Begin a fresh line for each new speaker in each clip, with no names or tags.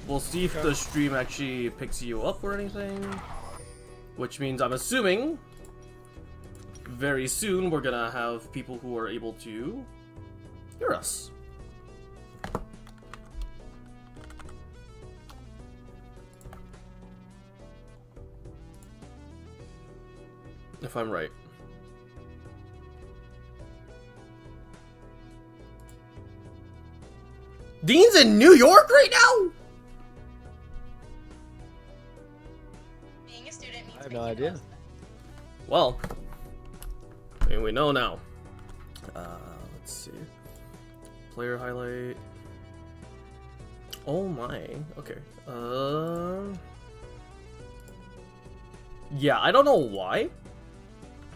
We'll see if the stream actually picks you up or anything. Which means I'm assuming very soon we're gonna have people who are able to hear us. If I'm right. Dean's in New York right now?
Being a student means
I have no idea.
Well, I mean, we know now. Let's see. Player highlight. Oh my. Okay. Yeah, I don't know why,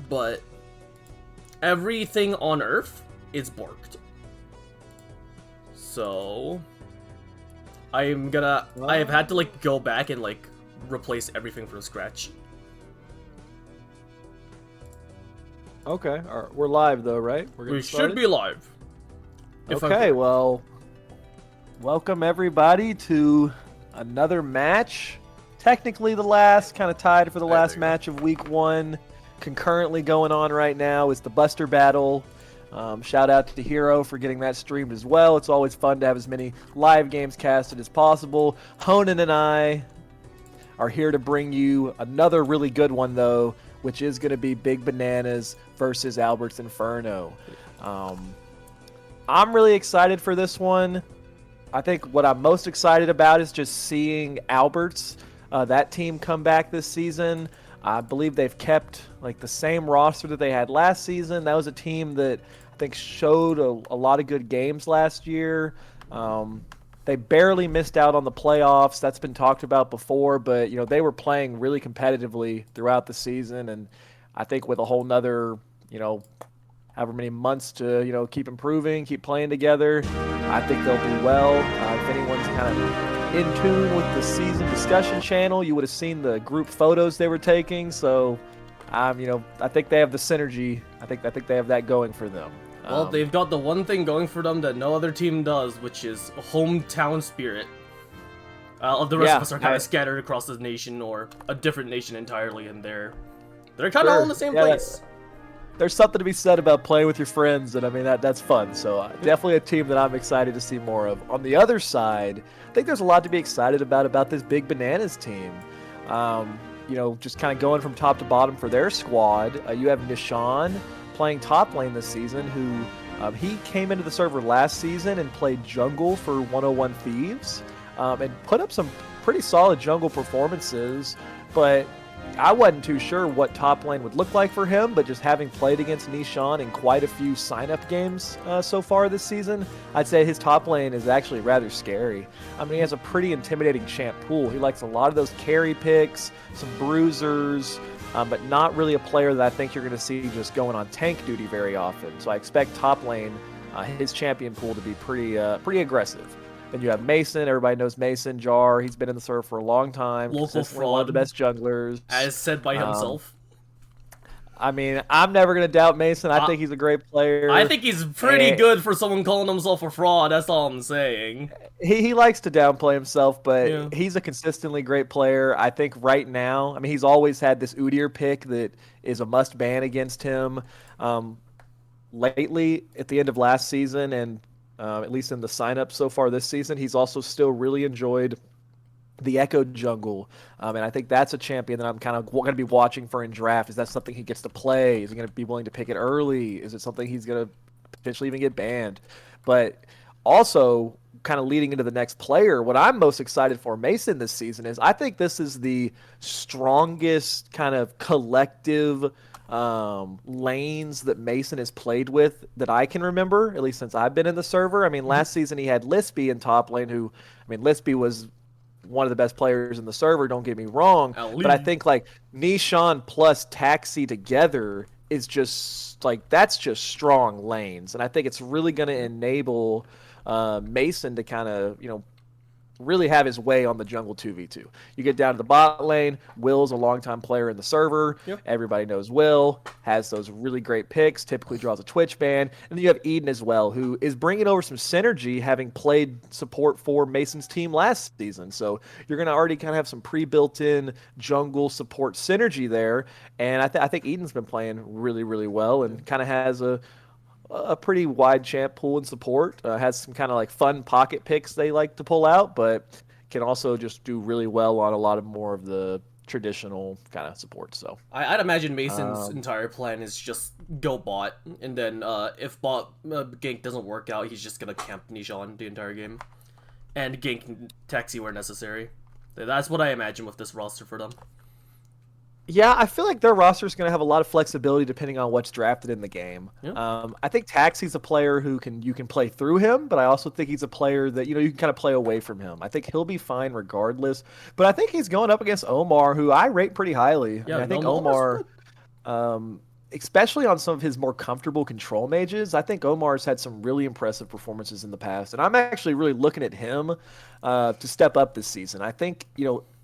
but everything on Earth is borked. So I have had to like go back and like replace everything from scratch.
Okay, we're live though, right?
We should be live.
Okay, well, welcome everybody to another match. Technically the last, kind of tied for the last match of week 1. Concurrently going on right now is the Buster Battle. Shout out to Hero for getting that streamed as well. It's always fun to have as many live games casted as possible. Honan and I are here to bring you another really good one though, which is going to be Big Bananas versus Albert's Inferno. I'm really excited for this one. I think what I'm most excited about is just seeing Albert's, that team come back this season. I believe they've kept like the same roster that they had last season. That was a team that I think showed a lot of good games last year. They barely missed out on the playoffs. That's been talked about before, but you know they were playing really competitively throughout the season, and I think with a whole nother, you know, however many months to keep improving, keep playing together, I think they'll do well. If anyone's kind of in tune with the season discussion channel, you would have seen the group photos they were taking. So, I think they have the synergy. I think they have that going for them.
Well, they've got the one thing going for them that no other team does, which is hometown spirit. The rest of us are kind of scattered across the nation or a different nation entirely, and they're kind of all in the same place.
There's something to be said about playing with your friends, and I mean that's fun. So definitely a team that I'm excited to see more of. On the other side, I think there's a lot to be excited about this Big Bananas team. Just kind of going from top to bottom for their squad. You have Nishan playing top lane this season, who he came into the server last season and played jungle for 101 Thieves, and put up some pretty solid jungle performances, but I wasn't too sure what top lane would look like for him, but just having played against Nishan in quite a few sign-up games so far this season, I'd say his top lane is actually rather scary. I mean, he has a pretty intimidating champ pool. He likes a lot of those carry picks, some bruisers, but not really a player that I think you're going to see just going on tank duty very often. So I expect top lane, his champion pool to be pretty aggressive. Then you have Mason. Everybody knows Mason. Jar. He's been in the server for a long time.
Local fraud.
One of the best junglers.
As said by himself.
I mean, I'm never going to doubt Mason. I think he's a great player.
I think he's pretty good for someone calling himself a fraud. That's all I'm saying.
He likes to downplay himself, but he's a consistently great player. I think right now, I mean, he's always had this Udyr pick that is a must ban against him. Lately, at the end of last season and at least in the sign-up so far this season, he's also still really enjoyed the Echo Jungle. And I think that's a champion that I'm kind of going to be watching for in draft. Is that something he gets to play? Is he going to be willing to pick it early? Is it something he's going to potentially even get banned? But also, kind of leading into the next player, what I'm most excited for Mason this season is I think this is the strongest kind of collective lanes that Mason has played with that I can remember, at least since I've been in the server. I mean, last season he had Lispy in top lane, who, I mean, Lispy was one of the best players in the server, don't get me wrong, but I think like Nishan plus Taxi together is just like, that's just strong lanes, and I think it's really going to enable Mason to kind of, really have his way on the jungle 2v2. You get down to the bot lane, Will's a longtime player in the server.
Yep.
Everybody knows Will, has those really great picks, typically draws a Twitch ban. And then you have Eden as well, who is bringing over some synergy, having played support for Mason's team last season. So you're going to already kind of have some pre-built in jungle support synergy there. And I think Eden's been playing really, really well and kind of has a pretty wide champ pool and support. Has some kind of like fun pocket picks they like to pull out, but can also just do really well on a lot of more of the traditional kind of support. So
I'd imagine Mason's entire plan is just go bot, and then if bot gank doesn't work out, he's just gonna camp Nishan the entire game, and gank taxi where necessary. That's what I imagine with this roster for them.
Yeah, I feel like their roster is going to have a lot of flexibility depending on what's drafted in the game.
Yeah.
I think Taxi's a player who you can play through him, but I also think he's a player that you can kind of play away from him. I think he'll be fine regardless. But I think he's going up against Omar, who I rate pretty highly.
Yeah,
I think Omar, especially on some of his more comfortable control mages, I think Omar's had some really impressive performances in the past, and I'm actually really looking at him to step up this season. I think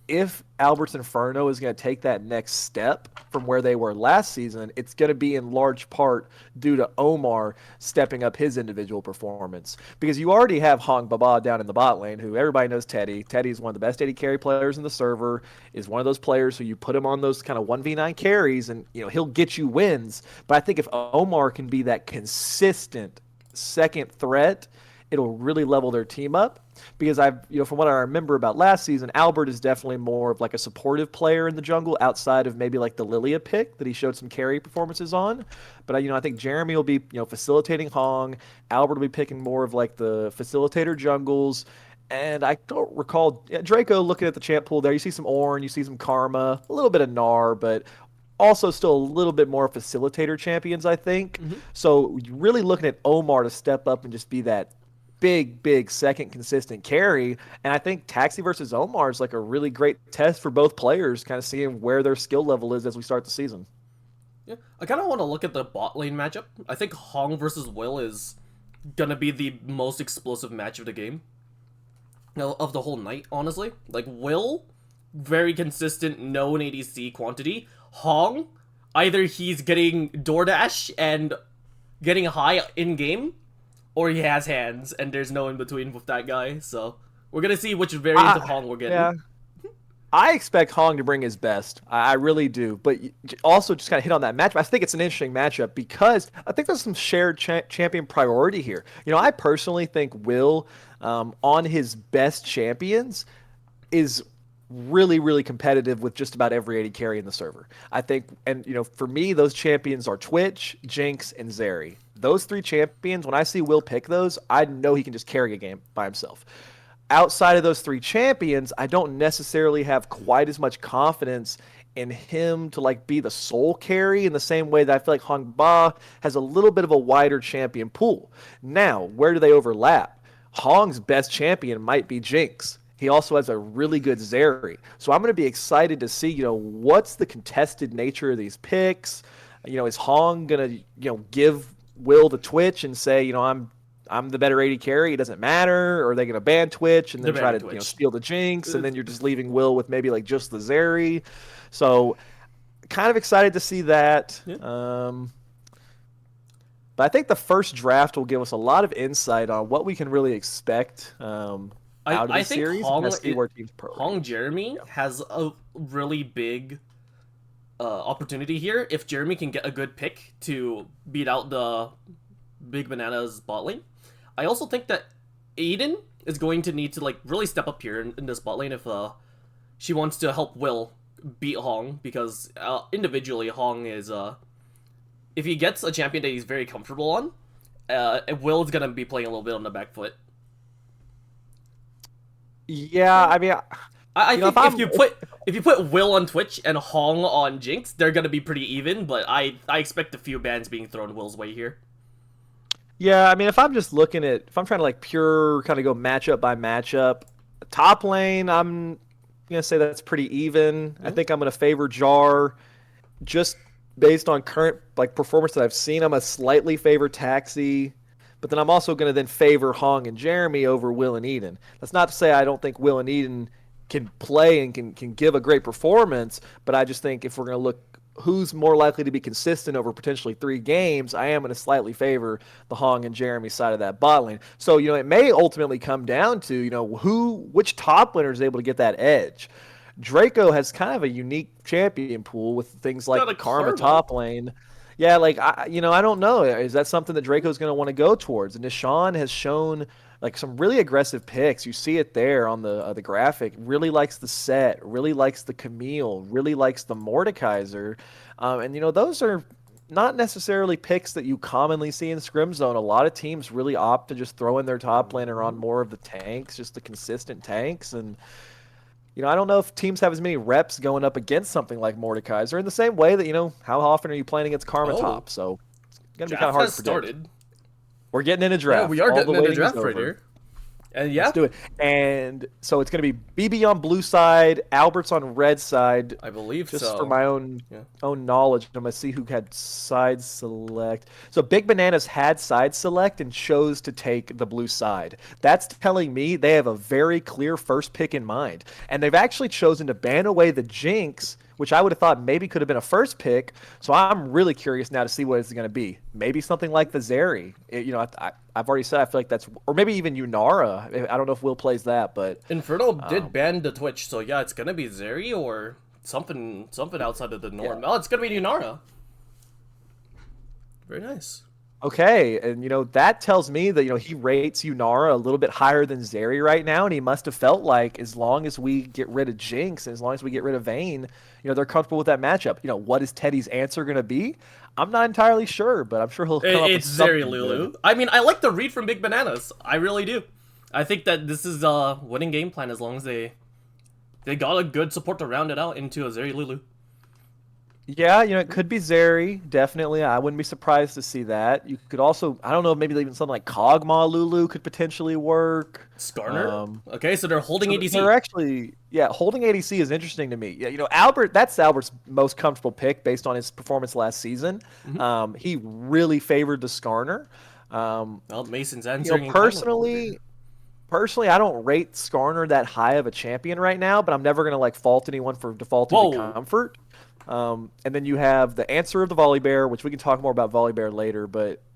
if Albert's Inferno is going to take that next step from where they were last season, it's going to be in large part due to Omar stepping up his individual performance. Because you already have Hong Baba down in the bot lane, who everybody knows Teddy. Teddy is one of the best AD carry players in the server, is one of those players who you put him on those kind of 1v9 carries, and he'll get you wins. But I think if Omar can be that consistent second threat, it'll really level their team up. Because from what I remember about last season, Albert is definitely more of like a supportive player in the jungle outside of maybe like the Lilia pick that he showed some carry performances on. But I think Jeremy will be facilitating Hong. Albert will be picking more of like the facilitator jungles. And I don't recall Draco looking at the champ pool there. You see some Ornn, you see some Karma, a little bit of Gnar, but also still a little bit more facilitator champions, I think.
Mm-hmm.
So really looking at Omar to step up and just be that big second consistent carry. And I think Taxi versus Omar is like a really great test for both players, kind of seeing where their skill level is as we start the season.
Yeah, I kind of want to look at the bot lane matchup. I think Hong versus Will is gonna be the most explosive match of the game. Of the whole night, honestly. Like, Will, very consistent, known ADC quantity. Hong, either he's getting DoorDash and getting high in-game, or he has hands, and there's no in-between with that guy, so we're gonna see which variant of Hong we're getting.
Yeah. I expect Hong to bring his best. I really do. But also just kind of hit on that matchup. I think it's an interesting matchup because I think there's some shared champion priority here. I personally think Will, on his best champions, is really competitive with just about every AD carry in the server. I think, and for me, those champions are Twitch, Jinx, and Zeri. Those three champions, when I see Will pick those, I know he can just carry a game by himself. Outside of those three champions, I don't necessarily have quite as much confidence in him to like be the sole carry in the same way that I feel like Hong Ba has a little bit of a wider champion pool. Now, where do they overlap? Hong's best champion might be Jinx. He also has a really good Zeri. So I'm going to be excited to see, what's the contested nature of these picks? Is Hong going to, give Will the Twitch and say, I'm the better AD carry, it doesn't matter? Or are they going to ban Twitch and then try to steal the Jinx, and then you're just leaving Will with maybe like just the Zeri? So kind of excited to see that. Yeah. But I think the first draft will give us a lot of insight on what we can really expect out of the series.
Hong Jeremy has a really big opportunity here. If Jeremy can get a good pick to beat out the Big Banana's bot lane. I also think that Aiden is going to need to like really step up here in this bot lane if she wants to help Will beat Hong, because individually Hong is if he gets a champion that he's very comfortable on, Will is gonna be playing a little bit on the back foot.
Yeah, I mean,
I think if you put Will on Twitch and Hong on Jinx, they're gonna be pretty even. But I expect a few bans being thrown Will's way here.
Yeah, I mean, if I'm trying to like pure kind of go matchup by matchup, top lane, I'm gonna say that's pretty even. Mm-hmm. I think I'm gonna favor Jar, just based on current like performance that I've seen. I'm a slightly favor Taxi, but then I'm also going to then favor Hong and Jeremy over Will and Eden. That's not to say I don't think Will and Eden can play and can give a great performance, but I just think if we're going to look who's more likely to be consistent over potentially 3 games, I am going to slightly favor the Hong and Jeremy side of that bot lane. So, it may ultimately come down to, which top laner is able to get that edge. Draco has kind of a unique champion pool with things like the Karma top lane. Yeah, I don't know. Is that something that Draco's going to want to go towards? And Nishan has shown some really aggressive picks. You see it there on the graphic. Really likes the Set, really likes the Camille, really likes the Mordekaiser. And those are not necessarily picks that you commonly see in Scrim Zone. A lot of teams really opt to just throw in their top laner on more of the tanks, just the consistent tanks. And I don't know if teams have as many reps going up against something like Mordekaiser in the same way that, how often are you playing against Karma top? So it's going to be kind of hard to predict.
Started.
We're getting in a draft.
Yeah, we are getting in a draft right here. And
let's do it. And so it's going to be BB on blue side, Albert's on red side.
I believe
just
so.
Just for my own knowledge, I'm going to see who had side select. So Big Bananas had side select and chose to take the blue side. That's telling me they have a very clear first pick in mind. And they've actually chosen to ban away the Jinx, which I would have thought maybe could have been a first pick. So I'm really curious now to see what it's going to be. Maybe something like the Zeri. I've already said I feel like that's, or maybe even Yunara. I don't know if Will plays that, but
Inferno did ban the Twitch, so yeah, it's gonna be Zeri or something outside of the norm. Yeah. Oh, it's gonna be Yunara. Very nice.
Okay, and that tells me that he rates Yunara a little bit higher than Zeri right now, and he must have felt like as long as we get rid of Jinx, and as long as we get rid of Vayne, they're comfortable with that matchup. What is Teddy's answer going to be? I'm not entirely sure, but I'm sure he'll come up with something. It's Zeri Lulu.
I mean, I like the read from Big Bananas. I really do. I think that this is a winning game plan as long as they got a good support to round it out into a Zeri Lulu.
Yeah, it could be Zeri, definitely. I wouldn't be surprised to see that. You could also, I don't know, maybe even something like Kog'Maw Lulu could potentially work.
Skarner? Okay, so they're holding ADC.
They're actually, holding ADC is interesting to me. Yeah, Albert, that's Albert's most comfortable pick based on his performance last season. Mm-hmm. He really favored the Skarner.
Well, Mason's answering.
Personally, I don't rate Skarner that high of a champion right now, but I'm never going to fault anyone for defaulting to comfort. And then you have the answer of the Volibear, which we can talk more about Volibear later,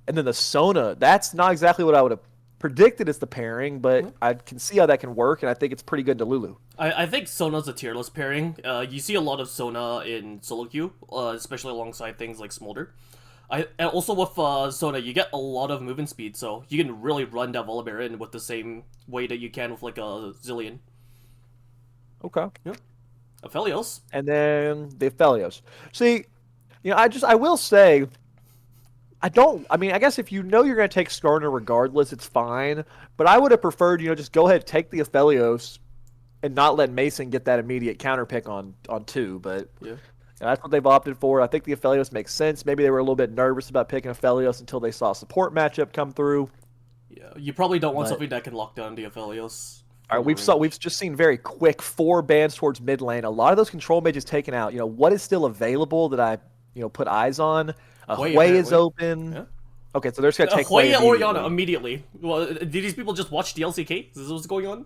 and then the Sona, that's not exactly what I would have predicted as the pairing, but I can see how that can work, and I think it's pretty good to Lulu.
I think Sona's a tierless pairing. You see a lot of Sona in solo queue, especially alongside things like Smolder. And also with Sona, you get a lot of movement speed, so you can really run that Volibear in with the same way that you can with a Zillion.
Okay.
Yeah. Aphelios.
And then the Aphelios. See, I will say, I guess if you're going to take Skarner regardless, it's fine. But I would have preferred, just go ahead, take the Aphelios and not let Mason get that immediate counter pick on 2. But that's what they've opted for. I think the Aphelios makes sense. Maybe they were a little bit nervous about picking Aphelios until they saw a support matchup come through.
Yeah, you probably don't want something that can lock down the Aphelios.
All right, we've just seen very quick 4 bans towards mid lane. A lot of those control mages taken out. What is still available that I put eyes on? Hui is open. Yeah. Okay, so they're just gonna take
Hui and Orianna immediately. Well, did these people just watch the LCK? Is this what's going on?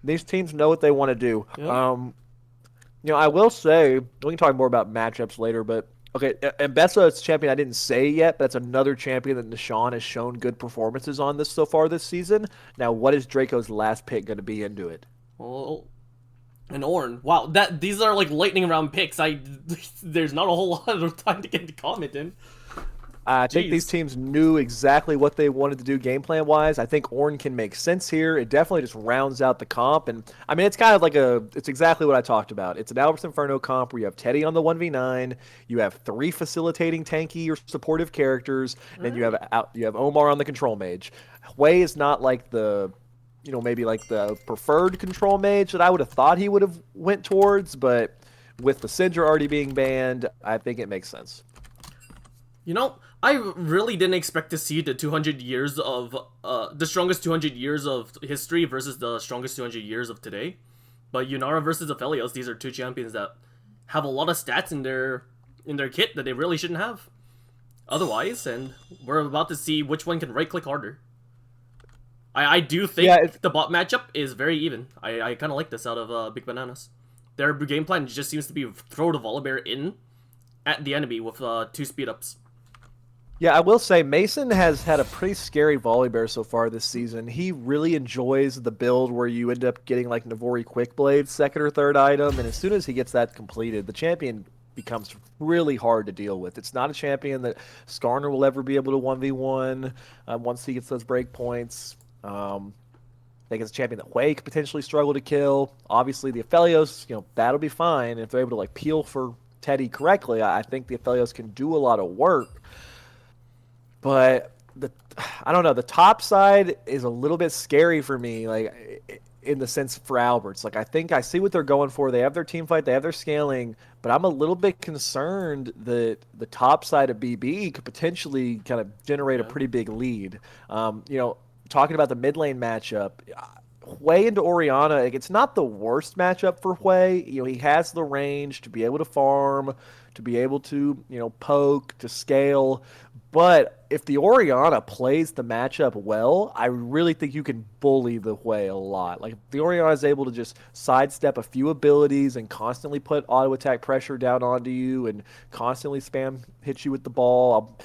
These teams know what they want to do. Yeah. I will say we can talk more about matchups later, but okay, Mbessa is champion I didn't say yet, but that's another champion that Nishan has shown good performances on so far this season. Now, what is Draco's last pick going to be into it?
Well, an Ornn. Wow, these are lightning round picks. There's not a whole lot of time to get to comment in.
I think these teams knew exactly what they wanted to do game plan wise. I think Ornn can make sense here. It definitely just rounds out the comp, and I mean it's kind of it's exactly what I talked about. It's an Albert's Inferno comp where you have Teddy on the 1v9, you have 3 facilitating tanky or supportive characters, and then you have Omar on the control mage. Hui is not maybe the preferred control mage that I would have thought he would have went towards, but with the Syndra already being banned, I think it makes sense.
I really didn't expect to see the 200 years of, the strongest 200 years of history versus the strongest 200 years of today. But Yunara versus Aphelios, these are 2 champions that have a lot of stats in their kit that they really shouldn't have. otherwise, and we're about to see which one can right-click harder. I do think
Yeah,
the bot matchup is very even. I kind of like this out of Big Bananas. Their game plan just seems to be throw the Volibear in at the enemy with 2 speed-ups.
Yeah, I will say Mason has had a pretty scary Volibear so far this season. He really enjoys the build where you end up getting like Navori Quickblade, second or third item, and as soon as he gets that completed, the champion becomes really hard to deal with. It's not a champion that Skarner will ever be able to 1v1 once he gets those breakpoints. I think it's a champion that Hui could potentially struggle to kill. Obviously, the Aphelios, that'll be fine. If they're able to like peel for Teddy correctly, I think the Aphelios can do a lot of work. But I don't know. The top side is a little bit scary for me, like in the sense for Alberts. Like I think I see what they're going for. They have their team fight, they have their scaling, but I'm a little bit concerned that the top side of BB could potentially kind of generate a pretty big lead. Talking about the mid lane matchup, Hui into Orianna, like, it's not the worst matchup for Hui. He has the range to be able to farm, to be able to, poke, to scale. But if the Orianna plays the matchup well, I really think you can bully the Hui a lot. Like, if the Orianna is able to just sidestep a few abilities and constantly put auto attack pressure down onto you and constantly spam hit you with the ball,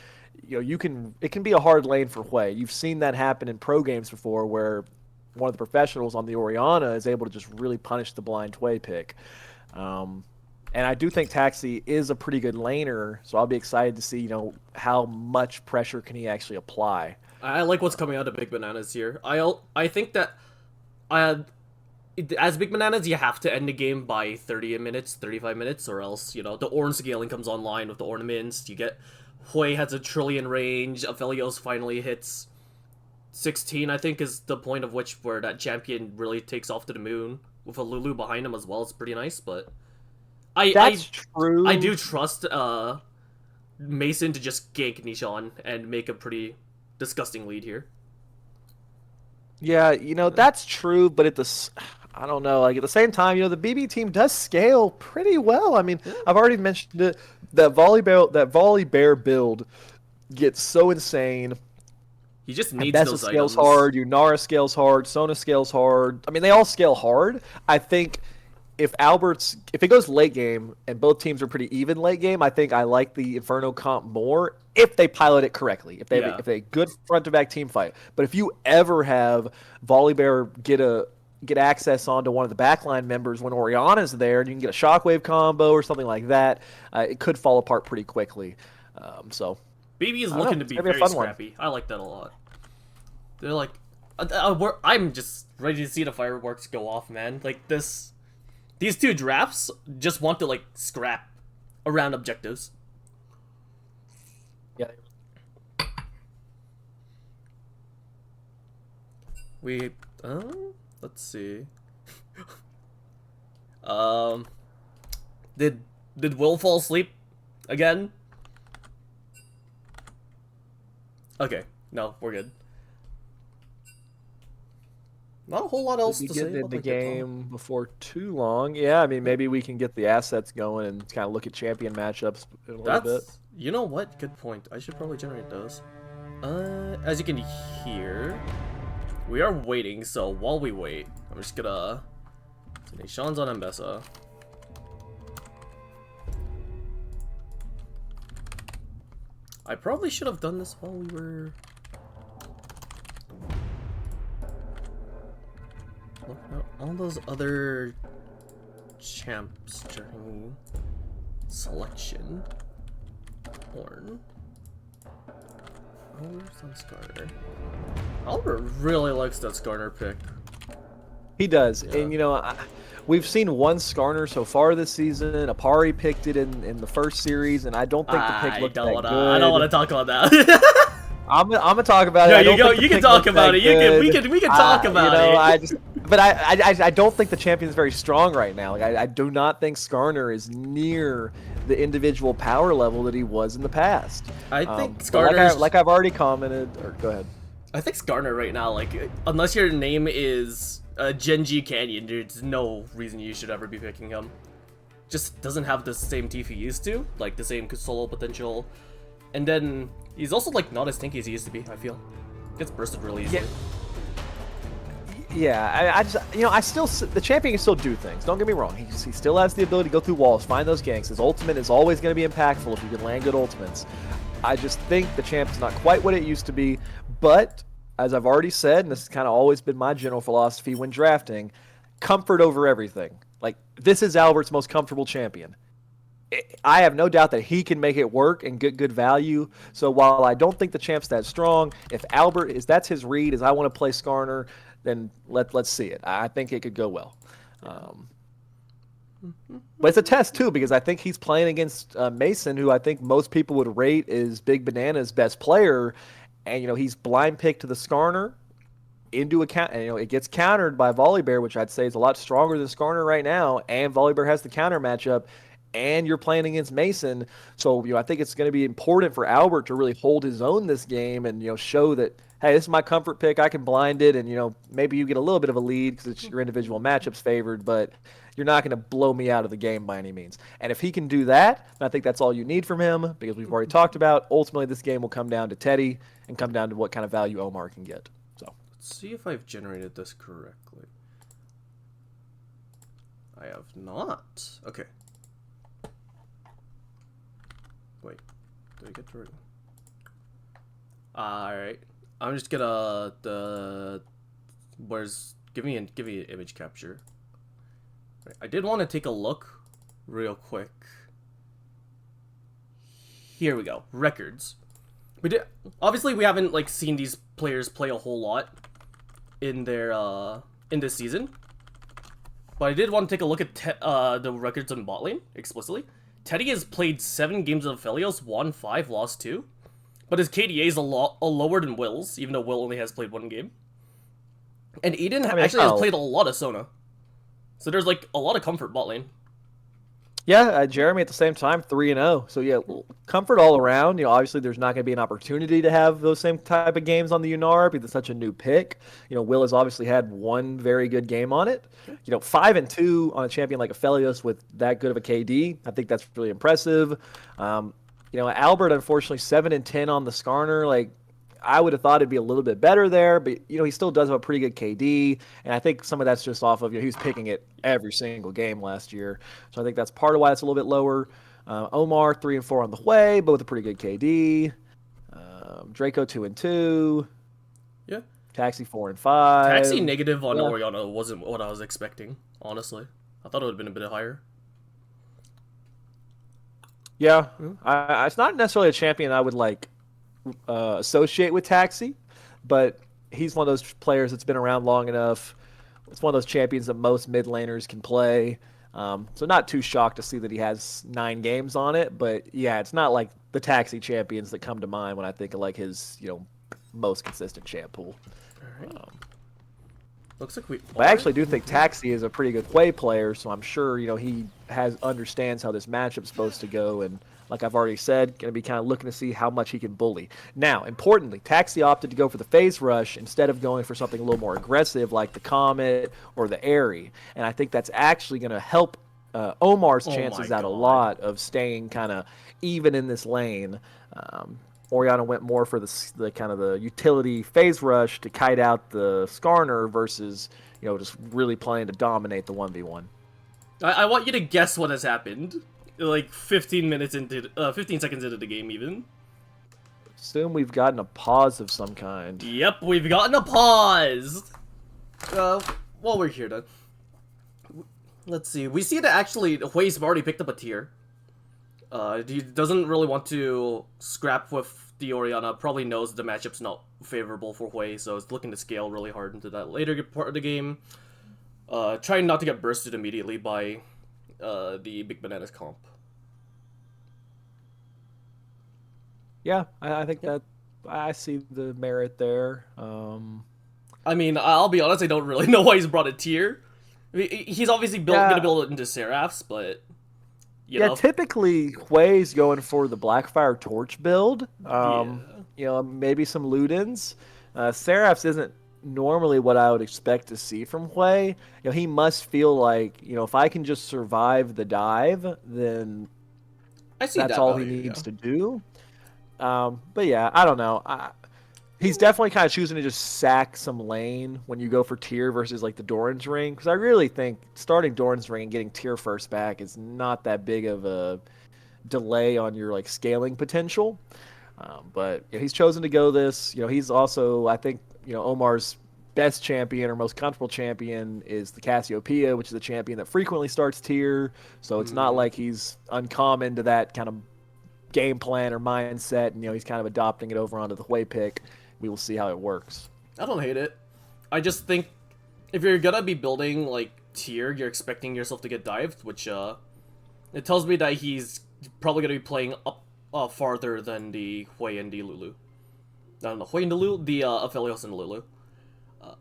it can be a hard lane for Hui. You've seen that happen in pro games before where one of the professionals on the Orianna is able to just really punish the blind Hui pick. And I do think Taxi is a pretty good laner, so I'll be excited to see, how much pressure can he actually apply.
I like what's coming out of Big Bananas here. I think that as Big Bananas, you have to end the game by 30 minutes, 35 minutes, or else, the orange scaling comes online with the ornaments. You get Hui has a trillion range, Aphelios finally hits 16, I think, is the point of which where that champion really takes off to the moon. With a Lulu behind him as well, it's pretty nice, but
That's true.
I do trust Mason to just gank Nishan and make a pretty disgusting lead here.
Yeah, that's true, but I don't know. Like at the same time, the BB team does scale pretty well. I mean, I've already mentioned it. That Volibear build gets so insane.
He just needs
Bessa
those
scales
items.
hard, Yunara scales hard, Sona scales hard. I mean, they all scale hard. I think if it goes late game and both teams are pretty even late game, I think I like the Inferno comp more if they pilot it correctly. If they have a good front to back team fight. But if you ever have Volibear get access onto one of the backline members when Orianna's there, and you can get a shockwave combo or something like that, it could fall apart pretty quickly.
BB is looking to be very scrappy. I like that a lot. They're like, I'm just ready to see the fireworks go off, man. Like these two drafts just want to like scrap around objectives.
Yeah.
Let's see. Did Will fall asleep again? Okay, no, we're good. Not a whole lot else to say about
the game before too long. Yeah, I mean, maybe we can get the assets going and kind of look at champion matchups in a little bit.
You know what? Good point. I should probably generate those. As you can hear, we are waiting, so while we wait, I'm just gonna... Sean's on Mbessa. I probably should have done this while we were... all those other champs during selection. Horn. Oliver's on Skarner. Oliver really likes that Skarner pick.
He does,
Yeah.
and we've seen one Skarner so far this season. Apari picked it in the first series, and I don't think the pick looked that good.
I don't want to talk about that.
I'm gonna talk about it.
Yeah, you can talk about it. We can talk about it.
But I don't think the champion is very strong right now. Like I do not think Skarner is near the individual power level that he was in the past.
I think Skarner,
like I've already commented. Or go ahead.
I think Skarner right now, like unless your name is Genji Canyon, there's no reason you should ever be picking him. Just doesn't have the same TF he used to, like the same solo potential. And then he's also like not as tanky as he used to be, I feel. Gets bursted really easily.
Yeah, I just, I still, the champion can still do things. Don't get me wrong. He still has the ability to go through walls, find those ganks. His ultimate is always going to be impactful if you can land good ultimates. I just think the champ is not quite what it used to be. But, as I've already said, and this has kind of always been my general philosophy when drafting, comfort over everything. Like, this is Albert's most comfortable champion. I have no doubt that he can make it work and get good value. So while I don't think the champ's that strong, if Albert that's his read, is I want to play Skarner, then let's see it. I think it could go well. But it's a test too, because I think he's playing against Mason, who I think most people would rate is Big Banana's best player, and he's blind picked to the Skarner into account, and it gets countered by Volibear, which I'd say is a lot stronger than Skarner right now, and Volibear has the counter matchup. And you're playing against Mason, so I think it's going to be important for Albert to really hold his own this game and show that, hey, this is my comfort pick. I can blind it, and maybe you get a little bit of a lead because it's your individual matchups favored, but you're not going to blow me out of the game by any means. And if he can do that, I think that's all you need from him, because we've already talked about ultimately this game will come down to Teddy and come down to what kind of value Omar can get. So
let's see if I've generated this correctly. I have not. Okay. Wait, did I get to it? Alright. I'm just gonna give me an image capture. Right. I did want to take a look real quick. Here we go. Records. Obviously we haven't seen these players play a whole lot in their in this season. But I did want to take a look at the records on bot lane explicitly. Teddy has played 7 games of Aphelios, won 5, lost 2. But his KDA is a lower than Will's, even though Will only has played 1 game. And Eden actually has played a lot of Sona. So there's a lot of comfort bot lane.
Yeah, Jeremy at the same time, 3-0. So yeah, comfort all around. Obviously there's not going to be an opportunity to have those same type of games on the Unar because it's such a new pick. Will has obviously had 1 very good game on it. 5-2 on a champion like Aphelios with that good of a KD. I think that's really impressive. Albert, unfortunately, 7-10 on the Skarner. I would have thought it'd be a little bit better there, but he still does have a pretty good KD, and I think some of that's just off of he was picking it every single game last year, so I think that's part of why it's a little bit lower. Omar 3-4 on the way, but with a pretty good KD. Draco 2-2.
Yeah.
Taxi 4-5.
Taxi negative on Oriana wasn't what I was expecting, honestly. I thought it would have been a bit higher.
Yeah, it's not necessarily a champion I would associate with Taxi, but he's one of those players that's been around long enough. It's one of those champions that most mid laners can play. So not too shocked to see that he has 9 games on it, but yeah, it's not like the Taxi champions that come to mind when I think of his most consistent champ pool.
All right. Looks like
I actually do think Taxi is a pretty good Hwei player, so I'm sure he understands how this matchup's supposed to go, and like I've already said, going to be kind of looking to see how much he can bully. Now, importantly, Taxi opted to go for the phase rush instead of going for something a little more aggressive like the Comet or the Airy, and I think that's actually going to help Omar's chances out a lot of staying kind of even in this lane. Oriana went more for the kind of the utility phase rush to kite out the Skarner versus just really playing to dominate the 1v1.
I want you to guess what has happened. 15 seconds into the game, even.
Assume we've gotten a pause of some kind.
Yep, we've gotten a pause. While we're here, then, let's see. We see that actually Hwei's already picked up a tier. He doesn't really want to scrap with the Oriana. Probably knows the matchup's not favorable for Hwei, so it's looking to scale really hard into that later part of the game. Trying not to get bursted immediately by the Big Bananas comp.
Yeah, I think that I see the merit there.
I mean, I'll be honest, I don't really know why he's brought a tier. I mean, he's obviously gonna build it into Seraphs, but you know.
Typically Hwei's going for the Blackfire Torch build. Maybe some Ludens. Seraphs isn't normally what I would expect to see from Hwei. He must feel like, if I can just survive the dive, then that's all he needs to do. But yeah, I don't know. He's definitely kind of choosing to just sack some lane when you go for tier versus like the Doran's ring, because I really think starting Doran's ring and getting tier first back is not that big of a delay on your like scaling potential. But yeah, he's chosen to go this. He's also, I think, Omar's best champion or most comfortable champion is the Cassiopeia, which is a champion that frequently starts tier. So it's not like he's uncommon to that kind of game plan or mindset, and he's kind of adopting it over onto the Hui pick. We will see how it works.
I don't hate it. I just think if you're gonna be building like tier, you're expecting yourself to get dived, which it tells me that he's probably gonna be playing up farther than the Hui and the Lulu. I don't know, Hui and the Lulu, the Aphelios and the Lulu.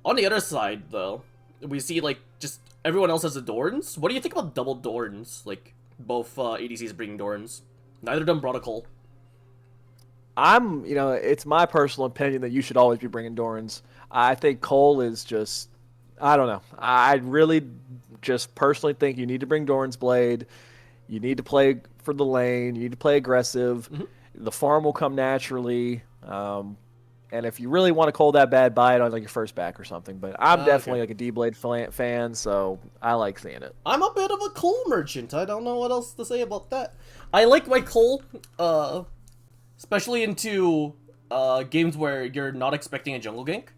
On the other side, though, we see like just everyone else has the Dorns. What do you think about double Dorns? Like both ADCs bringing Dorns. Neither of them brought a Cole.
It's my personal opinion that you should always be bringing Dorans. I think Cole is just, I don't know. I really just personally think you need to bring Doran's Blade. You need to play for the lane. You need to play aggressive. The farm will come naturally. And if you really want to Cole that bad, buy it on like your first back or something. But I'm definitely like a D-Blade fan, so I like seeing it.
I'm a bit of a Cole merchant. I don't know what else to say about that. I like my Cole, especially into games where you're not expecting a jungle gank.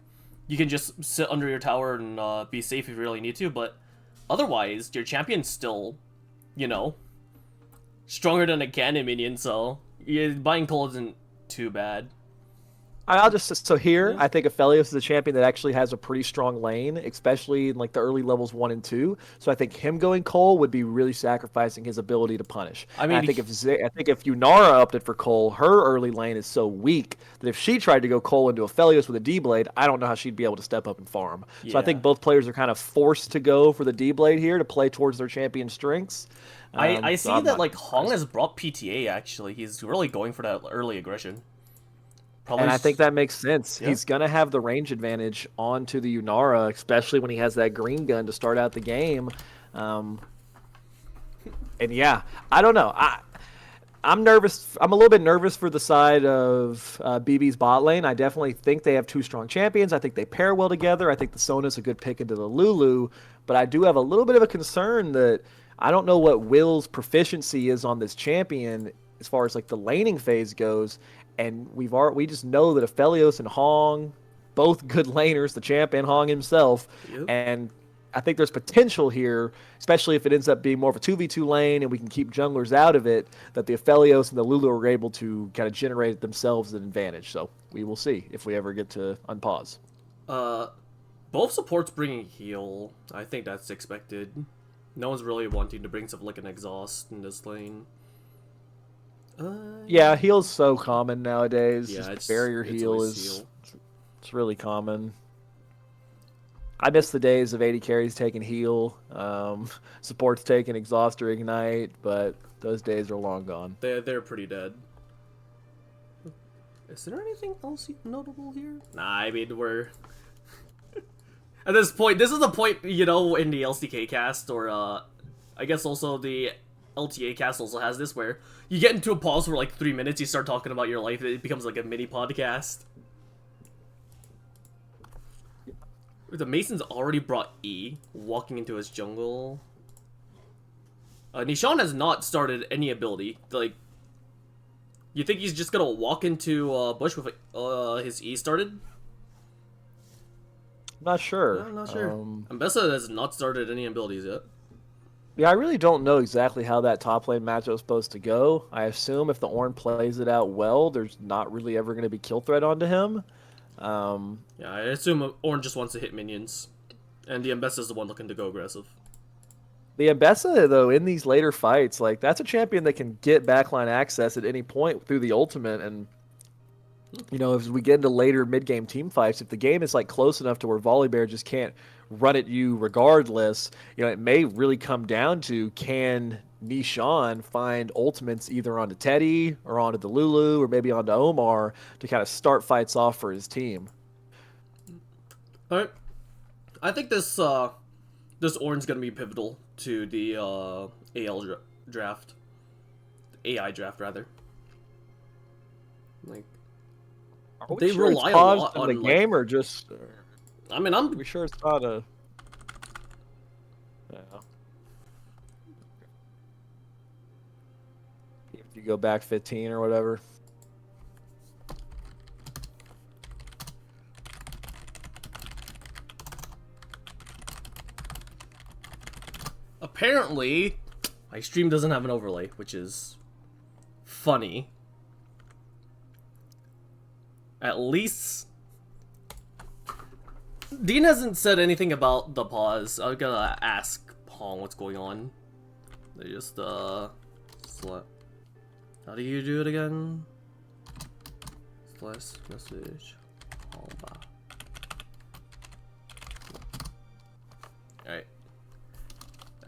You can just sit under your tower and be safe if you really need to, but otherwise, your champion's still, stronger than a cannon minion, so buying Cole isn't too bad.
I think Aphelios is a champion that actually has a pretty strong lane, especially in like the early levels 1 and 2. So I think him going Cole would be really sacrificing his ability to punish. I think if Yunara opted for Cole, her early lane is so weak that if she tried to go Cole into Aphelios with a D-Blade, I don't know how she'd be able to step up and farm. Yeah. So I think both players are kind of forced to go for the D-Blade here to play towards their champion strengths.
I see that like Hong has brought PTA actually. He's really going for that early aggression.
And I think that makes sense. Yeah. He's going to have the range advantage onto the Yunara, especially when he has that green gun to start out the game. And yeah, I don't know. I'm nervous. I'm a little bit nervous for the side of BB's bot lane. I definitely think they have two strong champions. I think they pair well together. I think the Sona's a good pick into the Lulu. But I do have a little bit of a concern that I don't know what Will's proficiency is on this champion as far as like the laning phase goes. And we just know that Aphelios and Hong, both good laners, the champ and Hong himself. Yep. And I think there's potential here, especially if it ends up being more of a 2v2 lane and we can keep junglers out of it, that the Aphelios and the Lulu are able to kind of generate themselves an advantage. So we will see if we ever get to unpause.
Both supports bringing heal. I think that's expected. No one's really wanting to bring something like an exhaust in this lane.
Yeah, heal's so common nowadays. Yeah, barrier heal
is
it's really common. I miss the days of 80 carries taking heal, supports taking exhaust or ignite, but those days are long gone.
They're pretty dead. Is there anything else notable here? Nah, I mean we're at this point. This is the point, in the LCK cast, or I guess also the LTA cast also has this, where you get into a pause for like 3 minutes, you start talking about your life, it becomes like a mini podcast. The Mason's already brought E, walking into his jungle. Nishan has not started any ability. Like, you think he's just gonna walk into bush with his E started?
Not sure.
No, I'm not sure. Ambessa has not started any abilities yet.
Yeah, I really don't know exactly how that top lane matchup is supposed to go. I assume if the Ornn plays it out well, there's not really ever going to be kill threat onto him.
Yeah, I assume Ornn just wants to hit minions, and the Ambessa is the one looking to go aggressive.
The Ambessa, though, in these later fights, like that's a champion that can get backline access at any point through the ultimate, and as we get into later mid-game team fights, if the game is like close enough to where Volibear just can't run at you regardless, it may really come down to, can Nishan find ultimates either onto Teddy or onto the Lulu or maybe onto Omar to kind of start fights off for his team.
Alright. I think this Ornn's gonna be pivotal to the AL draft. AI draft, rather. Like,
Are we
they
sure
rely
it's
a
paused
lot
in
on
the
like,
game, or just?
I mean,
Are we sure it's not a? Yeah. If you go back 15 or whatever.
apparently my stream doesn't have an overlay, which is funny. At least Dean hasn't said anything about the pause. I'm gonna ask Pong what's going on. They just select. How do you do it again? Slash message. Alright.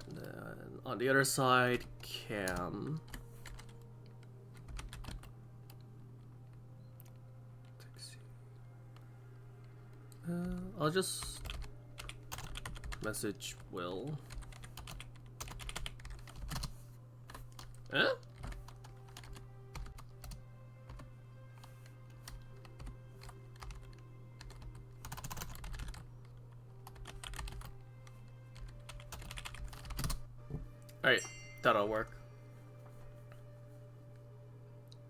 And then on the other side, cam. I'll just message Will. Eh? Alright, that'll work.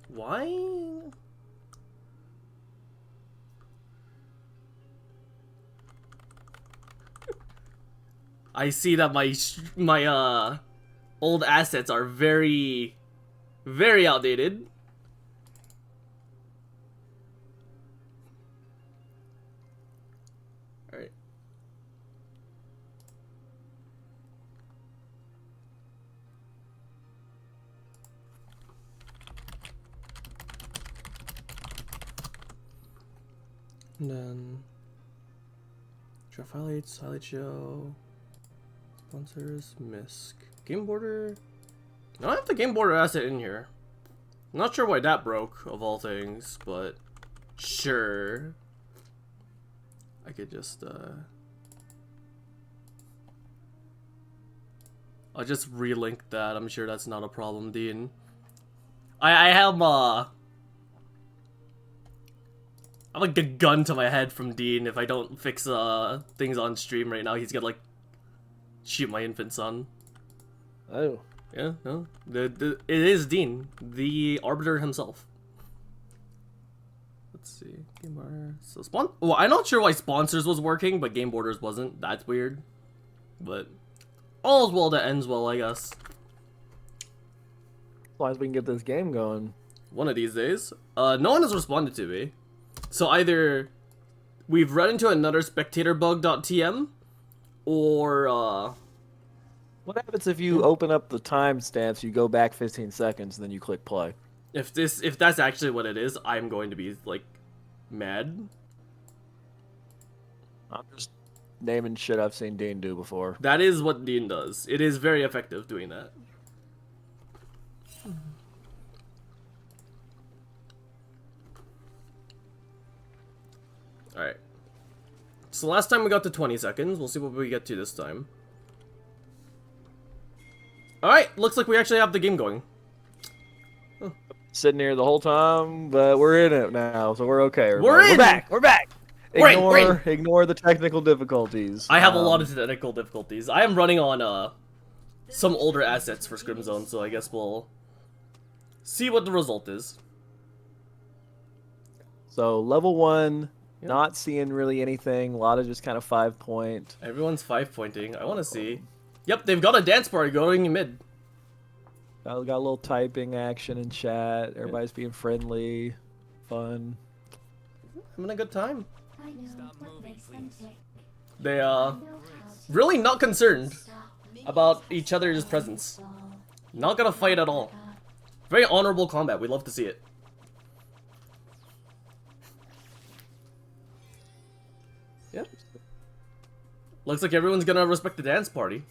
Why? I see that my old assets are very outdated. All right. And then draft highlights, highlight show. Sponsors, misc. Game border. I don't have the game border asset in here. I'm not sure why that broke, of all things, but sure. I could just I'll just relink that. I'm sure that's not a problem, Dean. I have like a gun to my head from Dean. If I don't fix things on stream right now, he's gonna like shoot my infant son.
Oh.
Yeah, no. It is Dean, the arbiter himself. Let's see. Game border. So well, I'm not sure why sponsors was working, but game borders wasn't. That's weird. But all's well that ends well, I guess.
As long as we can get this game going.
One of these days. No one has responded to me. So either we've run into another spectatorbug.tm, or
What happens if you open up the timestamps, you go back 15 seconds, and then you click play?
if that's actually what it is, I'm going to be like mad.
I'm just naming shit I've seen Dean do before.
That is what Dean does. It is very effective doing that. Alright. So last time we got to 20 seconds. We'll see what we get to this time. Alright, looks like we actually have the game going.
Huh. Sitting here the whole time, but we're in it now, so we're okay. Everybody.
We're in!
We're back! We're back!
We're in.
Ignore the technical difficulties.
I have a lot of technical difficulties. I am running on some older assets for Scrims Zone, so I guess we'll see what the result is.
So level 1,
yep.
Not seeing really anything. A lot of just kind of 5-point.
Everyone's 5-pointing. I want to see. Yep, they've got a dance party going in mid.
Got a little typing action in chat. Everybody's being friendly, fun.
Having a good time. They really not concerned about each other's presence. Not gonna fight at all. Very honorable combat. We love to see it. Yep. Looks like everyone's gonna respect the dance party.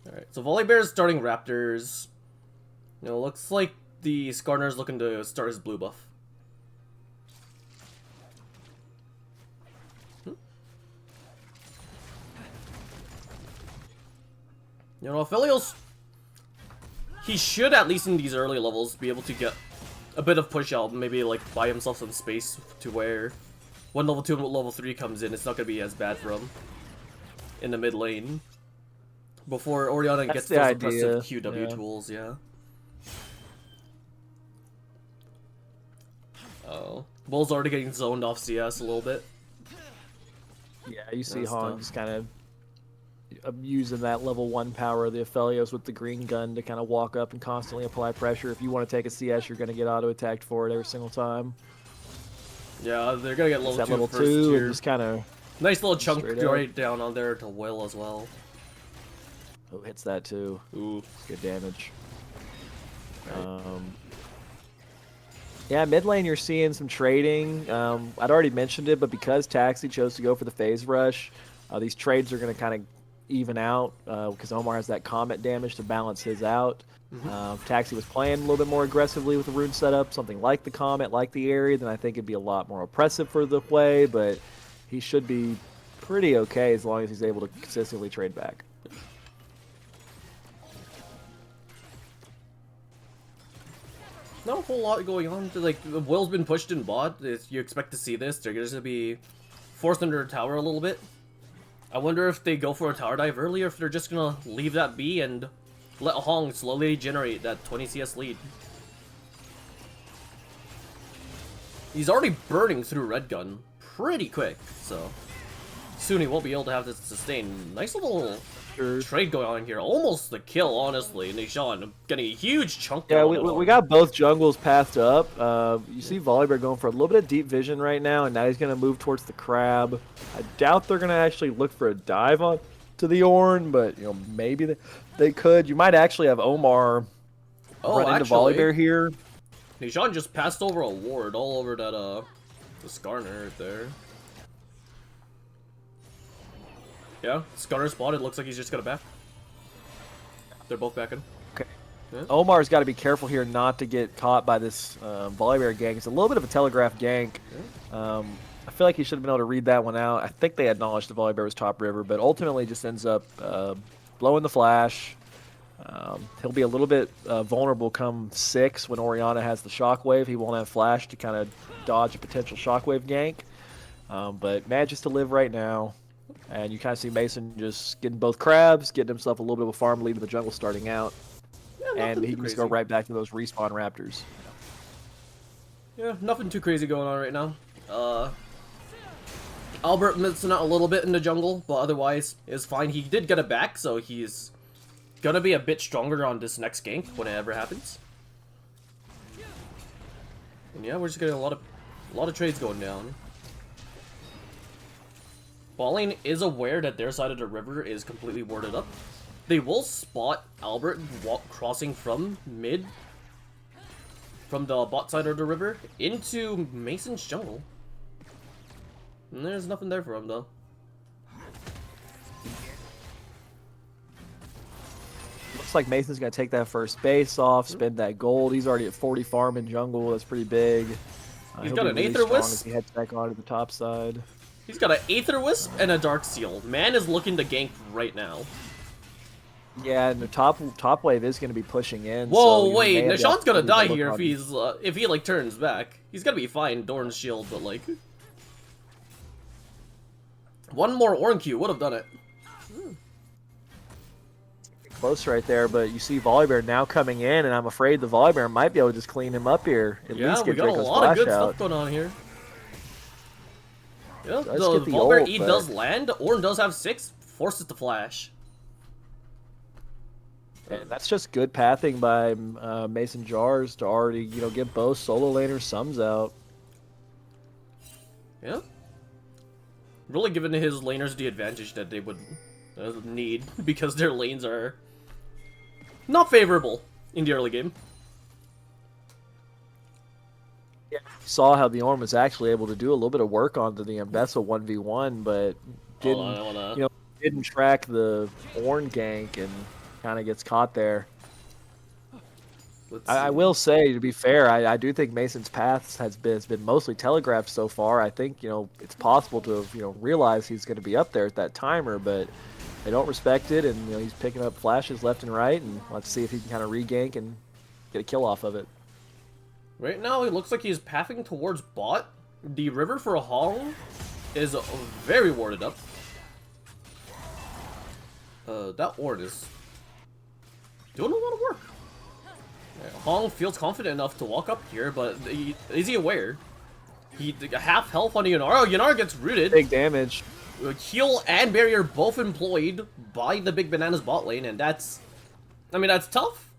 Alright, so Volibear's starting Raptors. You know, looks like the Skarner's looking to start his blue buff. You know, Aphelios he should, at least in these early levels, be able to get a bit of push out, maybe like buy himself some space to where when level 2 and level 3 comes in, it's not going to be as bad for him in the mid lane. Before Orianna gets those impressive QW tools, yeah. Oh. Bull's already getting zoned off CS a little bit.
Yeah, you see Han just kind of using that level 1 power of the Aphelios with the green gun to kind of walk up and constantly apply pressure. If you want to take a CS, you're going to get auto-attacked for it every single time.
Yeah, they're going to get level 2
first tier. And just kind of...
Nice little chunk right down on there to Will as well.
Oh, hits that too.
Ooh.
Good damage.
Right.
Yeah, mid lane you're seeing some trading. I'd already mentioned it, but because Taxi chose to go for the phase rush, these trades are going to kind of even out because Omar has that Comet damage to balance his out. Taxi was playing a little bit more aggressively with the rune setup, something like the Comet, like the area, then I think it'd be a lot more oppressive for the play, but he should be pretty okay as long as he's able to consistently trade back.
Not a whole lot going on. Like, Will's been pushed in bot. If you expect to see this, they're just going to be forced under a tower a little bit. I wonder if they go for a tower dive early or if they're just going to leave that be and let Hong slowly generate that 20 CS lead. He's already burning through Red Gun pretty quick, so soon he won't be able to have this sustain. Nice little trade going on here. Almost the kill, honestly. Nishan getting a huge chunk.
Yeah, we got both jungles pathed up. You see Volibear going for a little bit of deep vision right now, and now he's going to move towards the crab. I doubt they're going to actually look for a dive on to the Ornn, but you know, maybe they could. You might actually have Omar run into Volibear here.
Nishan just passed over a ward all over that the Skarner right there. Yeah, Skarner spotted. Looks like he's just gonna back. They're both backing.
Okay. Yeah. Omar's got to be careful here not to get caught by this Volibear gank. It's a little bit of a telegraph gank. Yeah. I feel like he should have been able to read that one out. I think they acknowledged the Volibear was top river, but ultimately just ends up blowing the flash. He'll be a little bit vulnerable come 6 when Orianna has the shockwave. He won't have flash to kind of dodge a potential shockwave gank. But manages to live right now. And you kind of see Mason just getting both crabs, getting himself a little bit of a farm lead in the jungle starting out. Yeah, and he can just go right back to those respawn raptors.
Yeah, nothing too crazy going on right now. Albert missing out a little bit in the jungle, but otherwise is fine. He did get it back, so he's gonna be a bit stronger on this next gank when it ever happens. And yeah, we're just getting a lot of trades going down. Bot lane is aware that their side of the river is completely warded up. They will spot Albert crossing from mid, from the bot side of the river, into Mason's jungle. And there's nothing there for him, though.
Looks like Mason's going to take that first base off, spend that gold. He's already at 40 farm in jungle. That's pretty big.
He's got an Aether Wisp.
As he heads back onto the top side.
He's got an Aether Wisp and a Dark Seal. Man is looking to gank right now.
Yeah, and the top wave is going to be pushing in.
Whoa, so wait, Nishan's gonna die here if he like turns back. He's gonna be fine, Dorn's shield, but like one more Ornn Q would have done it.
Close right there, but you see Volibear now coming in, and I'm afraid the Volibear might be able to just clean him up here. At least get
we got a lot of good stuff going on here. Yeah, the Volibear E does land. Ornn does have 6, forces the flash.
And that's just good pathing by Mason Jars to already, get both solo laners sums out.
Yeah. Really giving his laners the advantage that they would need because their lanes are not favorable in the early game.
Yeah, saw how the Ornn was actually able to do a little bit of work onto the Ambessa 1v1, but didn't track the Ornn gank and kind of gets caught there. I will say, to be fair, I do think Mason's path has been mostly telegraphed so far. I think it's possible to have realized he's going to be up there at that timer, but they don't respect it, and he's picking up flashes left and right, and let's see if he can kind of regank and get a kill off of it.
Right now, it looks like he's pathing towards bot. The river for Hong is very warded up. That ward is doing a lot of work. Hong feels confident enough to walk up here, but is he aware? He half health on Yanar. Oh, Yanar gets rooted.
Big damage.
Heal and barrier both employed by the Big Bananas bot lane, and that's, I mean, that's tough.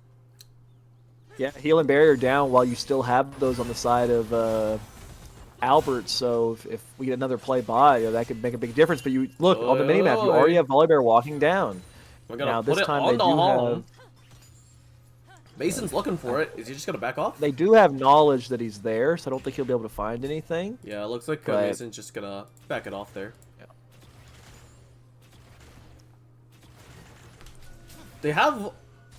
Yeah, heal and barrier down while you still have those on the side of Albert. So if we get another play by, that could make a big difference. But you look on the minimap, you already have Volibear walking down.
Now this time they do have. Mason's looking for it. Is he just gonna back off?
They do have knowledge that he's there, so I don't think he'll be able to find anything.
Yeah, it looks like Mason's just gonna back it off there.
Yeah.
They have...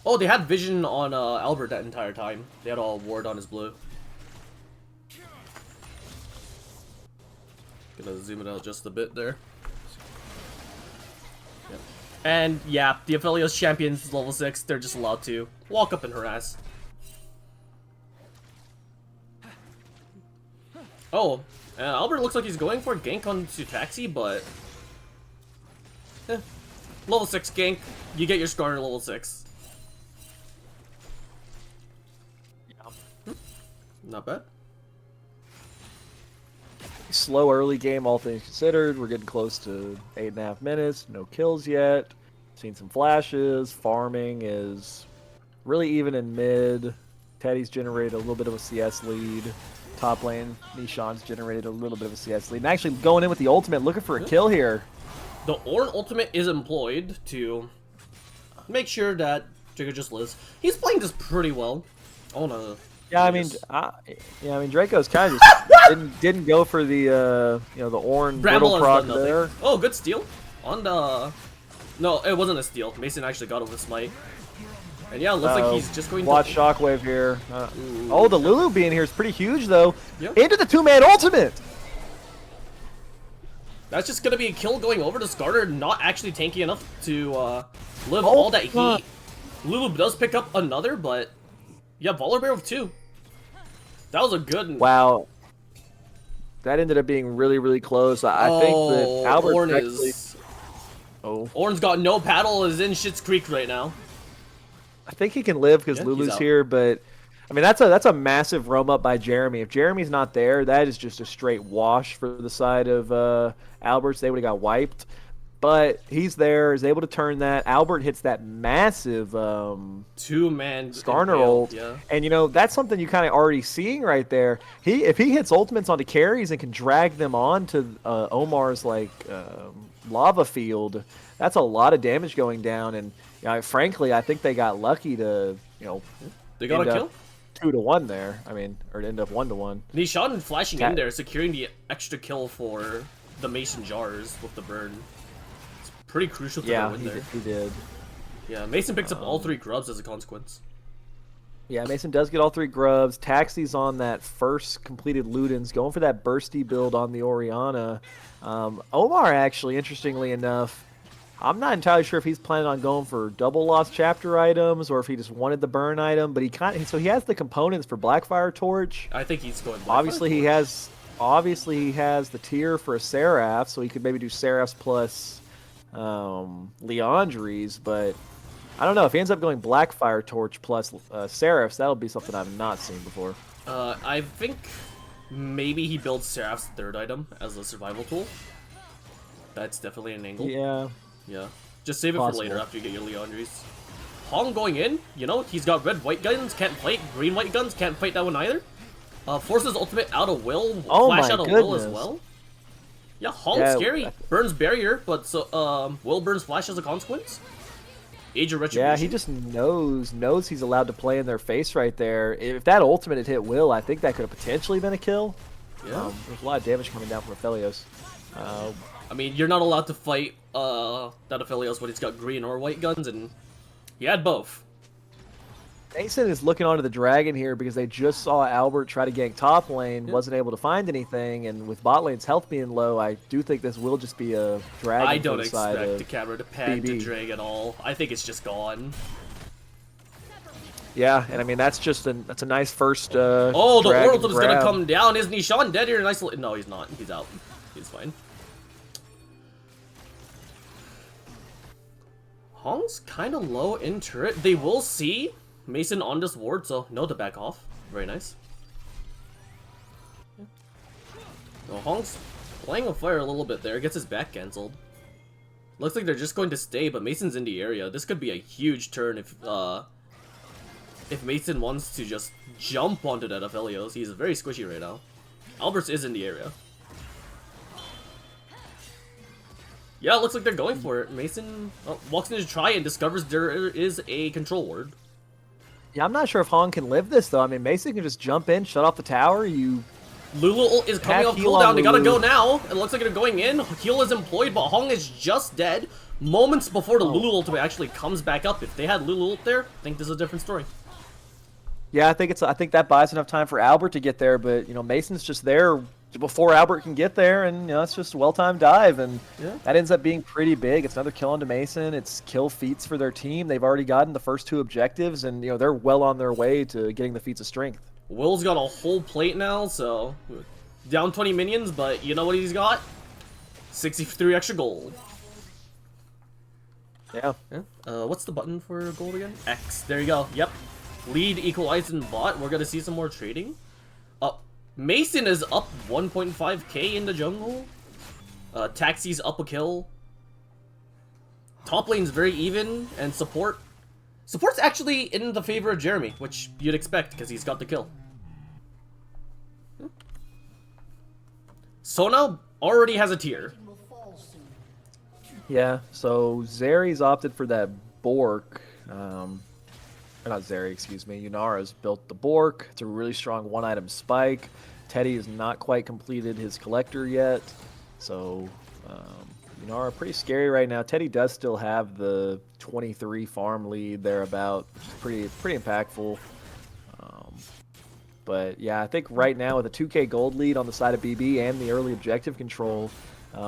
Oh, they had vision on Albert that entire time. They had a ward on his blue. Gonna zoom it out just a bit there. Yep. And yeah, the Aphelios champions level 6, they're just allowed to walk up and harass. Oh, Albert looks like he's going for a gank on Taxi, but... level 6 gank, you get your starter level 6. Yeah. Not bad.
Slow early game, all things considered. We're getting close to 8.5 minutes. No kills yet. Seen some flashes. Farming is really even in mid. Teddy's generated a little bit of a CS lead. Top lane, Nishan's generated a little bit of a CS lead. And actually going in with the ultimate, looking for a kill here.
The Ornn ultimate is employed to make sure that Draco just lives. He's playing this pretty well. I wanna...
Yeah, I mean, Draco's kind of just didn't go for the the Ornn brittle proc there.
Oh, good steal on the. No, it wasn't a steal. Mason actually got it with smite. And yeah, it looks like he's just going
watch
to
shockwave here. Oh, the Lulu being here is pretty huge though.
Yep.
Into the 2-man ultimate.
That's just gonna be a kill going over to Skarner, not actually tanky enough to live all that heat. Lulu does pick up another, but yeah, Volibear with 2. That was a good.
Wow. That ended up being really, really close. I think that Albert
Ornn
actually...
is. Oh. Ornn's got no paddle, is in Schitt's Creek right now.
I think he can live because Lulu's here, but I mean that's a massive roam up by Jeremy. If Jeremy's not there, that is just a straight wash for the side of Albert's. They would have got wiped. But he's there, is able to turn that. Albert hits that massive
2-man
Skarner ult.
Yeah.
And that's something you kind of already seeing right there. If he hits ultimates onto carries and can drag them on to Omar's lava field, that's a lot of damage going down. And frankly, I think they got lucky to
they got a kill.
2-1 there. I mean, or to end up 1-1.
Nishan flashing in there, securing the extra kill for the Mason Jars with the burn. Pretty crucial to the win there.
He did.
Yeah, Mason picks up all 3 grubs as a consequence.
Yeah, Mason does get all 3 grubs. Taxi's on that first completed Ludens, going for that bursty build on the Orianna. Omar, actually, interestingly enough, I'm not entirely sure if he's planning on going for double lost chapter items or if he just wanted the burn item, but he has the components for Blackfire Torch.
I think he's going Blackfire
Obviously, he has the tier for a Seraph, so he could maybe do Seraphs plus Leandries, but I don't know if he ends up going Blackfire Torch plus Seraphs. That'll be something I've not seen before.
I think maybe he builds Seraph's 3rd item as a survival tool. That's definitely an angle. Yeah. Just save it for later after you get your Leandries. Hong going in, he's got red-white guns, can't fight. Green-white guns, can't fight that one either. Forces ultimate out of Will, flash out of Will as well. Yeah, Hong's scary. Burns barrier, but Will burns flash as a consequence. Age of Retribution.
Yeah, he just knows he's allowed to play in their face right there. If that ultimate had hit Will, I think that could have potentially been a kill.
Yeah.
There's a lot of damage coming down from Aphelios.
I mean, you're not allowed to fight that Aphelios when he's got green or white guns, and he had both.
Mason is looking onto the dragon here because they just saw Albert try to gank top lane, wasn't able to find anything, and with bot lane's health being low, I do think this will just be a dragon.
I don't
for the side
expect
of
the camera to pan to
BB.
drag at all. I think it's just gone.
Yeah, and I mean that's a nice first.
Oh, the
dragon
world is gonna
grab.
come down, isn't he? Sean dead here. Nice. No, he's not. He's out. He's fine. Hong's kind of low in turret. They will see Mason on this ward, so no to back off. Very nice. Yeah. No, Hong's playing with fire a little bit there. Gets his back cancelled. Looks like they're just going to stay, but Mason's in the area. This could be a huge turn if Mason wants to just jump onto that Aphelios. He's very squishy right now. Alberts is in the area. Yeah, it looks like they're going for it. Mason walks in to try and discovers there is a control ward.
Yeah, I'm not sure if Hong can live this though. I mean, Mason can just jump in, shut off the tower.
Lulu is coming off
heal on
cooldown. They gotta
Lulu.
go now. It looks like they're going in. Heal is employed, but Hong is just dead. Moments before the Lulu ultimate actually comes back up. If they had Lulu ult there, I think this is a different story.
Yeah, I think that buys enough time for Albert to get there, but you know Mason's just there before Albert can get there, and you know it's just a well-timed dive, and that ends up being pretty big. It's another kill onto Mason. It's kill feats for their team. They've already gotten the first 2 objectives, and you know they're well on their way to getting the feats of strength.
Will's got a whole plate now, so down 20 minions, but you know what he's got? 63 extra gold.
Yeah.
What's the button for gold again? X. There you go. Yep. Lead equalized in bot. We're gonna see some more trading. Mason is up 1.5k in the jungle. Taxi's up a kill. Top lane's very even, and support's actually in the favor of Jeremy, which you'd expect because he's got the kill. Sona already has a tier.
Yeah, so Zeri's opted for that Bork. Or not Zeri, excuse me. Yunara's built the Bork. It's a really strong one-item spike. Teddy has not quite completed his collector yet. So, Yunara pretty scary right now. Teddy does still have the 23 farm lead thereabout, which is pretty impactful. But yeah, I think right now with a 2k gold lead on the side of BB and the early objective control,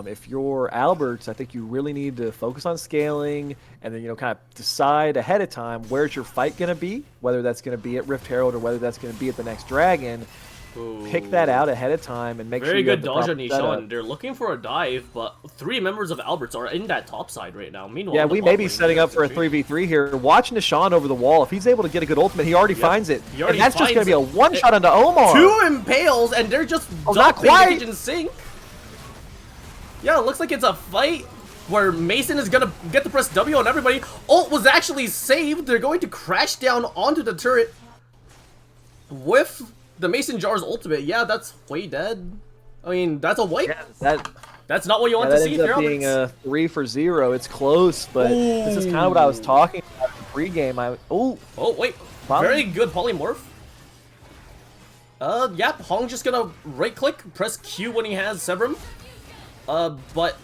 if you're Alberts, I think you really need to focus on scaling and then, you know, kind of decide ahead of time where's your fight going to be, whether that's going to be at Rift Herald or whether that's going to be at the next dragon.
Ooh.
Pick that out ahead of time and make sure
very
you
good
have the
dodge
proper
on Nishan. They're looking for a dive, but 3 members of Alberts are in that top side right now. Meanwhile,
yeah, we may be setting up for a 3v3 here. Watch Nishan over the wall. If he's able to get a good ultimate, he already finds it. And that's just going to be a one-shot onto Omar.
2 impales, and they're just
not quite
kitchen sink. Yeah, it looks like it's a fight where Mason is gonna get to press W on everybody. Ult was actually saved. They're going to crash down onto the turret with the Mason Jar's ultimate. Yeah, that's way dead. I mean, that's a wipe.
Yeah,
that's not what you want to see if
you're
you're
being
Alberts.
a 3 for 0. It's close, but this is kind of what I was talking about in pregame. Oh,
wait. Very good polymorph. Yep, Hong just gonna right-click, press Q when he has Severum. But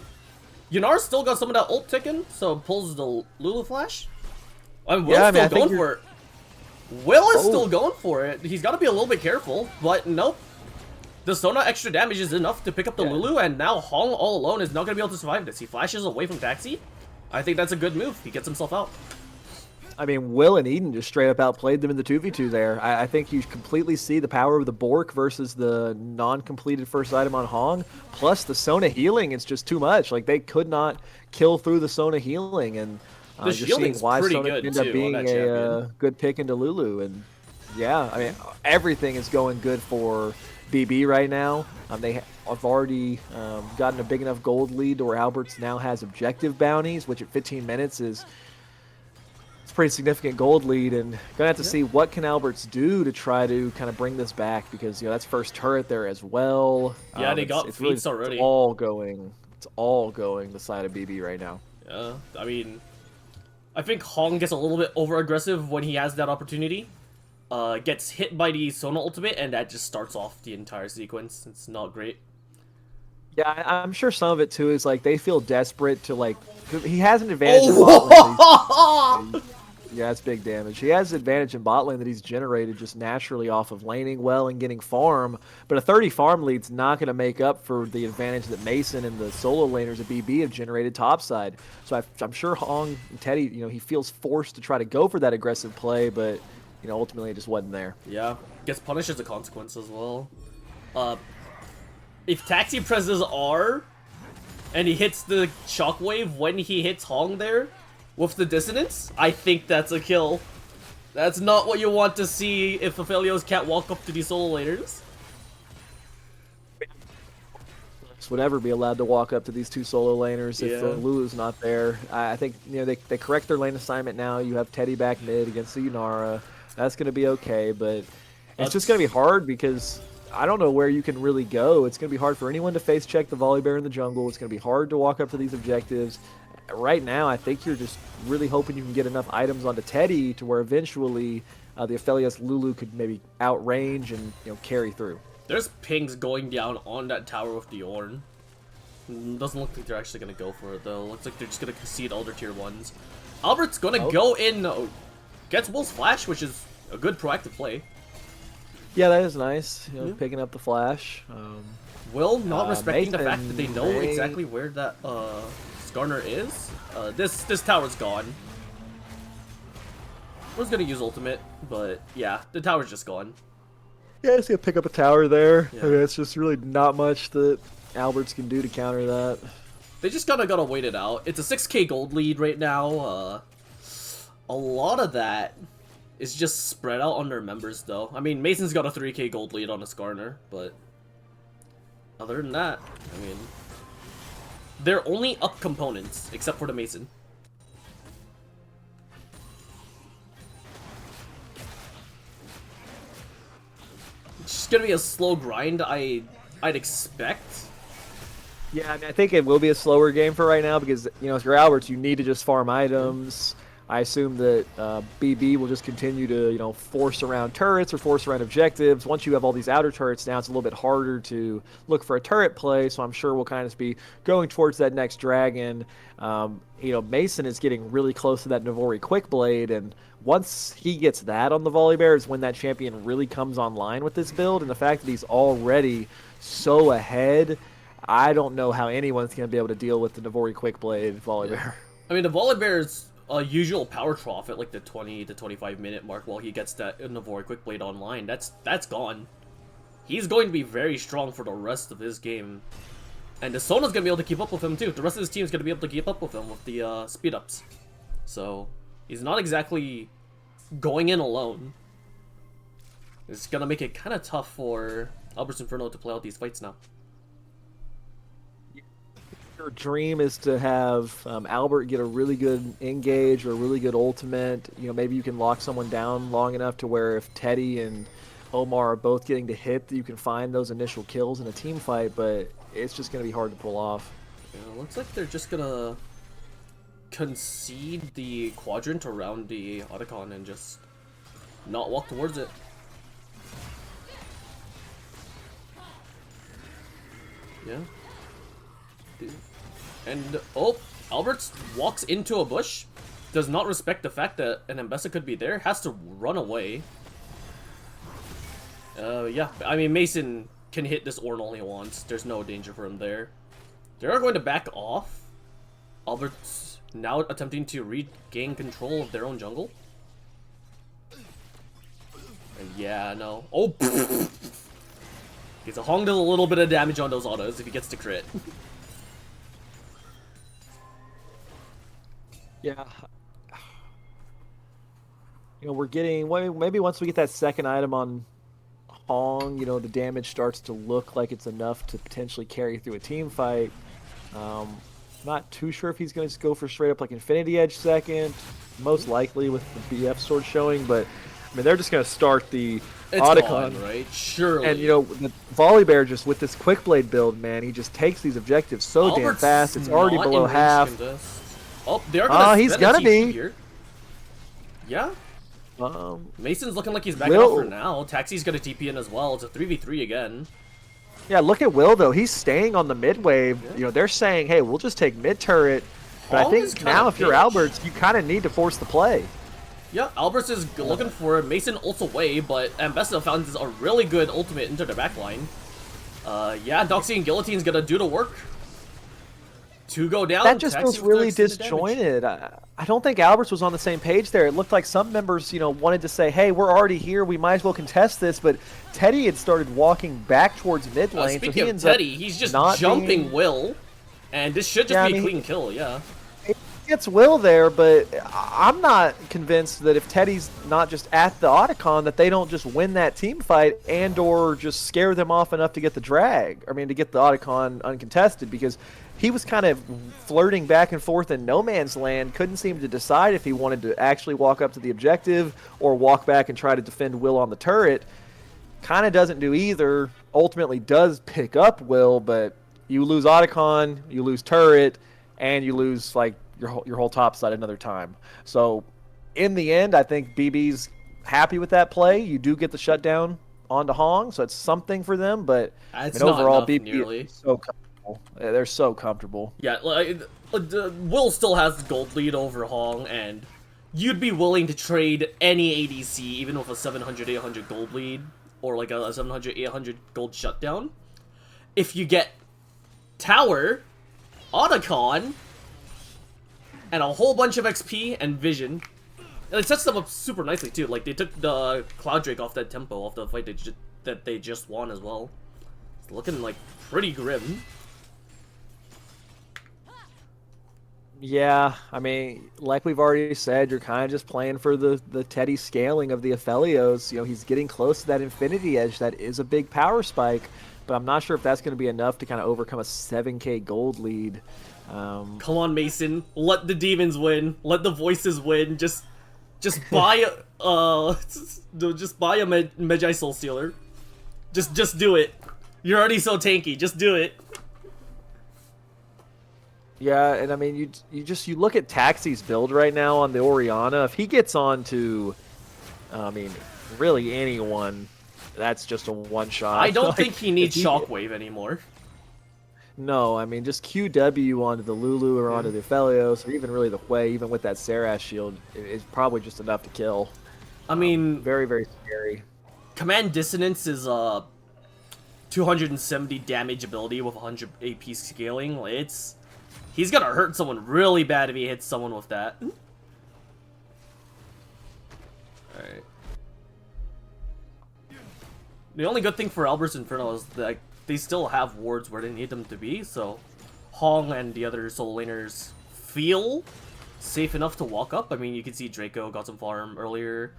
Yunar's still got some of that ult ticking, so pulls the Lulu flash. And Will's still going for it. Will is still going for it. He's got to be a little bit careful, but nope. The Sona extra damage is enough to pick up the Lulu, and now Hong all alone is not going to be able to survive this. He flashes away from Taxi. I think that's a good move. He gets himself out.
I mean, Will and Eden just straight up outplayed them in the 2v2 there. I think you completely see the power of the Bork versus the non-completed first item on Hong. Plus, the Sona healing, it's just too much. Like, they could not kill through the Sona healing, and
the shielding's
why
pretty
Sona
good,
ended up
too,
being
on that
a good pick into Lulu. And yeah, I mean, everything is going good for BB right now. They have already gotten a big enough gold lead to where Alberts now has objective bounties, which at 15 minutes is pretty significant gold lead, and gonna have to see what can Alberts do to try to kind of bring this back, because you know that's first turret there as well.
Yeah, they got feats already.
It's all going the side of BB right now.
Yeah, I mean, I think Hong gets a little bit over aggressive when he has that opportunity. Gets hit by the Sona ultimate, and that just starts off the entire sequence. It's not great.
Yeah, I'm sure some of it too is like they feel desperate to like. He has an advantage. Yeah, that's big damage. He has advantage in bot lane that he's generated just naturally off of laning well and getting farm, but a 30 farm lead's not going to make up for the advantage that Mason and the solo laners at BB have generated topside. So I'm sure Hong and Teddy, he feels forced to try to go for that aggressive play, but ultimately it just wasn't there.
Yeah, gets punished as a consequence as well. If Taxi presses R and he hits the shockwave when he hits Hong there with the dissonance, I think that's a kill. That's not what you want to see if Aphelios can't walk up to these solo laners.
Would ever be allowed to walk up to these two solo laners if Lulu's not there. I think they correct their lane assignment now. You have Teddy back mid against the Yunara. That's going to be okay, but it's just going to be hard because I don't know where you can really go. It's going to be hard for anyone to face check the Volibear in the jungle. It's going to be hard to walk up to these objectives. Right now, I think you're just really hoping you can get enough items onto Teddy to where eventually the Aphelios Lulu could maybe outrange and carry through.
There's pings going down on that tower with the Ornn. Doesn't look like they're actually going to go for it though. Looks like they're just going to concede all their tier 1s. Albert's going to go in, gets Will's flash, which is a good proactive play.
Yeah, that is nice. Picking up the flash.
Will not respecting the fact that they know exactly where that Skarner is. This tower's gone. I was gonna use ultimate, but yeah, the tower's just gone.
Yeah, he's gonna pick up a tower there.
Yeah.
I mean, it's just really not much that Alberts can do to counter that.
They just gotta wait it out. It's a 6k gold lead right now. A lot of that is just spread out on their members, though. I mean, Mason's got a 3k gold lead on a Skarner, but other than that, I mean, they're only up components, except for the Mason. It's just gonna be a slow grind, I'd expect.
Yeah, I mean, I think it will be a slower game for right now because, if you're Alberts, you need to just farm items. I assume that BB will just continue to, force around turrets or force around objectives. Once you have all these outer turrets now, it's a little bit harder to look for a turret play, so I'm sure we'll kind of be going towards that next dragon. Mason is getting really close to that Navori Quickblade, and once he gets that on the Volibear is when that champion really comes online with this build, and the fact that he's already so ahead, I don't know how anyone's going to be able to deal with the Navori Quickblade Volibear.
Yeah. I mean, the Volibear's usual power trough at like the 20 to 25 minute mark while he gets that Navori Quickblade online. That's gone. He's going to be very strong for the rest of his game. And the Sona's going to be able to keep up with him too. The rest of his team's going to be able to keep up with him with the speed ups. So, he's not exactly going in alone. It's going to make it kind of tough for Albert's Inferno to play out these fights now.
Your dream is to have Albert get a really good engage or a really good ultimate. Maybe you can lock someone down long enough to where if Teddy and Omar are both getting to hit, you can find those initial kills in a team fight, but it's just going to be hard to pull off.
Yeah, looks like they're just going to concede the quadrant around the Otacon and just not walk towards it. Yeah. And, Alberts walks into a bush, does not respect the fact that an Ambessa could be there, has to run away. Yeah, I mean, Mason can hit this Ornn only once. There's no danger for him there. They are going to back off. Alberts now attempting to regain control of their own jungle. And yeah, no. Oh! Okay, so Hong does a little bit of damage on those autos if he gets to crit.
Yeah. We're getting, maybe once we get that second item on Hong, the damage starts to look like it's enough to potentially carry through a team fight. Not too sure if he's going to go for straight up like Infinity Edge second, most likely with the BF sword showing, but I mean, they're just going to start the Otacon,
right? Surely.
And, the Volibear just with this Quickblade build, man, he just takes these objectives so damn fast. It's already below half.
Oh, they're gonna
he's gonna be
here. Yeah. Mason's looking like he's backing up for now. Taxi's gonna TP in as well. It's a 3v3 again.
Yeah, look at Will though. He's staying on the mid wave. Yeah. They're saying, hey, we'll just take mid turret. But I think now if you're Alberts, you kind of need to force the play.
Yeah, Alberts is looking for Mason ults away, but Ambassador found a really good ultimate into the backline. Yeah, Doxy and Guillotine's gonna do the work. To go down.
That just feels really disjointed. I don't think Alberts was on the same page there. It looked like some members, wanted to say, hey, we're already here. We might as well contest this. But Teddy had started walking back towards mid lane.
Speaking
so he
of Teddy, he's just jumping Will. And this should just be a clean kill, yeah.
He gets Will there, but I'm not convinced that if Teddy's not just at the Otacon, that they don't just win that team fight and or just scare them off enough to get the drag. I mean, to get the Otacon uncontested, because he was kind of flirting back and forth in no man's land, couldn't seem to decide if he wanted to actually walk up to the objective or walk back and try to defend Will on the turret. Kind of doesn't do either. Ultimately does pick up Will, but you lose Otacon, you lose turret, and you lose like your whole top side another time. So in the end, I think BB's happy with that play. You do get the shutdown onto Hong, so it's something for them, but overall BB is so comfortable. They're so comfortable.
Yeah, Will still has gold lead over Hong, and you'd be willing to trade any ADC, even with a 700-800 gold lead, or like a 700-800 gold shutdown, if you get Tower, Otacon, and a whole bunch of XP and Vision. And it sets them up super nicely too. Like, they took the Cloud Drake off that tempo, off the fight that they just won as well. It's looking like pretty grim.
Yeah, I mean, like we've already said, you're kind of just playing for the Teddy scaling of the Aphelios. He's getting close to that Infinity Edge. That is a big power spike, but I'm not sure if that's going to be enough to kind of overcome a 7k gold lead.
Come on, Mason. Let the demons win. Let the voices win. Just buy just buy a Magi Soul Stealer. Just do it. You're already so tanky. Just do it.
Yeah, and I mean, you look at Taxi's build right now on the Orianna. If he gets on to, I mean, really anyone, that's just a one-shot.
I don't think he needs Shockwave anymore.
No, I mean, just QW onto the Lulu or onto the Aphelios, or even really the Hui, even with that Saras shield, is probably just enough to kill.
I mean,
very, very scary.
Command Dissonance is 270 damage ability with 100 AP scaling. He's gonna hurt someone really bad if he hits someone with that. Alright. The only good thing for Albert's Inferno is that they still have wards where they need them to be, so Hong and the other soul laners feel safe enough to walk up. I mean, you can see Draco got some farm earlier.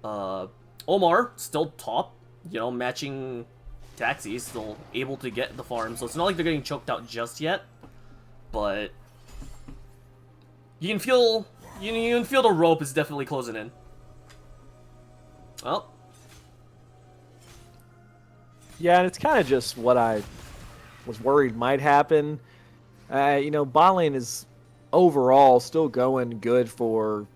Omar, still top, matching Taxi, still able to get the farm, so it's not like they're getting choked out just yet. But you can feel the rope is definitely closing in. Well,
yeah, and it's kind of just what I was worried might happen. Bot lane is overall still going good for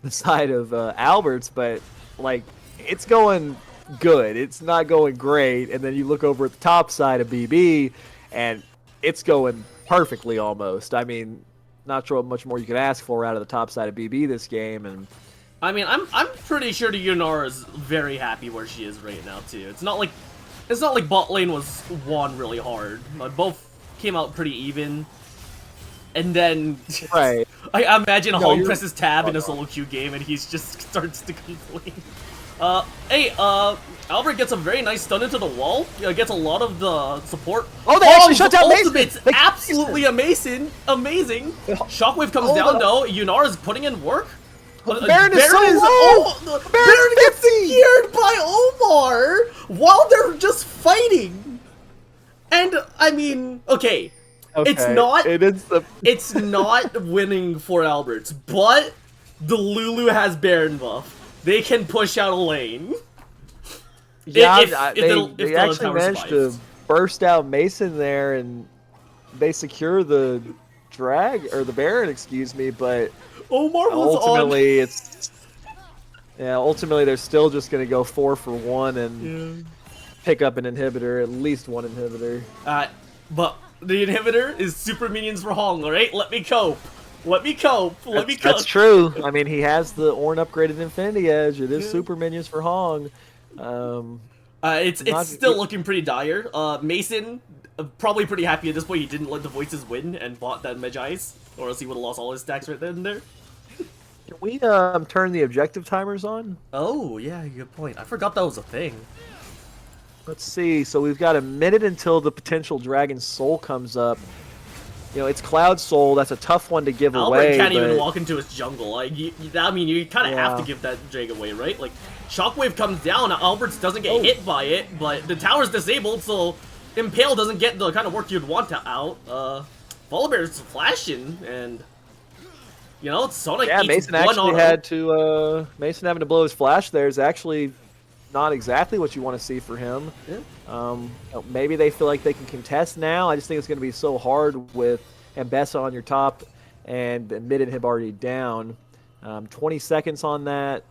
the side of Alberts, but like it's going good. It's not going great, and then you look over at the top side of BB, and it's going perfectly almost. I mean, not sure what much more you could ask for out of the top side of BB this game. And
I mean, I'm pretty sure the Yunara is very happy where she is right now too. It's not like bot lane was won really hard. Both came out pretty even. And then
right.
I imagine Hong presses tab in a solo queue game and he just starts to complain. Albert gets a very nice stun into the wall. Gets a lot of the support.
Oh, they actually shut down Mason!
It's absolutely amazing. Shockwave comes down though. Yunara's putting in work.
Baron is so low!
Baron gets scared by Omar while they're just fighting. And I mean, okay. It's not winning for Alberts, but the Lulu has Baron buff. They can push out a lane.
Yeah, they actually managed to burst out Mason there, and they secure the drag or the Baron, excuse me. But
Omar was
ultimately ultimately they're still just gonna go 4 for 1 and pick up an inhibitor, at least one inhibitor.
But the inhibitor is super minions for Hong. All right, let me cope. Let me cope. Let me cope.
That's true. I mean, he has the Ornn upgraded Infinity Edge. It is
Yeah.
super minions for Hong.
It's still looking pretty dire. Mason, probably pretty happy at this point he didn't let the voices win and bought that Magi's, or else he would have lost all his stacks right then and there.
Can we turn the objective timers on?
Oh, yeah, good point. I forgot that was a thing.
Let's see. So we've got a minute until the potential Dragon Soul comes up. You know, it's Cloud Soul. That's a tough one to give away.
Albert can't even walk into his jungle. Like, I mean, you kind of have to give that Drake away, right? Like, Shockwave comes down, Alberts doesn't get hit by it, but the tower's disabled, so Impale doesn't get the kind of work you'd want out. Volibear's flashing, and you know, Sonic eats
Mason
one
actually
auto.
had to. Mason having to blow his flash there is actually not exactly what you want to see for him.
Yeah.
Maybe they feel like they can contest now. I just think it's going to be so hard with Ambessa on your top and mid inhib already down. 20 seconds on that.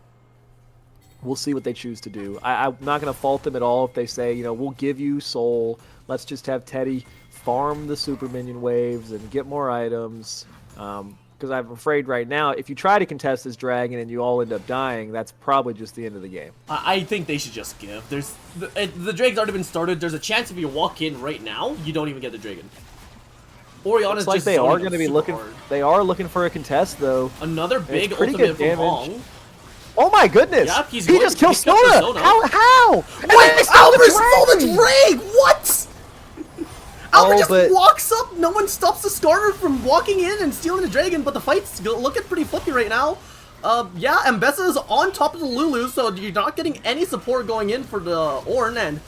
We'll see what they choose to do. I'm not going to fault them at all if they say, you know, we'll give you Soul. Let's just have Teddy farm the super minion waves and get more items. Because I'm afraid right now, if you try to contest this dragon and you all end up dying, that's probably just the end of the game.
I think they should just give. There's the Dragon's already been started. There's a chance if you walk in right now, you don't even get the Dragon. Oriana's
Looks like
just
they are
going
going to be looking.
hard.
They are looking for a contest though.
Another big
pretty
ultimate
good
from
damage.
Hong.
Oh my goodness!
Yeah,
he just killed Sona. How? And
Wait,
they stole
Albert
the
stole the
dragon!
Drake! What? Albert just
but-
walks up, no one stops the starter from walking in and stealing the dragon, but the fight's looking pretty flippy right now. Yeah, Ambessa is on top of the Lulu, so you're not getting any support going in for the Ornn, and,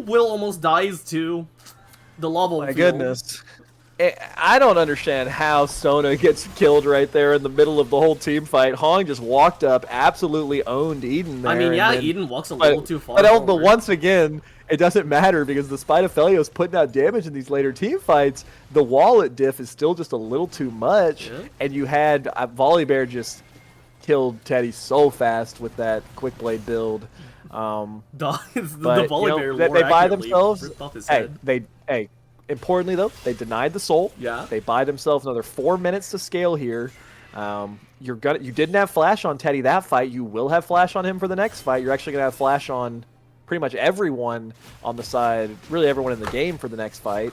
Will almost dies too. The lava
My
field.
goodness. I don't understand how Sona gets killed right there in the middle of the whole team fight. Hong just walked up, absolutely owned Eden there.
I mean, yeah,
and then,
Eden walks a little too far
But
forward.
once again, it doesn't matter because despite Aphelios putting out damage in these later team fights, the wallet diff is still just a little too much.
Yeah.
And you had Volibear just killed Teddy so fast with that Quick Blade build.
the
But,
Volibear
they
lore
buy
accurately
themselves.
ripped off his
Hey,
head.
importantly though, they denied the soul.
Yeah.
They buy themselves another 4 minutes to scale here. You didn't have flash on Teddy that fight. You will have flash on him for the next fight. You're actually gonna have flash on pretty much everyone on the side, really everyone in the game for the next fight.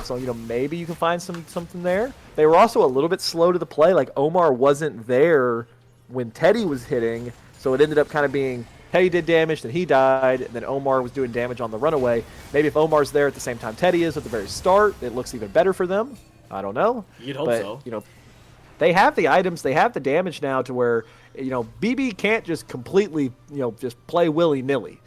So maybe you can find something there. They were also a little bit slow to the play. Like Omar wasn't there when Teddy was hitting, so it ended up kind of being Teddy did damage, then he died, and then Omar was doing damage on the runaway. Maybe if Omar's there at the same time Teddy is at the very start, it looks even better for them. I don't know.
You'd hope
But,
so.
They have the items, they have the damage now to where, BB can't just completely, just play willy-nilly.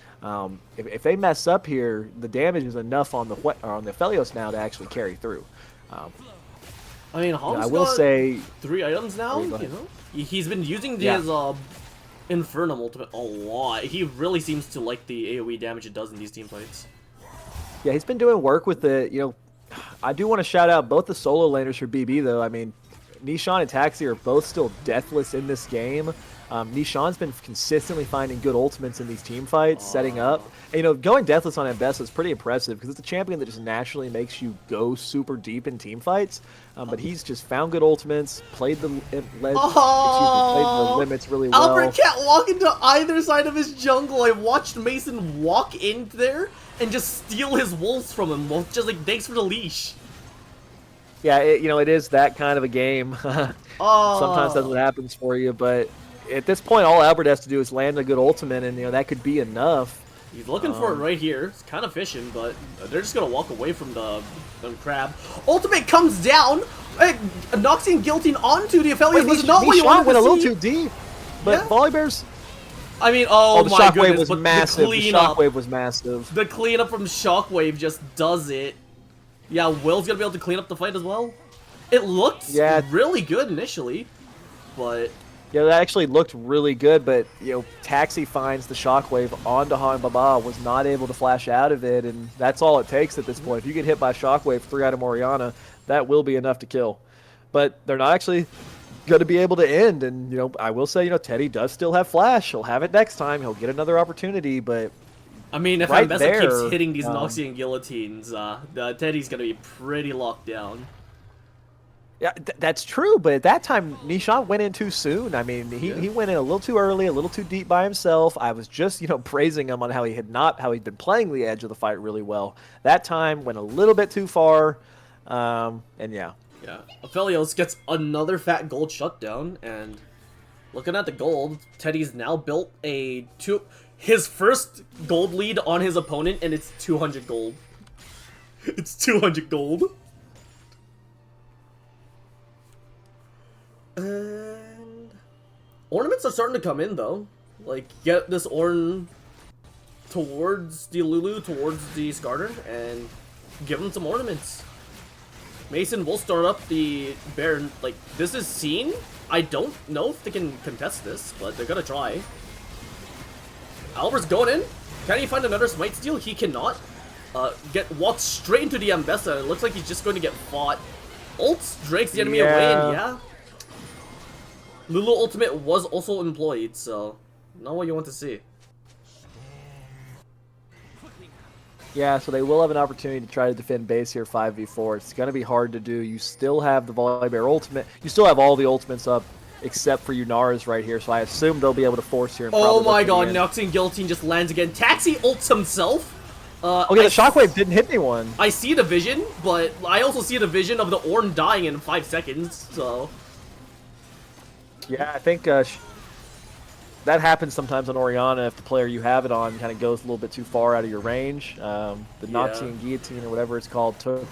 If they mess up here, the damage is enough on the Aphelios now to actually carry through.
I mean, Hong's
I will
got
say
3 items now.
Oh, go ahead.
He's been using
Yeah.
his Inferno ultimate a lot. He really seems to like the AOE damage it does in these team fights.
Yeah, he's been doing work with the, I do want to shout out both the solo laners for BB, though. I mean, Nishan and Taxi are both still deathless in this game. Nishan's been consistently finding good ultimates in these team fights, setting up. And, going deathless on Ambessa is pretty impressive because it's a champion that just naturally makes you go super deep in team fights. But he's just found good ultimates, played the limits really well.
Albert can't walk into either side of his jungle. I watched Mason walk in there and just steal his wolves from him. Well, just like, thanks for the leash.
Yeah, it is that kind of a game. Sometimes that's what happens for you, but at this point, all Albert has to do is land a good ultimate, and that could be enough.
He's looking for it right here. It's kind of fishing, but they're just gonna walk away from the crab. Ultimate comes down. Noxian guilting onto the Aphelios was not what you wanted to see.
Went a little too deep, but
Yeah.
Volibear's.
I mean,
The
my
shockwave
goodness,
was
but
massive.
The
The
cleanup,
shockwave was massive.
the cleanup from Shockwave just does it. Yeah, Will's gonna be able to clean up the fight as well. It looked really good initially, but
Yeah, that actually looked really good, but Taxi finds the shockwave onto Han Baba, was not able to flash out of it, and that's all it takes at this point. If you get hit by shockwave 3 out of Oriana, that will be enough to kill. But they're not actually going to be able to end, and I will say, Teddy does still have flash. He'll have it next time. He'll get another opportunity, but
I mean, if
right
Ambessa
there,
keeps hitting these Noxian guillotines, Teddy's gonna be pretty locked down.
Yeah, that's true, but at that time, Nishan went in too soon. I mean, he went in a little too early, a little too deep by himself. I was just, praising him on how he'd been playing the edge of the fight really well. That time went a little bit too far, and yeah.
Yeah, Aphelios gets another fat gold shutdown, and looking at the gold, Teddy's now built his first gold lead on his opponent, and it's 200 gold. It's 200 gold. And ornaments are starting to come in though. Like, get this Ornn towards the Lulu, towards the Skarner, and give him some ornaments. Mason will start up the Baron. Like, this is seen. I don't know if they can contest this, but they're gonna try. Albert's going in. Can he find another Smite Steal? He cannot. Walks straight into the Ambessa. It looks like he's just going to get fought. Ults drags the enemy away, and yeah. Lulu ultimate was also employed, so not what you want to see.
Yeah, so they will have an opportunity to try to defend base here 5v4. It's going to be hard to do. You still have the Volibear ultimate. You still have all the ultimates up except for Yunara's right here, so I assume they'll be able to force here. And
oh my god, Noxian Guillotine just lands again. Taxi ults himself.
Okay, the Shockwave didn't hit anyone.
I see the vision, but I also see the vision of the Ornn dying in 5 seconds, so...
Yeah, I think that happens sometimes on Orianna if the player you have it on kind of goes a little bit too far out of your range. The Noxian Guillotine or whatever it's called took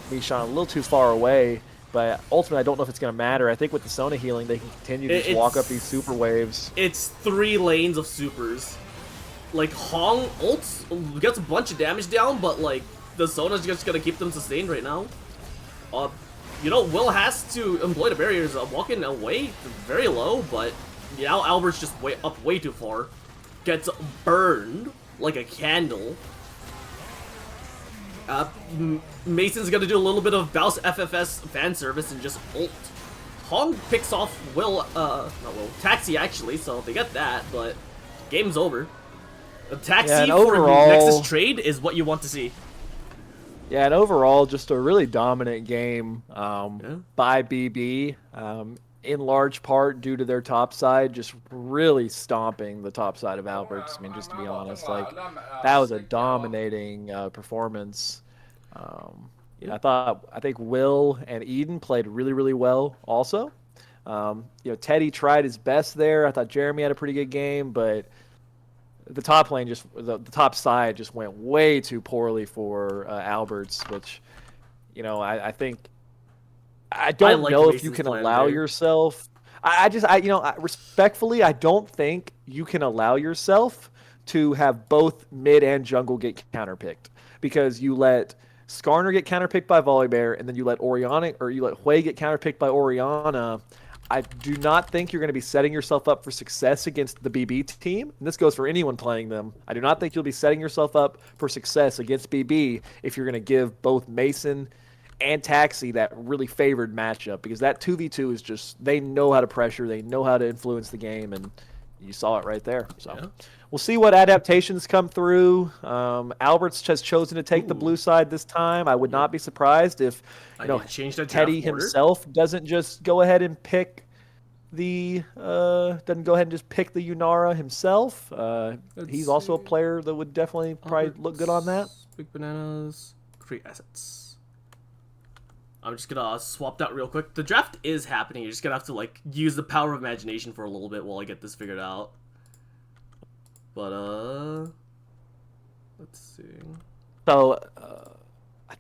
Nishan a little too far away, but ultimately I don't know if it's going to matter. I think with the Sona healing they can continue to just walk up these super waves.
It's 3 lanes of supers. Like, Hong ults gets a bunch of damage down, but like, the Sona's just going to keep them sustained right now. Will has to employ the barriers, walking away very low, but now Albert's just way too far. Gets burned like a candle. Mason's gonna do a little bit of Baus FFS fan service and just ult. Hong picks off Taxi actually, so they get that, but game's over. A Taxi for Nexus trade is what you want to see.
Yeah, and overall, just a really dominant game by BB, in large part due to their top side, just really stomping the top side of Alberts. I mean, just to be honest, like, that was a dominating performance. I think Will and Eden played really, really well also. Teddy tried his best there. I thought Jeremy had a pretty good game, but the top lane the top side just went way too poorly for Alberts, which, I think I don't know if you can allow yourself. Respectfully, I don't think you can allow yourself to have both mid and jungle get counterpicked, because you let Skarner get counterpicked by Volibear, and then you let Hui get counterpicked by Orianna. I do not think you're going to be setting yourself up for success against the BB team. And this goes for anyone playing them. I do not think you'll be setting yourself up for success against BB if you're going to give both Mason and Taxi that really favored matchup, because that 2v2 is just, they know how to pressure, they know how to influence the game, and you saw it right there. So we'll see what adaptations come through. Alberts has chosen to take the blue side this time. I would not be surprised if Teddy himself doesn't just go ahead and pick the Yunara himself. He's also a player that would definitely probably look good on that.
Big bananas, create assets. I'm just gonna swap that real quick. The draft is happening. You're just gonna have to use the power of imagination for a little bit while I get this figured out. But let's see.
So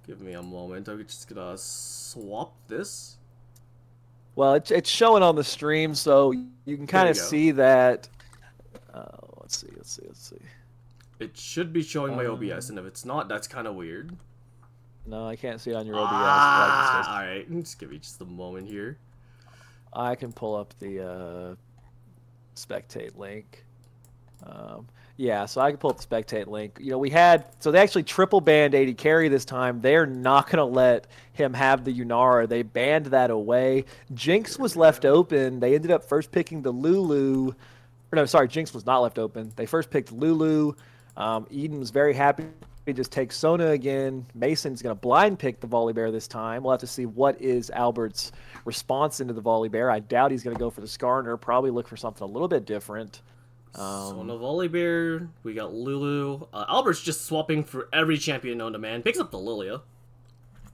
give me a moment. I'm just gonna swap this.
Well, it's showing on the stream, so you can kind of see that. Let's see.
It should be showing my OBS, and if it's not, that's kind of weird.
No, I can't see it on your OBS.
Alright, just give me just a moment here.
I can pull up the spectate link. Yeah, so I can pull up the spectate link. So they actually triple banned AD Carry this time. They're not going to let him have the Yunara. They banned that away. Jinx was left open. They ended up first picking the Lulu. Jinx was not left open. They first picked Lulu. Eden was very happy He just takes Sona again. Mason's going to blind pick the Volibear this time. We'll have to see what is Albert's response into the Volibear. I doubt he's going to go for the Skarner. Probably look for something a little bit different.
Sona Volibear. We got Lulu. Albert's just swapping for every champion known to man. Picks up the Lilia.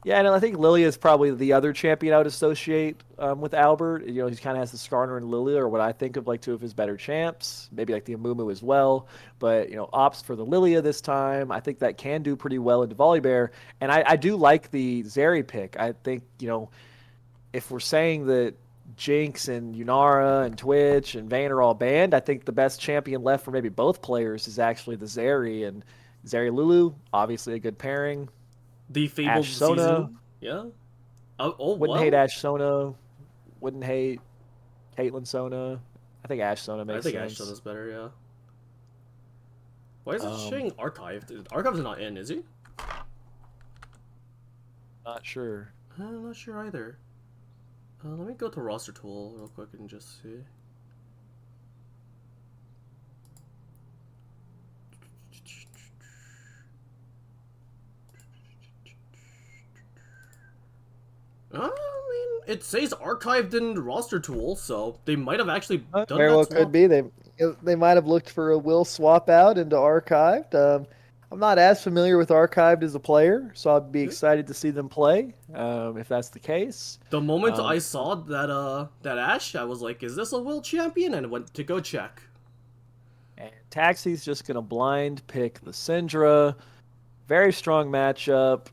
Yeah, and I think Lilia is probably the other champion I would associate with Albert. You know, he kind of has the Skarner and Lilia, or what I think of like two of his better champs. Maybe like the Amumu as well. But, you know, opts for the Lilia this time. I think that can do pretty well into Volibear. And I do like the Zeri pick. I think, you know, if we're saying that Jinx and Yunara and Twitch and Vayne are all banned, I think the best champion left for maybe both players is actually the Zeri. And Zeri Lulu, obviously a good pairing.
The fabled
Ash Sona.
season. Yeah.
Wouldn't hate Ash Sona. Wouldn't hate Caitlyn Sona. I think Ash Sona makes sense.
I think Ash Sona's better, yeah. Why is it showing archived? Archived's not in, is he?
Not sure.
I'm not sure either. Let me go to roster tool real quick and just see. I mean, it says archived in roster tool, so they might have actually done
Very
that
well
swap.
could be. They might have looked for a will swap out into archived. I'm not as familiar with archived as a player, so I'd be excited to see them play if that's the case.
The moment I saw that Ash, I was like, "Is this a will champion?" And I went to go check.
And Taxi's just gonna blind pick the Syndra. Very strong matchup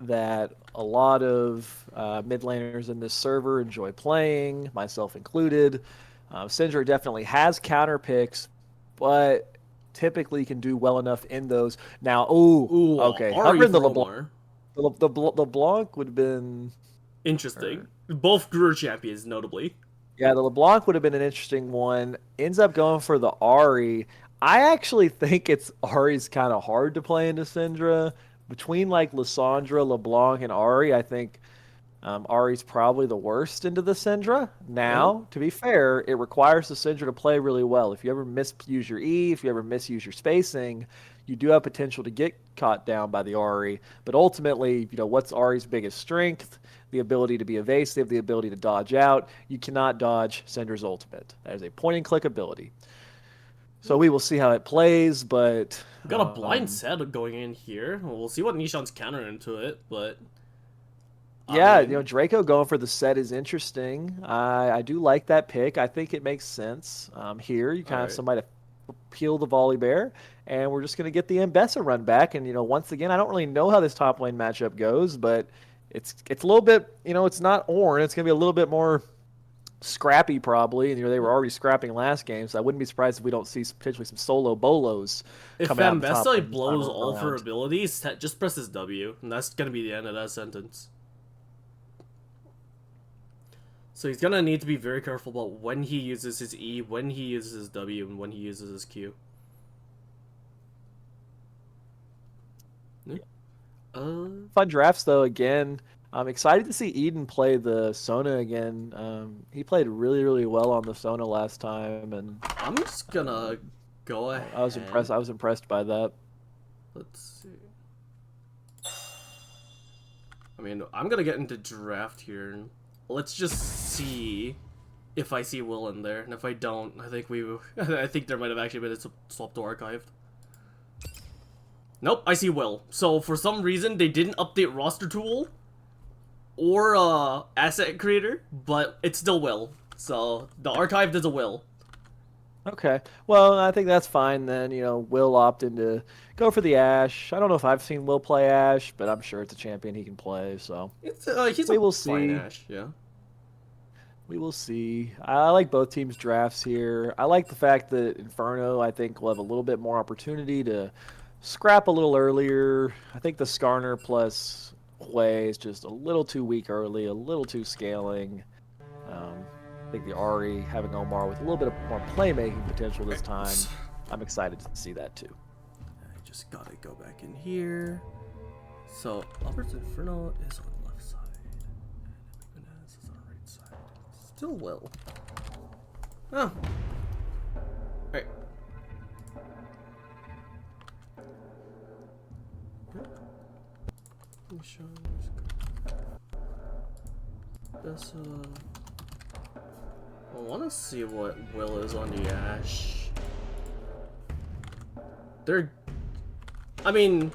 that a lot of mid laners in this server enjoy playing, myself included. Syndra definitely has counter picks, but typically can do well enough in those. Now, okay.
Ari
The LeBlanc. The LeBlanc would have been
interesting. Both grew champions, notably.
Yeah, the LeBlanc would have been an interesting one. Ends up going for the Ari. I actually think Ari's kind of hard to play into Syndra. Between like Lissandra, LeBlanc, and Ari, I think Ari's probably the worst into the Syndra. Now, to be fair, it requires the Syndra to play really well. If you ever misuse your E, if you ever misuse your spacing, you do have potential to get caught down by the Ari. But ultimately, you know, what's Ari's biggest strength? The ability to be evasive, the ability to dodge out. You cannot dodge Syndra's ultimate. That is a point-and-click ability. So we will see how it plays, but...
Got a blind set going in here. We'll see what Nishan's counter into it, but...
Yeah, you know, Draco going for the set is interesting. I do like that pick. I think it makes sense. Here, you kind of have somebody to peel the Volibear, and we're just going to get the Mbessa run back. And, you know, once again, I don't really know how this top lane matchup goes, but it's a little bit, you know, it's not Ornn. It's going to be a little bit more scrappy probably. And, you know, they were already scrapping last game, so I wouldn't be surprised if we don't see potentially some solo bolos come out. If
Mbessa blows all of her abilities, just press his W, and that's going to be the end of that sentence. So he's going to need to be very careful about when he uses his E, when he uses his W, and when he uses his Q.
Fun drafts, though, again. I'm excited to see Eden play the Sona again. He played really, really well on the Sona last time, and
I'm just going to go ahead.
I was impressed by that.
Let's see. I mean, I'm going to get into draft here. Let's just see if I see Will in there, and if I don't, I think there might have actually been a swap to archived. Nope, I see Will. So for some reason they didn't update roster tool or asset creator, but it's still Will. So the archived is a Will.
Okay, well, I think that's fine then. You know, Will opted to go for the Ashe. I don't know if I've seen Will play Ashe, but I'm sure it's a champion he can play. So
we will see. Ashe, yeah.
We will see. I like both teams' drafts here. I like the fact that Inferno, I think, will have a little bit more opportunity to scrap a little earlier. I think the Skarner plus Hui is just a little too weak early, a little too scaling. I think the Ari having Omar with a little bit of more playmaking potential this time. I'm excited to see that too.
I just gotta go back in here. So Albert's Inferno is on the left side, and Bananas is on the right side. Still Will. Oh. Alright. I want to see what Will is on the Ash. I mean,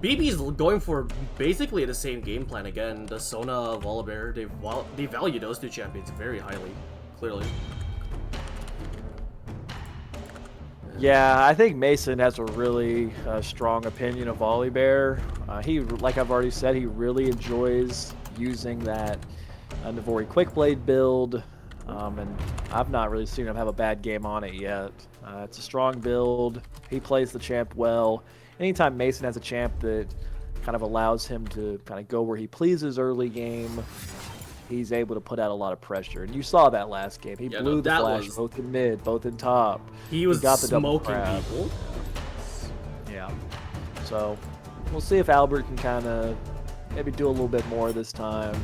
BB's going for basically the same game plan again. The Sona, Volibear, they value those two champions very highly, clearly.
Yeah, I think Mason has a really strong opinion of Volibear. He, like I've already said, he really enjoys using that Navori Quickblade build, and I've not really seen him have a bad game on it yet. It's a strong build. He plays the champ well. Anytime Mason has a champ that kind of allows him to kind of go where he pleases early game, he's able to put out a lot of pressure. And you saw that last game. He blew the flash both in mid, both in top.
He got the smoking
people. Yeah. So we'll see if Albert can kind of maybe do a little bit more this time.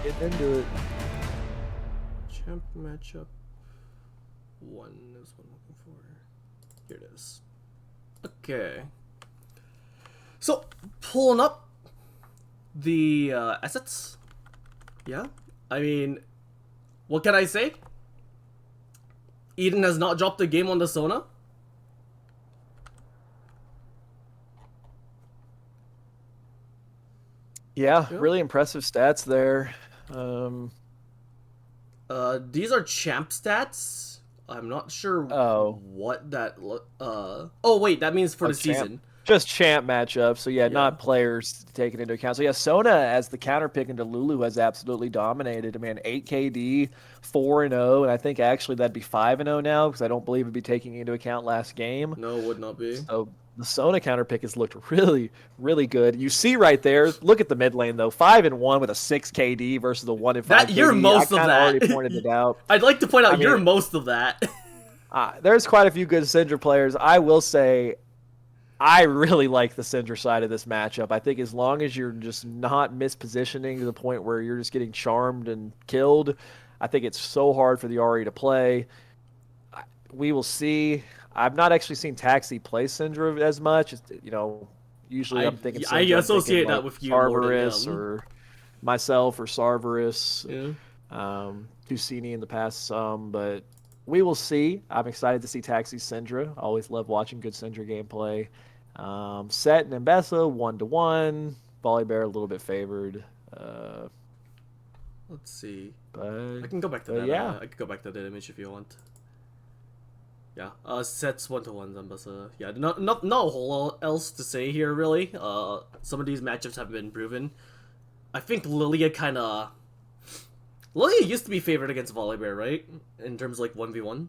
Get into it.
Champ matchup 1 is what I'm looking for. Here it is. Okay. So, pulling up the assets. Yeah. I mean, what can I say? Eden has not dropped a game on the Sona.
Yeah, really impressive stats there.
These are champ stats. I'm not sure what that oh wait, that means for the season.
Just champ matchup, so yeah, not players taken into account. So yeah, Sona as the counter pick into Lulu has absolutely dominated. I mean, 8 KD, 4-0, and I think actually that'd be 5-0 now because I don't believe it'd be taking into account last game.
No, it would not be.
So the Sona counter pick has looked really, really good. You see right there, look at the mid lane though, 5-1 with a 6 KD versus the 1 and 5 KD.
You're most of that.
Already pointed it out.
I'd like to point out you're most of that.
There's quite a few good Syndra players. I will say, I really like the Syndra side of this matchup. I think as long as you're just not mispositioning to the point where you're just getting charmed and killed, I think it's so hard for the RE to play. We will see. I've not actually seen Taxi play Syndra as much. You know, usually I'm thinking Syndra,
I associate that with you
Sarverus or myself or Sarverus. Tusini in the past some, but we will see. I'm excited to see Taxi Syndra. I always love watching good Syndra gameplay. Set and Mbessa 1-1. Volibear a little bit favored.
Let's see.
But
I can go back to that.
Yeah,
I can go back to that image if you want. Yeah. Sets 1-1 Mbessa. Yeah. Not a whole lot else to say here really. Some of these matchups have been proven. I think Lilia used to be favored against Volibear, right? In terms of like 1v1,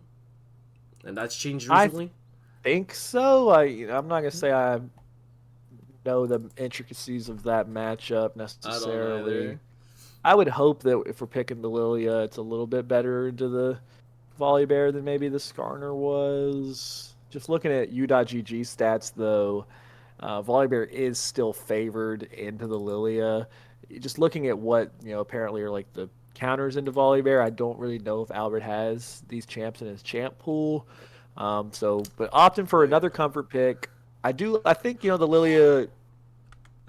and that's changed recently.
I think so. I'm not gonna say I know the intricacies of that matchup necessarily. I would hope that if we're picking the Lilia, it's a little bit better into the Volibear than maybe the Skarner was. Just looking at U.GG stats though, Volibear is still favored into the Lilia. Just looking at what apparently are like the counters into Volibear, I don't really know if Albert has these champs in his champ pool. But opting for another comfort pick, I think the Lilia.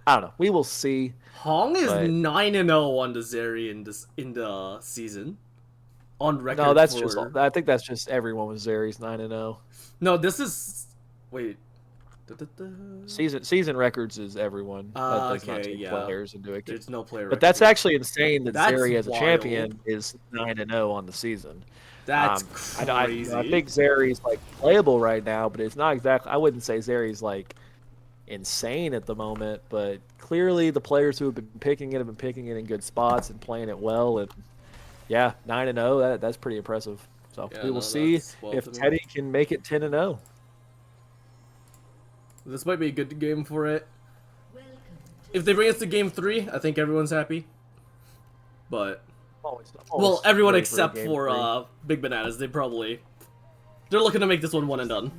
I don't know. We will see.
Hong is 9-0 on the Zeri in the season. On record.
No, that's just. I think that's just everyone with Zeri's 9-0.
No, this is. Wait.
Season records is everyone. That does not take players into account.
There's no player.
But that's actually insane that Zeri as a champion is 9-0 on the season.
That's crazy.
I think Zeri's like playable right now, but it's not exactly. I wouldn't say Zeri's like insane at the moment, but clearly the players who have been picking it have been picking it in good spots and playing it well. And yeah, 9-0. That's pretty impressive. So we will see if Teddy can make it 10-0.
This might be a good game for it. If they bring us to game 3, I think everyone's happy. But well, everyone except for Big Bananas. They're looking to make this one and done.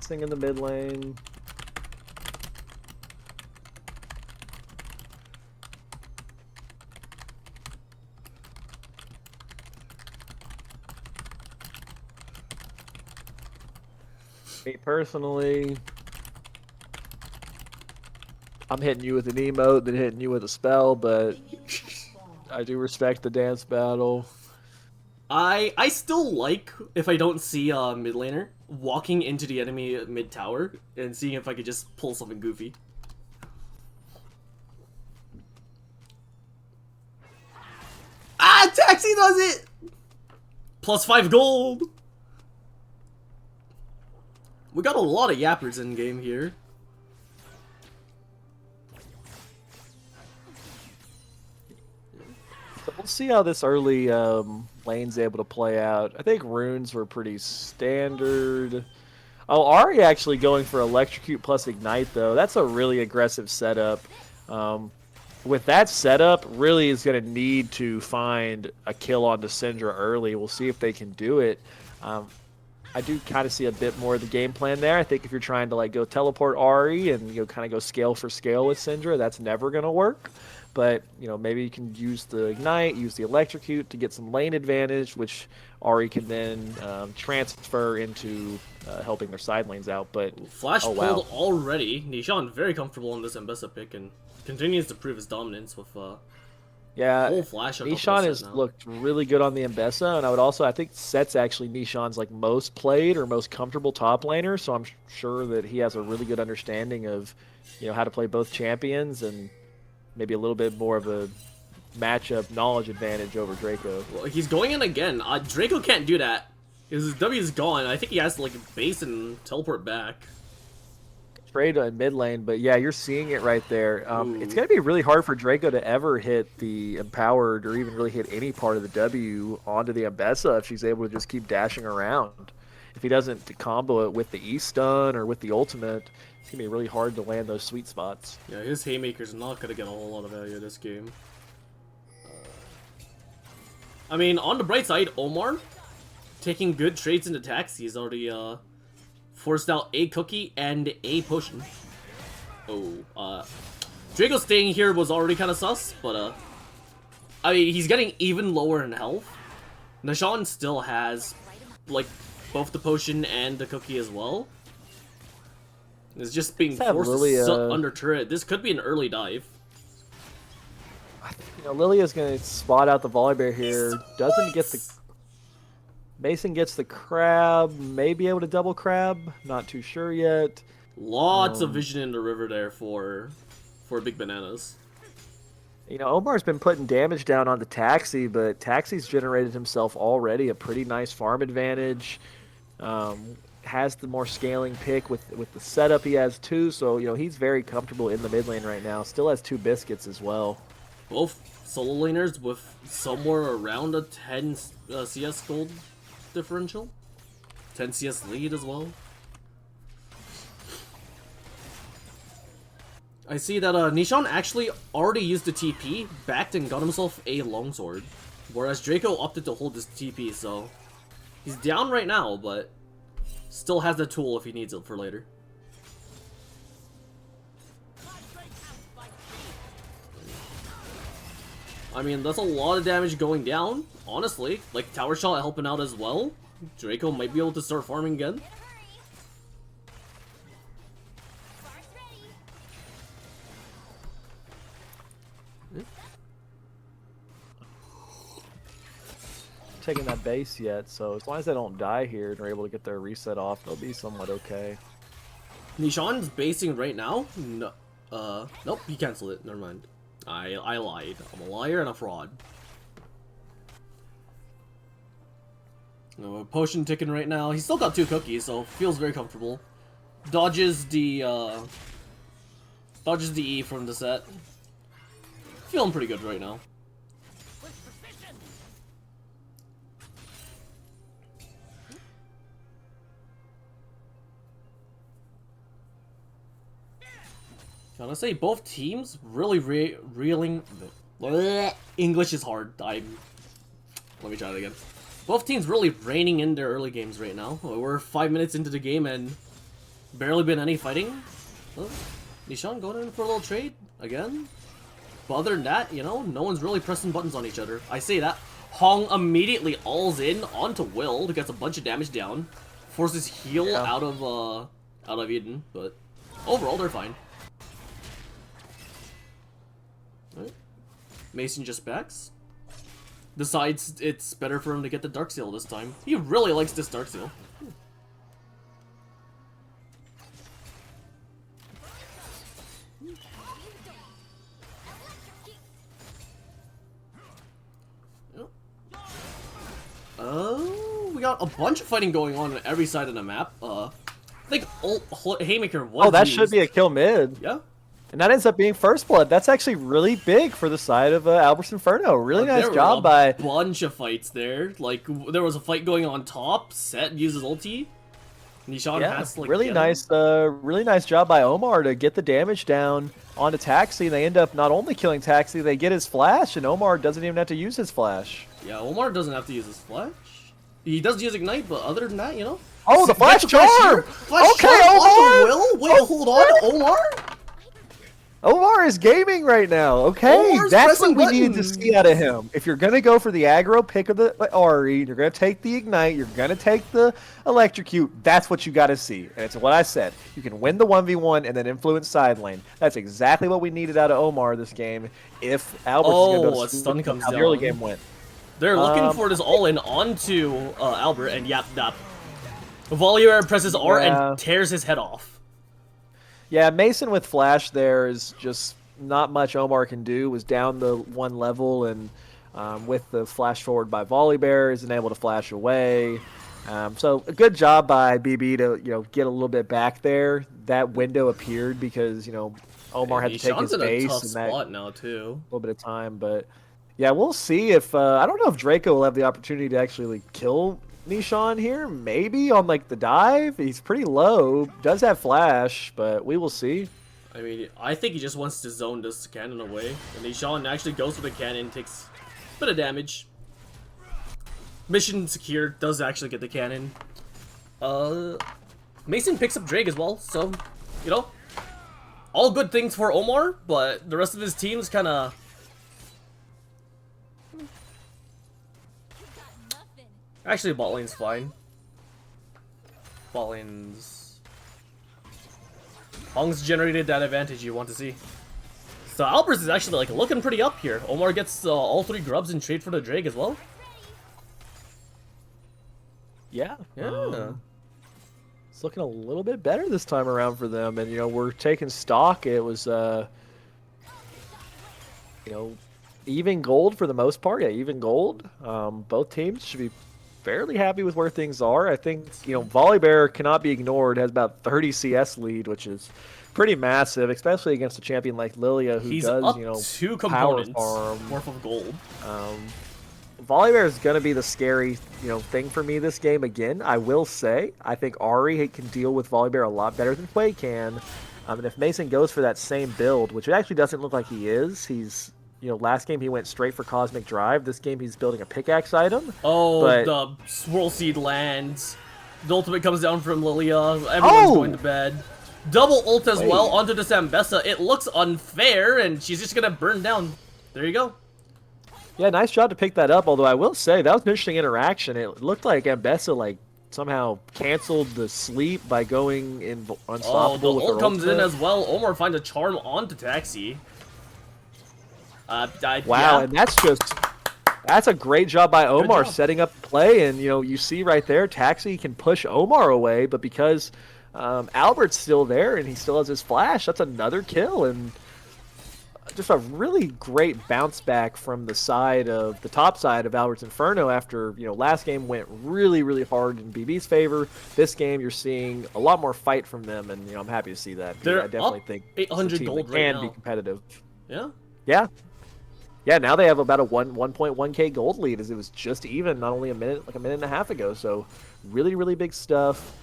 Sing in the mid lane. Me personally, I'm hitting you with an emote, then hitting you with a spell, but I do respect the dance battle.
I still like, if I don't see a mid laner, walking into the enemy mid tower and seeing if I could just pull something goofy. Ah, Taxi does it! +5 gold! We got a lot of yappers in game here.
So we'll see how this early lane's able to play out. I think runes were pretty standard. Oh, Ari actually going for Electrocute plus Ignite, though. That's a really aggressive setup. With that setup, really is going to need to find a kill on Syndra early. We'll see if they can do it. I do kind of see a bit more of the game plan there. I think if you're trying to like go teleport Ari and kind of go scale for scale with Syndra, that's never going to work. But maybe you can use the Ignite, use the Electrocute to get some lane advantage, which Ari can then transfer into helping their side lanes out. But
Flash
oh,
pulled
wow.
already. Nishan very comfortable on this Ambessa pick and continues to prove his dominance with
Yeah,
full flash.
Nishan has looked really good on the Ambessa, and I think Set's actually Nishan's like most played or most comfortable top laner, so I'm sure that he has a really good understanding of how to play both champions and maybe a little bit more of a matchup knowledge advantage over Draco.
Well, he's going in again. Draco can't do that. His W is gone. I think he has to like base and teleport back.
Straight in mid lane, but yeah, you're seeing it right there. It's going to be really hard for Draco to ever hit the empowered or even really hit any part of the W onto the Ambessa if she's able to just keep dashing around. If he doesn't combo it with the E-stun or with the ultimate, it's going to be really hard to land those sweet spots.
Yeah, his Haymaker's not going to get a whole lot of value this game. I mean, on the bright side, Omar taking good trades into taxi. He's already forced out a cookie and a potion. Oh, Draco staying here was already kind of sus, but I mean, he's getting even lower in health. Nishan still has like both the potion and the cookie as well. It's just being forced under turret. This could be an early dive.
Lilia's going to spot out the Volibear here. Doesn't get the... Mason gets the crab. May be able to double crab. Not too sure yet.
Lots of vision in the river there for big bananas.
Omar's been putting damage down on the Taxi, but Taxi's generated himself already a pretty nice farm advantage. Has the more scaling pick with the setup he has too, so he's very comfortable in the mid lane right now. Still has 2 biscuits as well.
Both solo laners with somewhere around a 10 CS gold differential, 10 CS lead as well. I see that Nishan actually already used the TP, backed and got himself a longsword, whereas Draco opted to hold his TP, so he's down right now, but still has the tool if he needs it for later. I mean, that's a lot of damage going down, honestly. Like, Tower Shot helping out as well. Draco might be able to start farming again.
Taking that base yet, so as long as they don't die here and are able to get their reset off, they'll be somewhat okay.
Nishan's basing right now? No, nope, he canceled it. Never mind. I lied. I'm a liar and a fraud. No, potion ticking right now. He's still got 2 cookies, so feels very comfortable. Dodges the E from the set. Feeling pretty good right now. Gotta say, both teams really reeling. English is hard. Let me try it again. Both teams really reining in their early games right now. We're 5 minutes into the game and barely been any fighting. Nishan going in for a little trade again. But other than that, no one's really pressing buttons on each other. I say that. Hong immediately alls in onto Will to get a bunch of damage down. forces heal out of Eden, but overall they're fine. Right. Mason just backs. Decides it's better for him to get the Dark Seal this time. He really likes this Dark Seal. We got a bunch of fighting going on every side of the map. I think Haymaker was
Oh, that
used.
should be a kill mid.
Yeah.
And that ends up being first blood. That's actually really big for the side of Albert's Inferno. Really nice job by...
a bunch of fights there. Like, there was a fight going on top. Set uses ulti. Nishan has to, like,
really nice job by Omar to get the damage down onto Taxi. They end up not only killing Taxi, they get his flash, and Omar doesn't even have to use his flash.
Yeah, Omar doesn't have to use his flash. He does use Ignite, but other than that, you know...
Oh, the flash charm!
Flash
okay,
charm
Omar!
Will? Wait, hold on, Omar?
Omar is gaming right now, okay?
Omar's
that's what we
buttons.
needed to see out of him. If you're going to go for the aggro pick of the Ari, you're going to take the Ignite, you're going to take the Electrocute, that's what you got to see. And it's what I said. You can win the 1v1 and then influence side lane. That's exactly what we needed out of Omar this game if Albert's going to be able to
stun comes
how
down.
the early game went.
They're looking for this all-in onto Albert, and yap. Voliere presses R and tears his head off.
Yeah, Mason with flash there is just not much Omar can do. Was down the one level, and with the flash forward by Volibear, isn't able to flash away. So a good job by BB to get a little bit back there. That window appeared because Omar had to take his base,
in a tough
and that
spot now too.
A little bit of time, but yeah, we'll see if I don't know if Draco will have the opportunity to actually kill Nishan here. Maybe on like the dive. He's pretty low. Does have flash, but we will see.
I mean, I think he just wants to zone this cannon away. And Nishan actually goes for the cannon, takes a bit of damage. Mission secure, does actually get the cannon. Mason picks up Drake as well, so, all good things for Omar, but the rest of his team's kind of... Actually, bot lane's fine. Bot lane's... Hong's generated that advantage you want to see. So Albert's is actually like looking pretty up here. Omar gets all 3 grubs and trade for the Drake as well.
Yeah.
Yeah.
It's looking a little bit better this time around for them, and we're taking stock. It was even gold for the most part. Yeah, even gold. Both teams should be fairly happy with where things are. I think, Volibear cannot be ignored, has about 30 CS lead, which is pretty massive, especially against a champion like Lilia, who
He's
does,
up 2 components worth of gold.
Volibear is going to be the scary, thing for me this game again. I will say, I think Ari can deal with Volibear a lot better than Quay can. And if Mason goes for that same build, which it actually doesn't look like he is, he's... last game he went straight for Cosmic Drive. This game he's building a pickaxe item.
Oh,
but...
the Swirl Seed lands. The ultimate comes down from Lilia. Everyone's going to bed. Double ult as well onto the Zambessa. It looks unfair, and she's just going to burn down. There you go.
Yeah, nice job to pick that up, although I will say that was an interesting interaction. It looked like Ambessa, somehow canceled the sleep by going in unstoppable with her
ult comes
ultimate.
in as well. Omar finds a charm onto Taxi.
Wow,
yeah.
and that's a great job by Omar setting up the play, and you see right there, Taxi can push Omar away, but because Albert's still there and he still has his flash, that's another kill, and just a really great bounce back from the top side of Albert's Inferno after, last game went really, really hard in BB's favor. This game, you're seeing a lot more fight from them, and, I'm happy to see that.
They're
I definitely think
800 gold right
can
now.
be competitive.
Yeah?
Yeah. Yeah, now they have about a 1.1k gold lead, as it was just even not only a minute and a half ago. So really, really big stuff.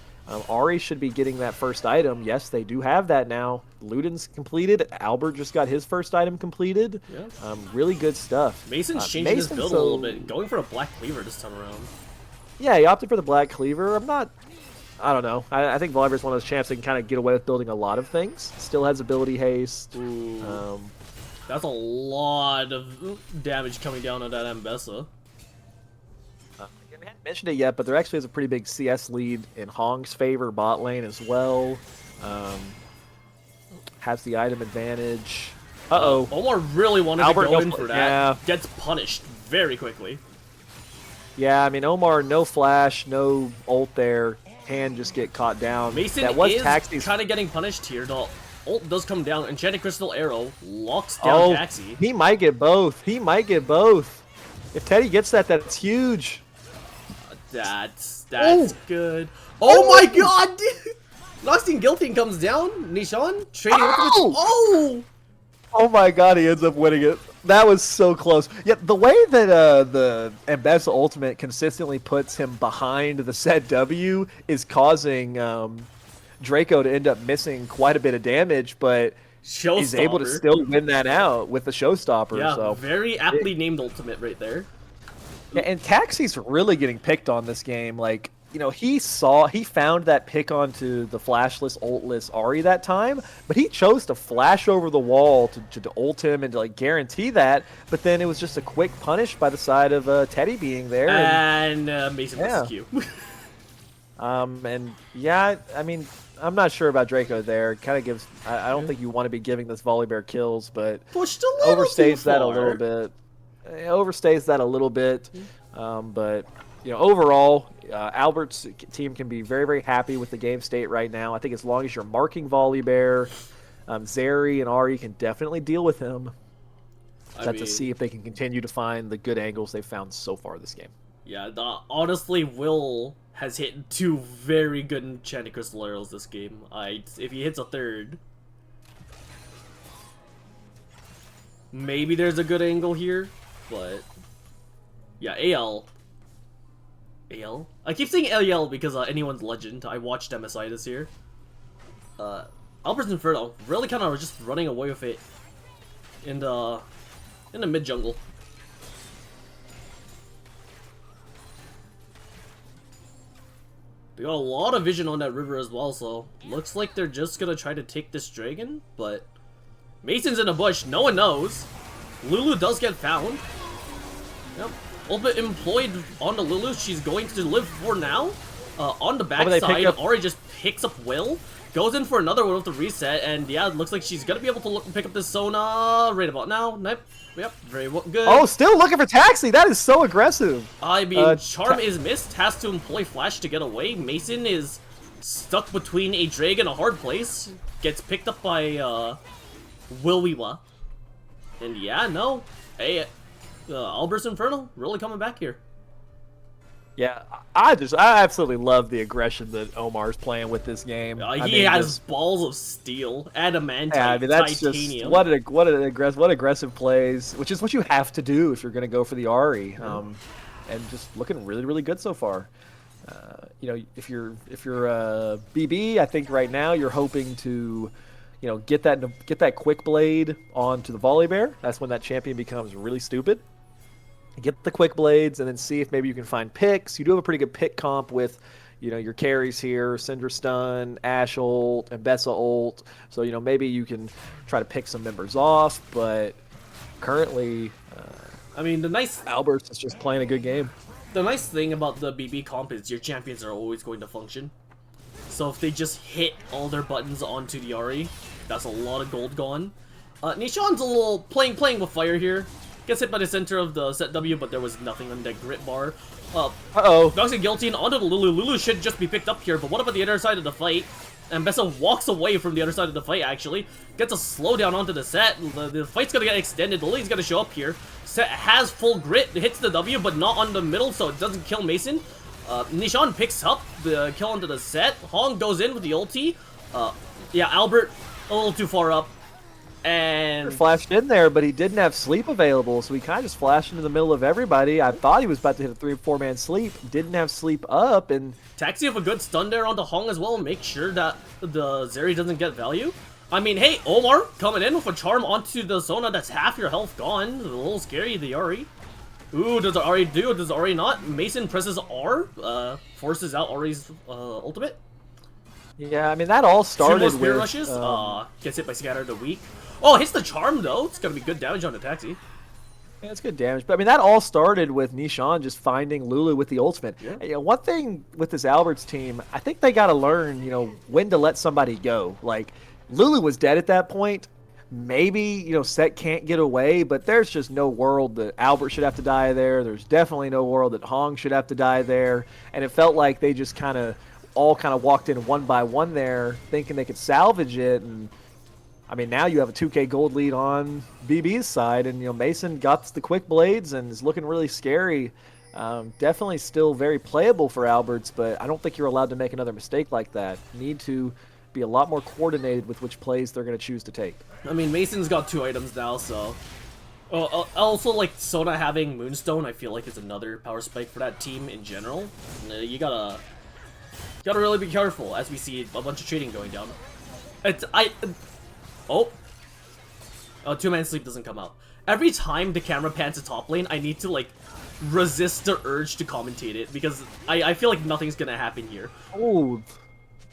Ari should be getting that first item. Yes, they do have that now. Luden's completed. Albert just got his first item completed.
Yeah.
Really good stuff.
Mason's changing his build a little bit, going for a Black Cleaver this time around.
Yeah, he opted for the Black Cleaver. I don't know. I think Volibear's one of those champs that can kind of get away with building a lot of things. Still has ability haste.
That's a lot of damage coming down on that Ambessa.
hadn't mentioned it yet, but there actually is a pretty big CS lead in Hong's favor bot lane as well. Has the item advantage. Uh-oh.
Omar really wanted
Albert
to go in for that.
Yeah.
Gets punished very quickly.
Yeah, I mean, Omar, no flash, no ult there. Can just get caught down.
Mason
that was
is
Taxi's...
kind of getting punished here. The ult does come down. Enchanted Crystal Arrow locks down Taxi.
He might get both. He might get both. If Teddy gets that, that's huge.
That's good. Oh my god, dude! Noxtine Guillotine comes down. Nishan trading ultimates. Oh!
Oh my god, he ends up winning it. That was so close. Yeah, the way that the Mbessa ultimate consistently puts him behind the set W is causing Draco to end up missing quite a bit of damage, but he's able to still win that out with the showstopper.
Yeah,
so.
very aptly named ultimate right there.
Yeah, and Taxi's really getting picked on this game. Like, you know, he found that pick onto the flashless, ultless Ahri that time, but he chose to flash over the wall to ult him and to like guarantee that. But then it was just a quick punish by the side of Teddy being there.
And Mason was Q.
And yeah, I mean, I'm not sure about Draco there. Kind of gives. I don't think you want to be giving this Volibear kills, but
pushed a little
overstays that a little bit. Overstays that a little bit, but you know, overall, Albert's team can be very, very happy with the game state right now. I think as long as you're marking Volibear, Zeri and Ahri can definitely deal with him. To see if they can continue to find the good angles they've found so far this game.
Yeah, honestly, Will has hit 2 very good Enchanted Crystal Arrows this game. If he hits a third, maybe there's a good angle here, but yeah, AL. I keep saying AL because anyone's legend. I watched MSI this year. Albert's Inferno really kind of just running away with it in the mid jungle. They got a lot of vision on that river as well, so looks like they're just gonna try to take this dragon, but Mason's in a bush, no one knows. Lulu does get found. Yep. Ultimate employed on the Lulu, she's going to live for now. On the backside, Ahri just picks up Will, goes in for another one with the reset, and yeah, it looks like she's gonna be able to pick up this Sona right about now. Yep, very good.
Oh, still looking for Taxi. That is so aggressive.
I mean, Charm is missed, has to employ Flash to get away. Mason is stuck between a drag and a hard place. Gets picked up by Wilwiwa. And yeah, no. Hey, Albert's Inferno really coming back here.
Yeah, I absolutely love the aggression that Omar's playing with this game.
He has balls of steel, adamantite,
yeah, I mean, that's
titanium.
Just what aggressive plays, which is what you have to do if you're going to go for the Ahri. And just looking really, really good so far. You know, if you're BB, I think right now you're hoping to, you know, get that quick blade onto the Volibear. That's when that champion becomes really stupid. Get the quick blades and then see if maybe you can find picks. You do have a pretty good pick comp with, you know, your carries here, Syndra Stun, Ashe ult, and Mbessa ult. So, you know, maybe you can try to pick some members off, but currently,
I mean,
Albert's is just playing a good game.
The nice thing about the BB comp is your champions are always going to function. So if they just hit all their buttons onto the Ahri, that's a lot of gold gone. Nishan's a little playing with fire here. Gets hit by the center of the set W, but there was nothing on that grit bar. Noxtine Guillotine onto the Lulu. Lulu should just be picked up here, but what about the other side of the fight? And Mbessa walks away from the other side of the fight, actually. Gets a slowdown onto the set. The fight's gonna get extended. Lily's gonna show up here. Set has full grit, hits the W, but not on the middle, so it doesn't kill Mason. Nishan picks up the kill onto the set. Hong goes in with the ulti. Yeah, Albert a little too far up. And
flashed in there, but he didn't have sleep available, so he kind of just flashed into the middle of everybody. I thought he was about to hit a 3 or 4 man sleep, didn't have sleep up, and
Taxi have a good stun there onto Hong as well. Make sure that the Zeri doesn't get value. I mean, hey, Omar coming in with a charm onto the Sona. That's half your health gone. A little scary, the Ahri. Ooh, does the Ahri do? Does the Ahri not? Mason presses R, forces out Ahri's ultimate.
Yeah, I mean, that all started with...
Spear rushes. Gets hit by Scatter the Weak. Oh, hits the charm, though. It's gonna be good damage on the Taxi.
Yeah, it's good damage. But I mean, that all started with Nishan just finding Lulu with the ultimate.
Yeah.
And, one thing with this Alberts team, I think they got to learn, when to let somebody go. Like, Lulu was dead at that point. Maybe, Set can't get away, but there's just no world that Albert should have to die there. There's definitely no world that Hong should have to die there. And it felt like they just all walked in one by one there, thinking they could salvage it. And I mean, now you have a 2K gold lead on BB's side, and Mason got the quick blades and is looking really scary. Definitely still very playable for Alberts, but I don't think you're allowed to make another mistake like that. You need to be a lot more coordinated with which plays they're going to choose to take.
I mean, Mason's got 2 items now, so... also, like, Sona having Moonstone, I feel like is another power spike for that team in general. You gotta really be careful as we see a bunch of trading going down. Oh, 2-man sleep doesn't come out. Every time the camera pans to top lane, I need to, like, resist the urge to commentate it, because I feel like nothing's gonna happen here.
Oh,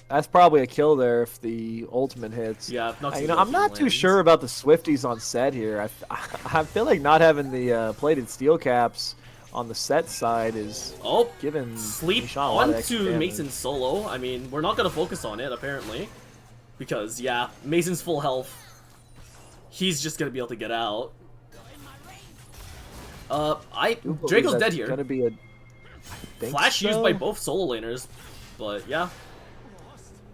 that's probably a kill there if the ultimate hits.
Yeah,
I'm not too sure about the Swifties on Set here. I feel like not having the plated steel caps on the Set side is giving
sleep onto Mason's solo. I mean, we're not gonna focus on it apparently, because yeah, Mason's full health. He's just gonna be able to get out. Draco's dead here.
Gonna be a
flash used by both solo laners, but yeah.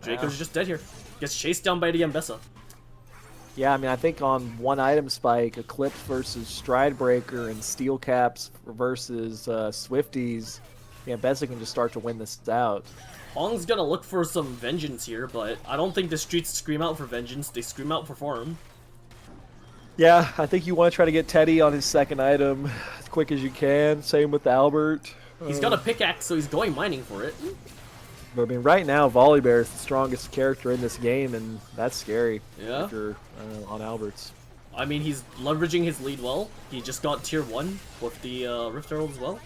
Draco's just dead here. Gets chased down by the Mbessa.
Yeah, I mean, I think on one item spike, Eclipse versus Stridebreaker and Steel Caps versus Swifties, yeah, Mbessa can just start to win this out.
Hong's gonna look for some vengeance here, but I don't think the streets scream out for vengeance. They scream out for farm.
Yeah, I think you want to try to get Teddy on his second item as quick as you can. Same with Albert.
He's got a pickaxe, so he's going mining for it.
But I mean, right now, Volibear is the strongest character in this game, and that's scary.
Yeah.
If you're on Alberts.
I mean, he's leveraging his lead well. He just got tier 1 with the Rift Herald as well.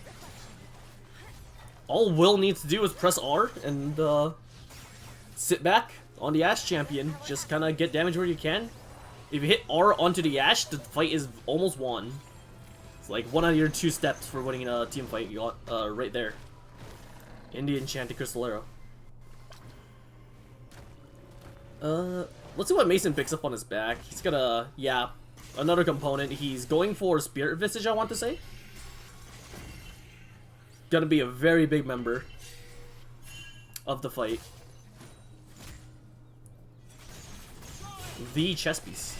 All Will needs to do is press R and sit back on the Ashe champion. Just kind of get damage where you can. If you hit R onto the Ashe, the fight is almost won. It's like 1 out of your 2 steps for winning a team fight. You got right there. In the Enchanted Crystal Arrow. Let's see what Mason picks up on his back. He's got another component. He's going for Spirit Visage, I want to say. Gonna be a very big member of the fight. The chess piece.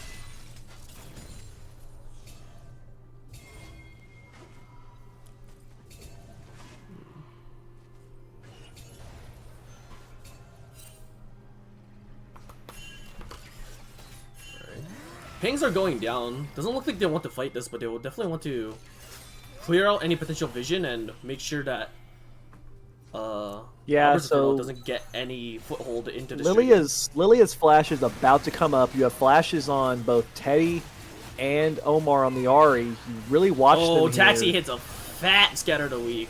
Pings are going down. Doesn't look like they want to fight this, but they will definitely want to clear out any potential vision and make sure that
so
doesn't get any foothold into the
Lilia's flash is about to come up. You have flashes on both Teddy and Omar on the Ahri. You really watch them here.
Taxi hits a fat scatter the week.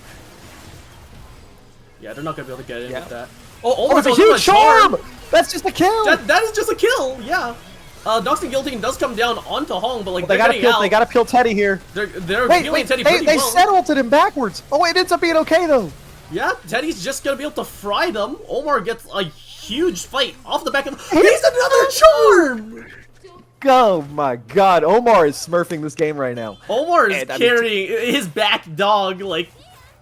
Yeah, they're not gonna be able to get in with that.
Oh, it's a huge charm! That's just a kill!
That is just a kill, yeah. Dox and Guillotine does come down onto Hong, but like
they gotta peel Teddy here.
They're peeling Teddy pretty well.
They set ulted him backwards. Oh, it ends up being okay though.
Yeah, Teddy's just gonna be able to fry them. Omar gets a huge fight off the back of him. He's another charm!
Oh my god, Omar is smurfing this game right now.
Omar is carrying his back dog. Like,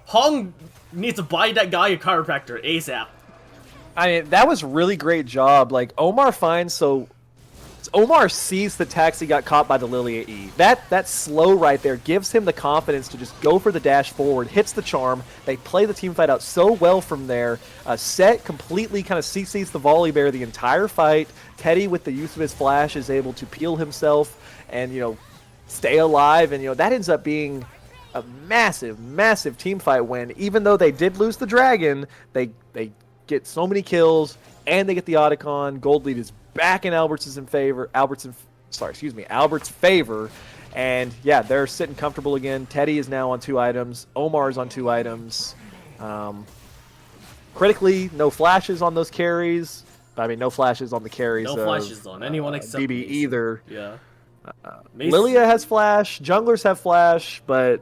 Hong needs to buy that guy a chiropractor ASAP.
I mean, that was really great job. Like, Omar sees the Taxi got caught by the Lilia E. That slow right there gives him the confidence to just go for the dash forward, hits the charm. They play the team fight out so well from there. Set completely kind of CCs the Volibear the entire fight. Teddy, with the use of his flash, is able to peel himself and, stay alive. And, that ends up being a massive, massive team fight win. Even though they did lose the Dragon, they get so many kills, and they get the Otacon. Gold lead is back in Albert's favor. Albert's favor. And yeah, they're sitting comfortable again. Teddy is now on 2 items. Omar's on 2 items. Critically, no flashes on those carries. I mean, no flashes on the carries.
No flashes on anyone except
BB either.
Yeah.
Lilia has flash, junglers have flash, but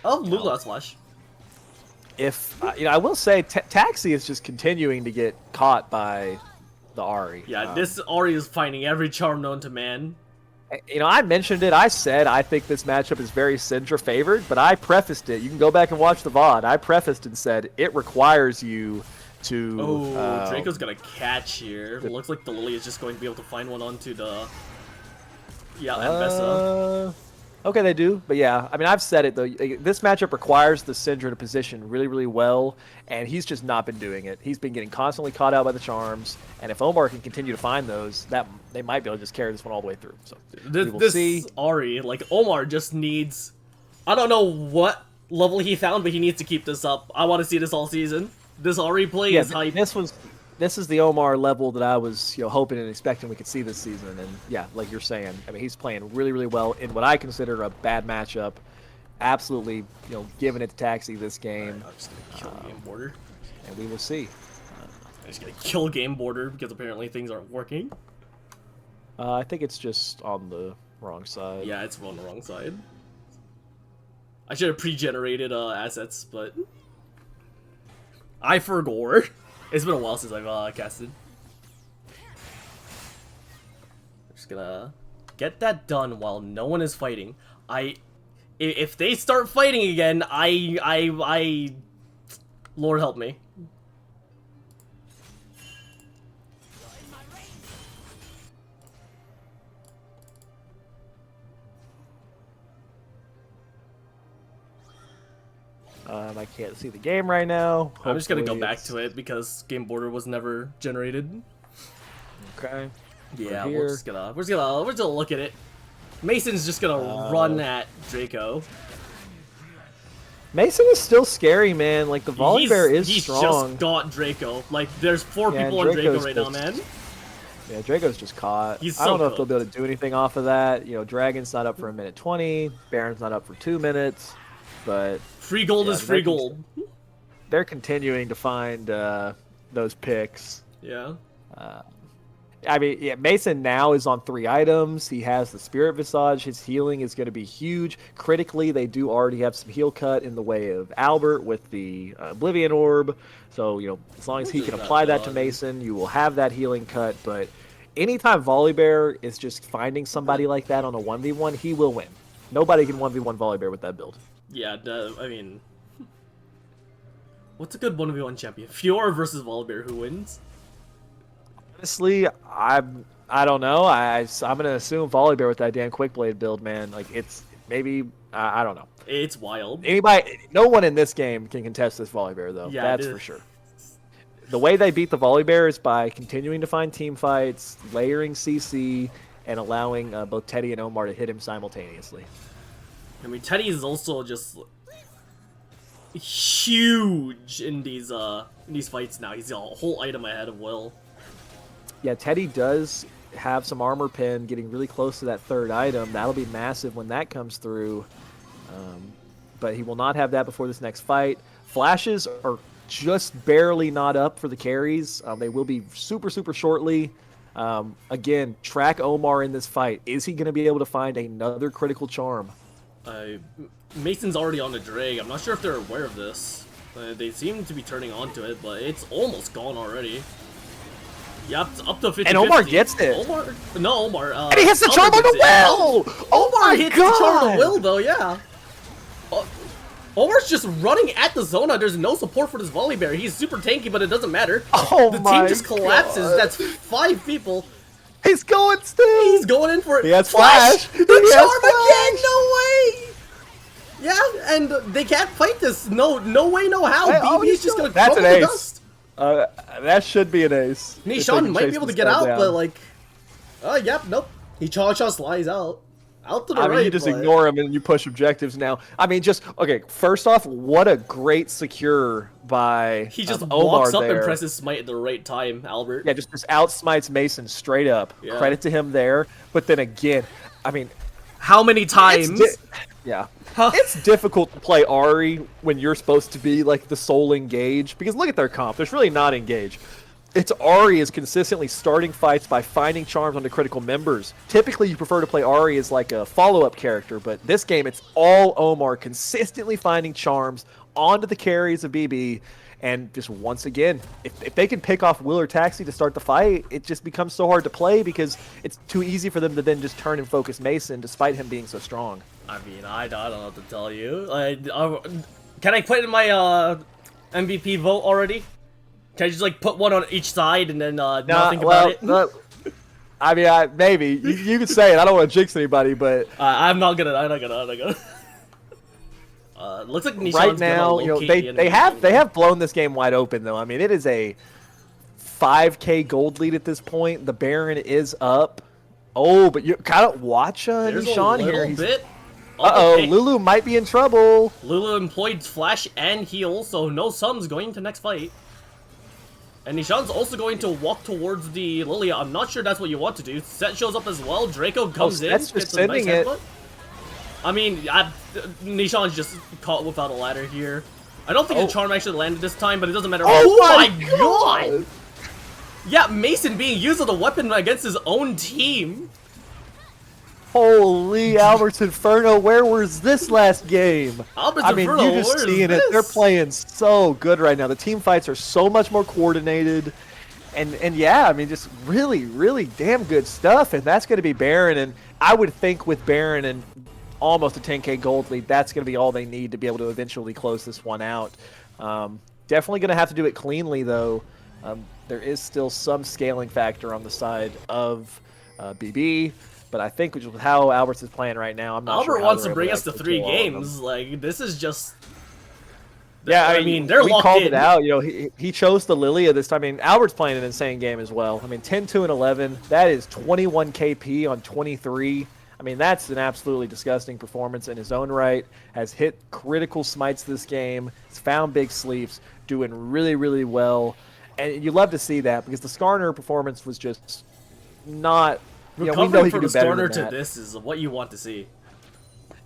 oh, Lulu has flash.
if I will say Taxi is just continuing to get caught by the Ahri.
Yeah, this Ahri is finding every charm known to man.
I mentioned it. I said I think this matchup is very Syndra favored, but I prefaced it. You can go back and watch the VOD. I prefaced and said it requires you to.
Oh, Draco's gonna catch here. It looks like the Lily is just going to be able to find one onto the. Yeah, Ambessa.
Okay, they do, but yeah, I mean, I've said it though. This matchup requires the Syndra to position really, really well, and he's just not been doing it. He's been getting constantly caught out by the charms, and if Omar can continue to find those, that they might be able to just carry this one all the way through. So we will see.
Ahri, like Omar, just needs. I don't know what level he found, but he needs to keep this up. I want to see this all season. This Ahri play is hype.
This is the Omar level that I was, hoping and expecting we could see this season. And yeah, like you're saying, I mean, he's playing really, really well in what I consider a bad matchup. Absolutely, giving it to Taxi this game.
I'm just gonna kill Game Border,
and we will see.
I'm just gonna kill Game Border because apparently things aren't working.
I think it's just on the wrong side.
Yeah, it's on the wrong side. I should have pre-generated assets, but I forgot. It's been a while since I've casted. I'm just gonna get that done while no one is fighting. If they start fighting again, Lord help me.
I can't see the game right now.
I'm just gonna go back to it because Game Border was never generated.
Okay.
Yeah, we're just gonna look at it. Mason's just gonna run at Draco.
Mason is still scary, man. Like the Volibear is strong.
He's just got Draco. Like there's 4 people on Draco right now, man.
Yeah, Draco's just caught.
He's
I don't know if they'll be able to do anything off of that. Dragon's not up for 1:20. Baron's not up for 2 minutes. But
free gold is free gold.
They're continuing to find those picks.
Yeah.
I mean, yeah, Mason now is on 3 items. He has the Spirit Visage. His healing is going to be huge. Critically, they do already have some heal cut in the way of Albert with the Oblivion Orb. So, as long as he can apply that to Mason, you will have that healing cut. But anytime Volibear is just finding somebody like that on a 1v1, he will win. Nobody can 1v1 Volibear with that build.
Yeah, I mean, what's a good 1v1 champion? Fiora versus Volibear, who wins?
Honestly, I don't know. I'm gonna assume Volibear with that damn Quickblade build, man. Like it's maybe I don't know.
It's wild.
No one in this game can contest this Volibear though. Yeah, that's for sure. The way they beat the Volibear is by continuing to find team fights, layering CC, and allowing both Teddy and Omar to hit him simultaneously.
I mean, Teddy is also just huge in these fights now. He's a whole item ahead of Will.
Yeah, Teddy does have some armor pen getting really close to that 3rd item. That'll be massive when that comes through. But he will not have that before this next fight. Flashes are just barely not up for the carries. They will be super, super shortly. Again, track Omar in this fight. Is he going to be able to find another critical charm?
Mason's already on the drag. I'm not sure if they're aware of this. They seem to be turning onto it, but it's almost gone already. Yep, up to 50.
And Omar gets it.
Omar.
And he hits the charm on the Will!
Omar hits the charm on the Will, though, yeah. Omar's just running at the Zona. There's no support for this Volibear. He's super tanky, but it doesn't matter.
Oh
the team just collapses. God. That's 5 people.
He's going still.
He's going in for it.
He has flash.
The charm again. No way. Yeah, and they can't fight this. No way, no how. BB's just gonna crumble the dust.
That should be an ace.
Nishan might be able to get out, but like, yep, nope. He cha-cha slides out to the right.
You just ignore him and you push objectives now. I mean, okay. First off, what a great secure by
he just
Omar
walks up
there.
and presses smite at the right time, Albert.
Yeah, just outsmites Mason straight up. Yeah. Credit to him there. But then again, I mean,
how many times?
Yeah. It's difficult to play Ahri when you're supposed to be like the sole engage, because look at their comp. There's really not engage. It's Ari is consistently starting fights by finding charms onto critical members. Typically, you prefer to play Ari as like a follow-up character, but this game, it's all Omar consistently finding charms onto the carries of BB. And just once again, if they can pick off Will or Taxi to start the fight, it just becomes so hard to play because it's too easy for them to then just turn and focus Mason despite him being so strong.
I mean, I don't know what to tell you. Can I put in my MVP vote already? Can I just like put one on each side and then not think about it?
I mean, maybe you can say it. I don't want to jinx anybody, but
I'm not gonna. Looks like Nishan's
right now, you know, they have blown this game wide open though. I mean, it is a 5K gold lead at this point. The Baron is up. Oh, but you gotta watch Nishan here.
Bit.
Uh-oh, Lulu might be in trouble.
Lulu employed Flash and heal, so no sums going to next fight. And Nishan's also going to walk towards the Lilia. I'm not sure that's what you want to do. Set shows up as well. Draco comes in.
That's just sending it.
I mean, Nishan's just caught without a ladder here. I don't think the charm actually landed this time, but it doesn't matter.
Oh my god!
Yeah, Mason being used as a weapon against his own team.
Holy Albert's Inferno, where was this last game?
Inferno,
you're just seeing it. They're playing so good right now. The team fights are so much more coordinated. And yeah, I mean, just really, really damn good stuff. And that's going to be Baron. And I would think with Baron and almost a 10K gold lead, that's going to be all they need to be able to eventually close this one out. Definitely going to have to do it cleanly, though. There is still some scaling factor on the side of BB. But I think with how Albert's is playing right now, I'm not sure.
Albert wants to bring us to 3 games. Like, this is just...
Yeah, I mean,
they're
we
locked
called
in.
it out. You know, he chose the Lilia this time. I mean, Albert's playing an insane game as well. I mean, 10-2 and 11. That is 21 KP on 23. I mean, that's an absolutely disgusting performance in his own right. Has hit critical smites this game. Has found big sleeps. Doing really, really well. And you love to see that because the Skarner performance was just not...
Recovering from the Skarner to this is what you want to see.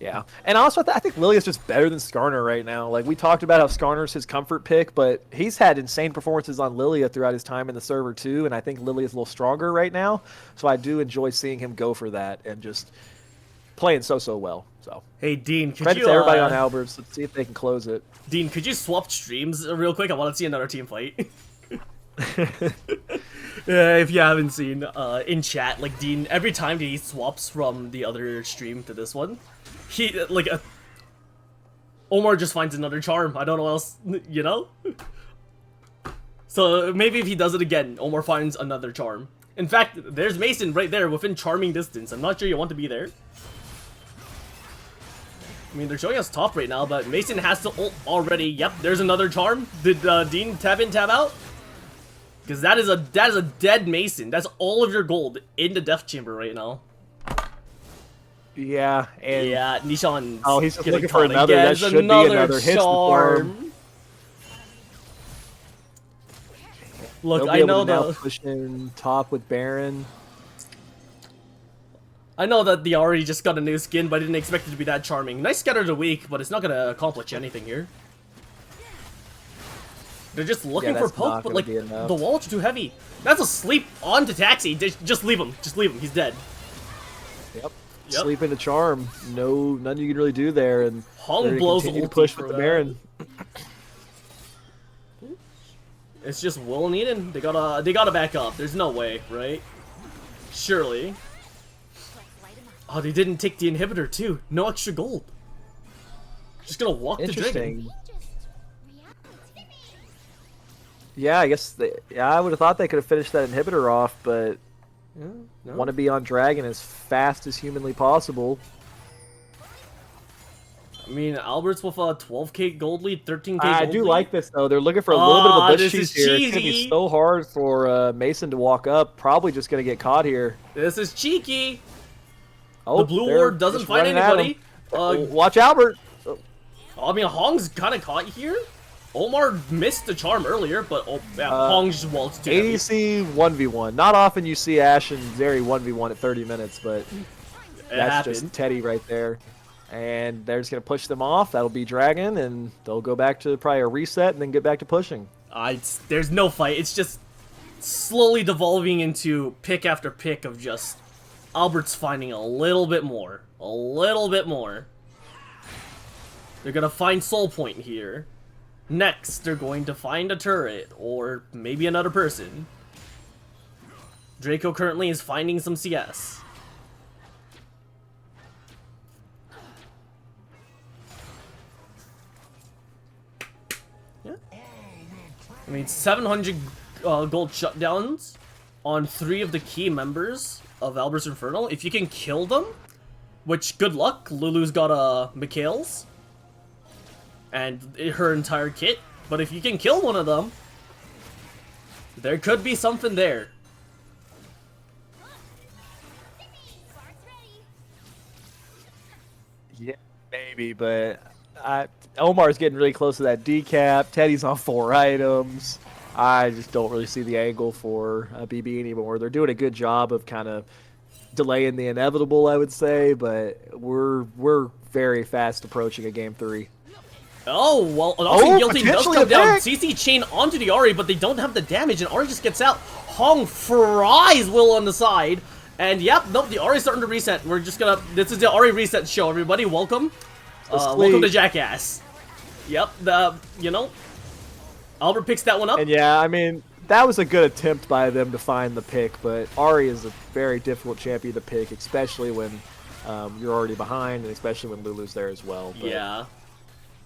Yeah, and also I think Lilia's just better than Skarner right now. Like, we talked about how Skarner's his comfort pick, but he's had insane performances on Lilia throughout his time in the server too, and I think Lilia's a little stronger right now, so I do enjoy seeing him go for that and just playing so well. So
hey, Dean, could
credit
you
to everybody on Alberts. Let's see if they can close it.
Dean, could you swap streams real quick? I want to see another team fight. If you haven't seen in chat, like Dean, every time he swaps from the other stream to this one, he Omar just finds another charm. I don't know what else, you know? So maybe if he does it again, Omar finds another charm. In fact, there's Mason right there within charming distance. I'm not sure you want to be there. I mean, they're showing us top right now, but Mason has to ult already. Yep, there's another charm. Did Dean tab in, tab out? Because that is a dead Mason. That's all of your gold in the death chamber right now.
Yeah, and
yeah, Nishan.
Oh, he's just looking for another. That should be another hit charm.
Look, I know
the pushing top with Baron.
I know that they already just got a new skin, but I didn't expect it to be that charming. Nice scatter of the week, but it's not gonna accomplish anything here. They're just looking for poke, but like the walls are too heavy. That's a sleep onto Taxi. Just leave him. Just leave him. He's dead.
Yep. Sleep into charm. No, nothing you can really do there, and
Hong blows
continue to push with the Baron.
It's just Will and Eden. They gotta back up. There's no way, right? Surely. Oh, they didn't take the inhibitor too. No extra gold. Just gonna walk the dragon.
Yeah, I guess I would have thought they could have finished that inhibitor off, but want to be on dragon as fast as humanly possible.
I mean, Albert's with a 12K gold lead, 13K gold
I do like this, though. They're looking for a little bit of a bush cheese here. It's going to be so hard for Mason to walk up. Probably just going to get caught here.
This is cheeky.
Oh,
the blue ward doesn't find anybody.
Watch Albert.
I mean, Hong's kind of caught here. Omar missed the charm earlier, but Hong just walks too heavy.
ADC 1v1. Not often you see Ashe and Zeri 1v1 at 30 minutes, but that's just Teddy right there. And they're just going to push them off. That'll be Dragon, and they'll go back to probably a reset and then get back to pushing.
There's no fight. It's just slowly devolving into pick after pick of just Albert's finding a little bit more. A little bit more. They're gonna find Soul Point here. Next, they're going to find a turret, or maybe another person. Draco currently is finding some CS. Yeah. I mean, 700 gold shutdowns on 3 of the key members of Albert's Inferno. If you can kill them, which, good luck, Lulu's got Mikhail's and her entire kit, but if you can kill one of them, there could be something there.
Yeah, maybe, but Omar's getting really close to that decap. Teddy's on 4 items. I just don't really see the angle for BB anymore. They're doing a good job of kind of delaying the inevitable, I would say, but we're very fast approaching a game 3.
Oh, well, also Guilty does come down.
Pick.
CC chain onto the Ahri, but they don't have the damage, and Ahri just gets out. Hong fries Will on the side. And yep, nope, the Ahri's starting to reset. We're just gonna, this is the Ahri reset show, everybody. Welcome. Welcome to Jackass. Yep, you know, Albert picks that one up.
And yeah, I mean, that was a good attempt by them to find the pick, but Ahri is a very difficult champion to pick, especially when you're already behind, and especially when Lulu's there as well. But
yeah.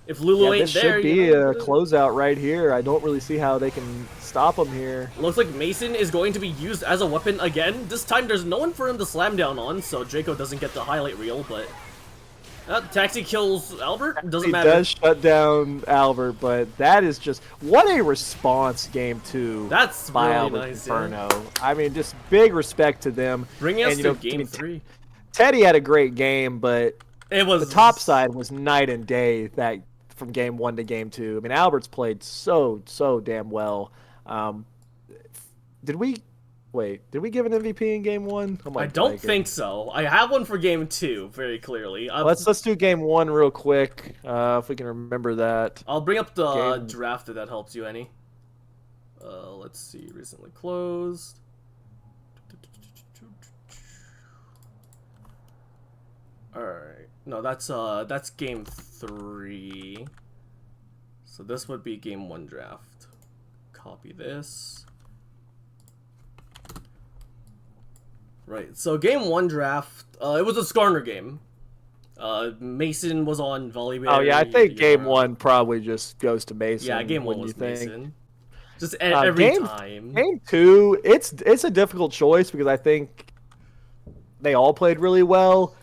If Lulu ain't
this
there,
should be a closeout right here. I don't really see how they can stop him here.
Looks like Mason is going to be used as a weapon again. This time there's no one for him to slam down on, so Draco doesn't get the highlight reel, but Taxi kills Albert. Doesn't matter.
He does shut down Albert, but that is just what a response game 2.
That's
by
really
Albert
nice.
Inferno.
Yeah.
I mean, just big respect to them.
Bringing us to game 3.
Teddy had a great game, but
it was
the top side was night and day. That from game 1 to game 2. I mean, Albert's played so damn well. Did we give an MVP in game 1?
I don't think so. I have one for game 2, very clearly.
Let's do game 1 real quick, if we can remember that.
I'll bring up the draft if that helps you any. Let's see, recently closed. Alright. No, that's game 3. So this would be game 1 draft. Copy this. Right, so game 1 draft, it was a Skarner game. Mason was on Volleyberry.
Oh yeah, I think game 1 probably just goes to Mason.
Yeah, game 1 was Mason. Just every time.
Game 2, it's a difficult choice because I think they all played really well.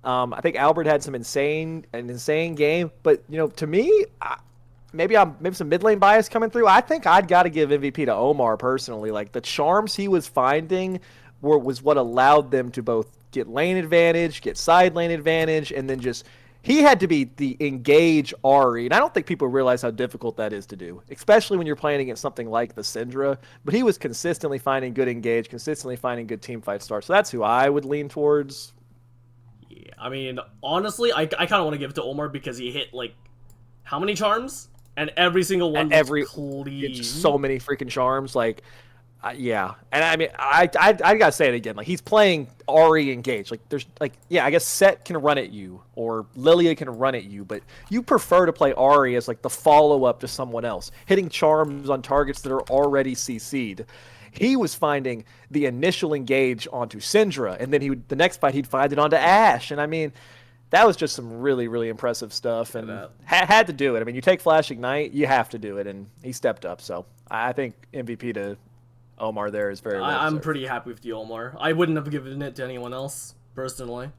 I think Albert had an insane game, but you know, to me, maybe some mid lane bias coming through. I think I'd got to give MVP to Omar personally. Like the charms he was finding was what allowed them to both get lane advantage, get side lane advantage, and then he had to be the engage Ahri, and I don't think people realize how difficult that is to do, especially when you're playing against something like the Syndra. But he was consistently finding good engage, consistently finding good team fight starts. So that's who I would lean towards.
Yeah, I mean, honestly, I kind of want to give it to Omar because he hit, like, how many charms? And every single one was clean.
So many freaking charms, like, yeah. And I mean, I gotta say it again, like, he's playing Ahri engage. Like, there's, like, yeah, I guess Set can run at you, or Lilia can run at you, but you prefer to play Ahri as, like, the follow-up to someone else, hitting charms on targets that are already CC'd. He was finding the initial engage onto Syndra, and then the next fight he'd find it onto Ashe. And I mean, that was just some really, really impressive stuff, and had to do it. I mean, you take Flash Ignite, you have to do it, and he stepped up. So I think MVP to Omar there is very well
I'm pretty happy with you, Omar. I wouldn't have given it to anyone else, personally.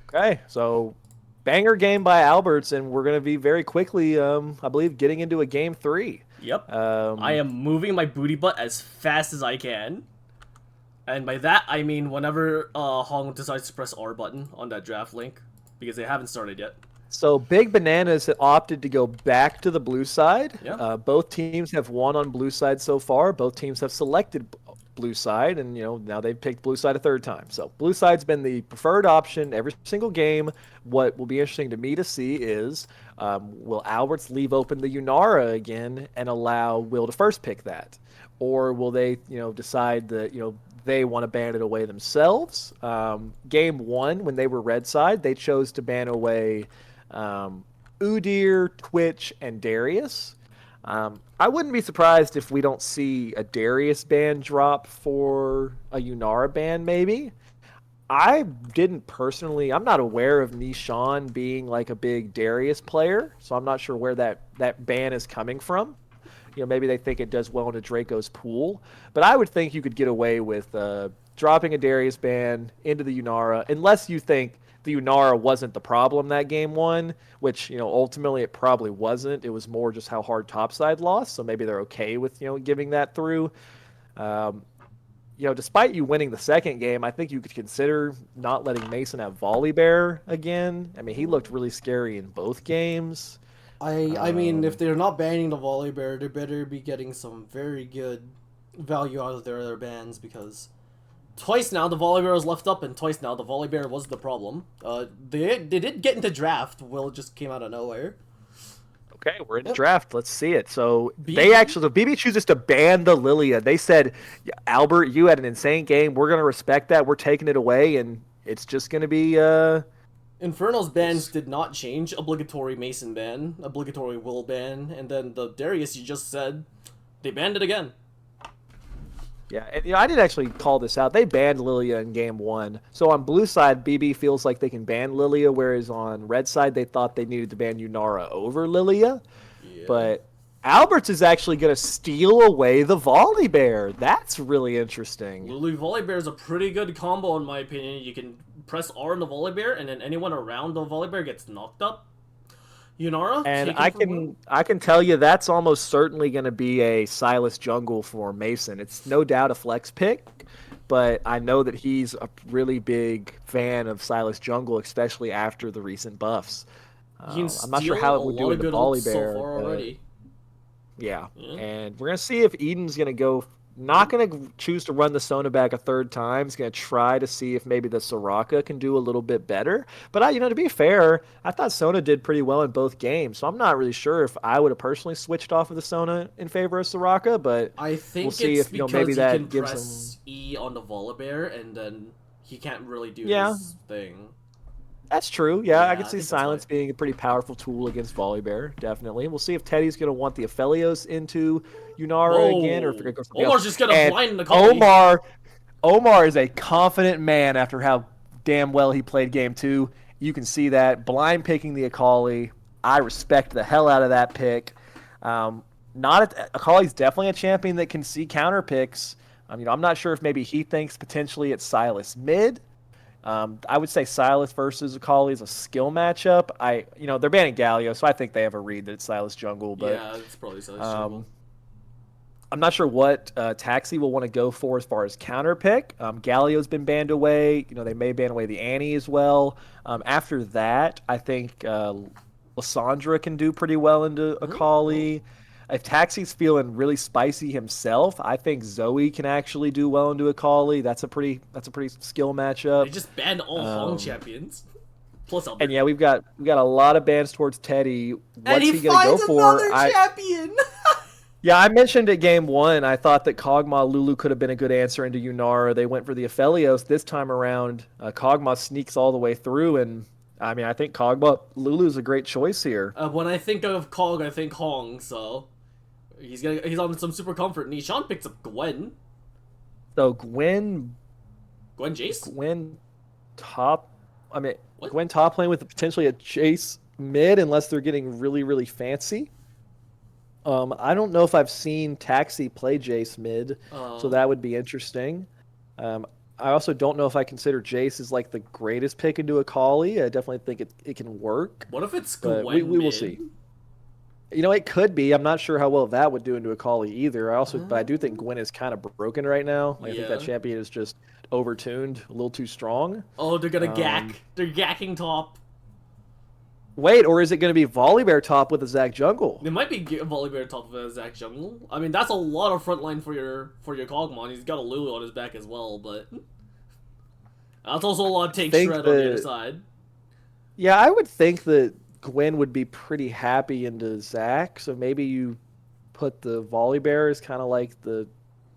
Okay, so banger game by Alberts, and we're going to be very quickly, I believe, getting into a game 3.
Yep. I am moving my booty butt as fast as I can. And by that, I mean whenever Hong decides to press R button on that draft link, because they haven't started yet.
So Big Bananas opted to go back to the blue side.
Yeah.
Both teams have won on blue side so far. Both teams have selected blue side, and now they've picked blue side a third time. So blue side's been the preferred option every single game. What will be interesting to me to see is will Alberts leave open the Yunara again and allow Will to first pick that, or will they decide that they want to ban it away themselves? Game 1, when they were red side, they chose to ban away Udyr, Twitch, and Darius. I wouldn't be surprised if we don't see a Darius ban drop for a Yunara ban, maybe. I'm not aware of Nishan being like a big Darius player, so I'm not sure where that ban is coming from. Maybe they think it does well into Draco's pool, but I would think you could get away with dropping a Darius ban into the Yunara, unless you think the Yunara wasn't the problem that game 1, which ultimately it probably wasn't. It was more just how hard topside lost, so maybe they're okay with giving that through. Despite you winning the second game, I think you could consider not letting Mason have Volley Bear again. I mean, he looked really scary in both games.
I mean, if they're not banning the Volley Bear, they better be getting some very good value out of their other bans, because twice now the Volley Bear was left up, and twice now the Volley Bear was the problem. They did get into draft. Will just came out of nowhere.
Okay, we're in the draft. Let's see it. So BB chooses to ban the Lilia. They said, Albert, you had an insane game. We're going to respect that. We're taking it away, and it's just going to be...
Inferno's bans did not change. Obligatory Mason ban, obligatory Will ban, and then the Darius you just said, they banned it again.
Yeah, and I did actually call this out. They banned Lilia in game 1. So on blue side, BB feels like they can ban Lilia, whereas on red side, they thought they needed to ban Yunara over Lilia. Yeah. But Alberts is actually going to steal away the Volley Bear. That's really interesting.
Lulu Volley Bear is a pretty good combo in my opinion. You can press R on the Volley Bear, and then anyone around the Volley Bear gets knocked up. Yunara,
and I can tell you that's almost certainly going to be a Silas jungle for Mason. It's no doubt a flex pick, but I know that he's a really big fan of Silas jungle, especially after the recent buffs. I'm not sure how it would do with the Volley Bear.
So far already.
Yeah, and we're going to see if Eden's going to go... Not going to choose to run the Sona back a third time. He's going to try to see if maybe the Soraka can do a little bit better. But, to be fair, I thought Sona did pretty well in both games. So I'm not really sure if I would have personally switched off of the Sona in favor of Soraka. But
I think
we'll see
it's
if
because
maybe
he
that
can
gives
press
him...
E on the Volibear, and then he can't really do his thing.
That's true. Yeah, I can see Silence being a pretty powerful tool against Volibear, definitely. We'll see if Teddy's going to want the Aphelios into Yunara again, or if it goes something
Omar's
else.
just going to blind the company.
Omar is a confident man after how damn well he played game 2. You can see that. Blind picking the Akali. I respect the hell out of that pick. Akali's definitely a champion that can see counter picks. I'm not sure if maybe he thinks potentially it's Silas mid. I would say Silas versus Akali is a skill matchup. They're banning Galio, so I think they have a read that it's Silas jungle. But
yeah, it's probably Silas jungle.
I'm not sure what Taxi will want to go for as far as counter pick. Galio's been banned away. They may ban away the Annie as well. After that, I think Lysandra can do pretty well into Akali. If Taxi's feeling really spicy himself, I think Zoe can actually do well into Akali. That's a pretty skill matchup.
They just banned all Hong champions. Plus Albert.
And yeah, we've got a lot of bans towards Teddy. What's
he
gonna go for?
Another champion.
Yeah, I mentioned at game 1, I thought that Kog'Maw Lulu could have been a good answer into Yunara. They went for the Aphelios this time around. Kog'Maw sneaks all the way through, and I think Kog'Maw Lulu's a great choice here.
When I think of Kog, I think Hong, so he's on some super comfort. Nishan picks up Gwen.
So Gwen
Jace?
Gwen top lane with potentially a Jace mid, unless they're getting really, really fancy. I don't know if I've seen Taxi play Jace mid, so that would be interesting. I also don't know if I consider Jace as like the greatest pick into Akali. I definitely think it can work.
What if it's Gwen
we will see. It could be. I'm not sure how well that would do into Akali either. But I do think Gwen is kind of broken right now. I think that champion is just overtuned, a little too strong.
Oh, they're gonna gack. They're gacking top.
Wait, or is it going to be Volibear top with a Zach jungle?
It might be Volibear top of a Zach jungle. I mean, that's a lot of frontline for your Kog'Maw. He's got a Lulu on his back as well, but that's also a lot of take shred on the other side.
Yeah, I would think that Gwen would be pretty happy into Zach, so maybe you put the Volibear as kind of like the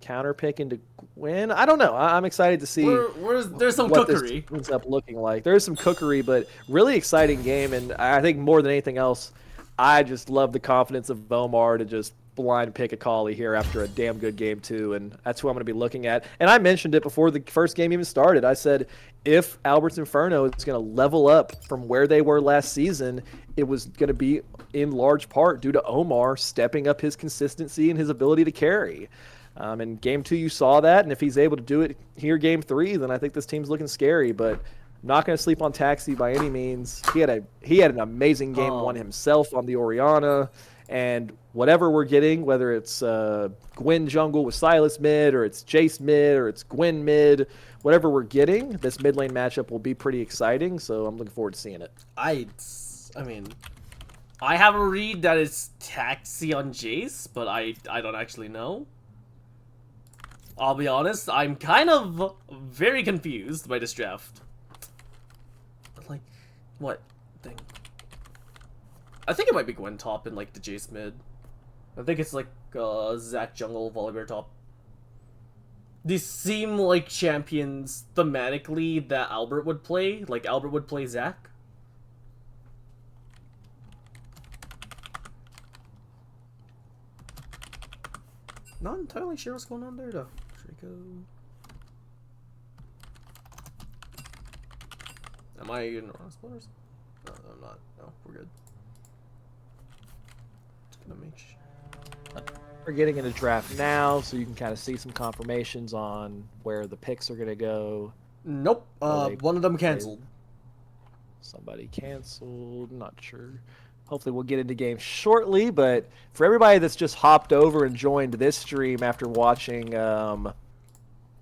counter pick into Gwen. I don't know. I'm excited to see.
There's some
what
cookery.
This ends up looking like. There's some cookery, but really exciting game, and I think more than anything else, I just love the confidence of Omar to just blind pick Akali here after a damn good game too, and that's who I'm going to be looking at. And I mentioned it before the first game even started. I said if Albert's Inferno is going to level up from where they were last season, it was going to be in large part due to Omar stepping up his consistency and his ability to carry. In game 2, you saw that, and if he's able to do it here, game 3, then I think this team's looking scary. But I'm not going to sleep on Taxi by any means. He had an amazing game 1 himself on the Orianna, and whatever we're getting, whether it's Gwen jungle with Sylas mid, or it's Jace mid, or it's Gwen mid, whatever we're getting, this mid lane matchup will be pretty exciting. So I'm looking forward to seeing it.
I mean, I have a read that it's Taxi on Jace, but I don't actually know. I'll be honest, I'm kind of very confused by this draft. Like, what thing? I think it might be Gwen top and like the Jace mid. I think it's like Zach jungle, Volibear top. These seem like champions thematically that Albert would play. Like Albert would play Zach. Not entirely sure what's going on there though. Am I in the wrong spot? No, I'm not. No, we're good. Just gonna make sure.
We're getting in a draft now, so you can kind of see some confirmations on where the picks are going to go.
Nope. One of them canceled.
Somebody canceled. Not sure. Hopefully we'll get into games shortly, but for everybody that's just hopped over and joined this stream after watching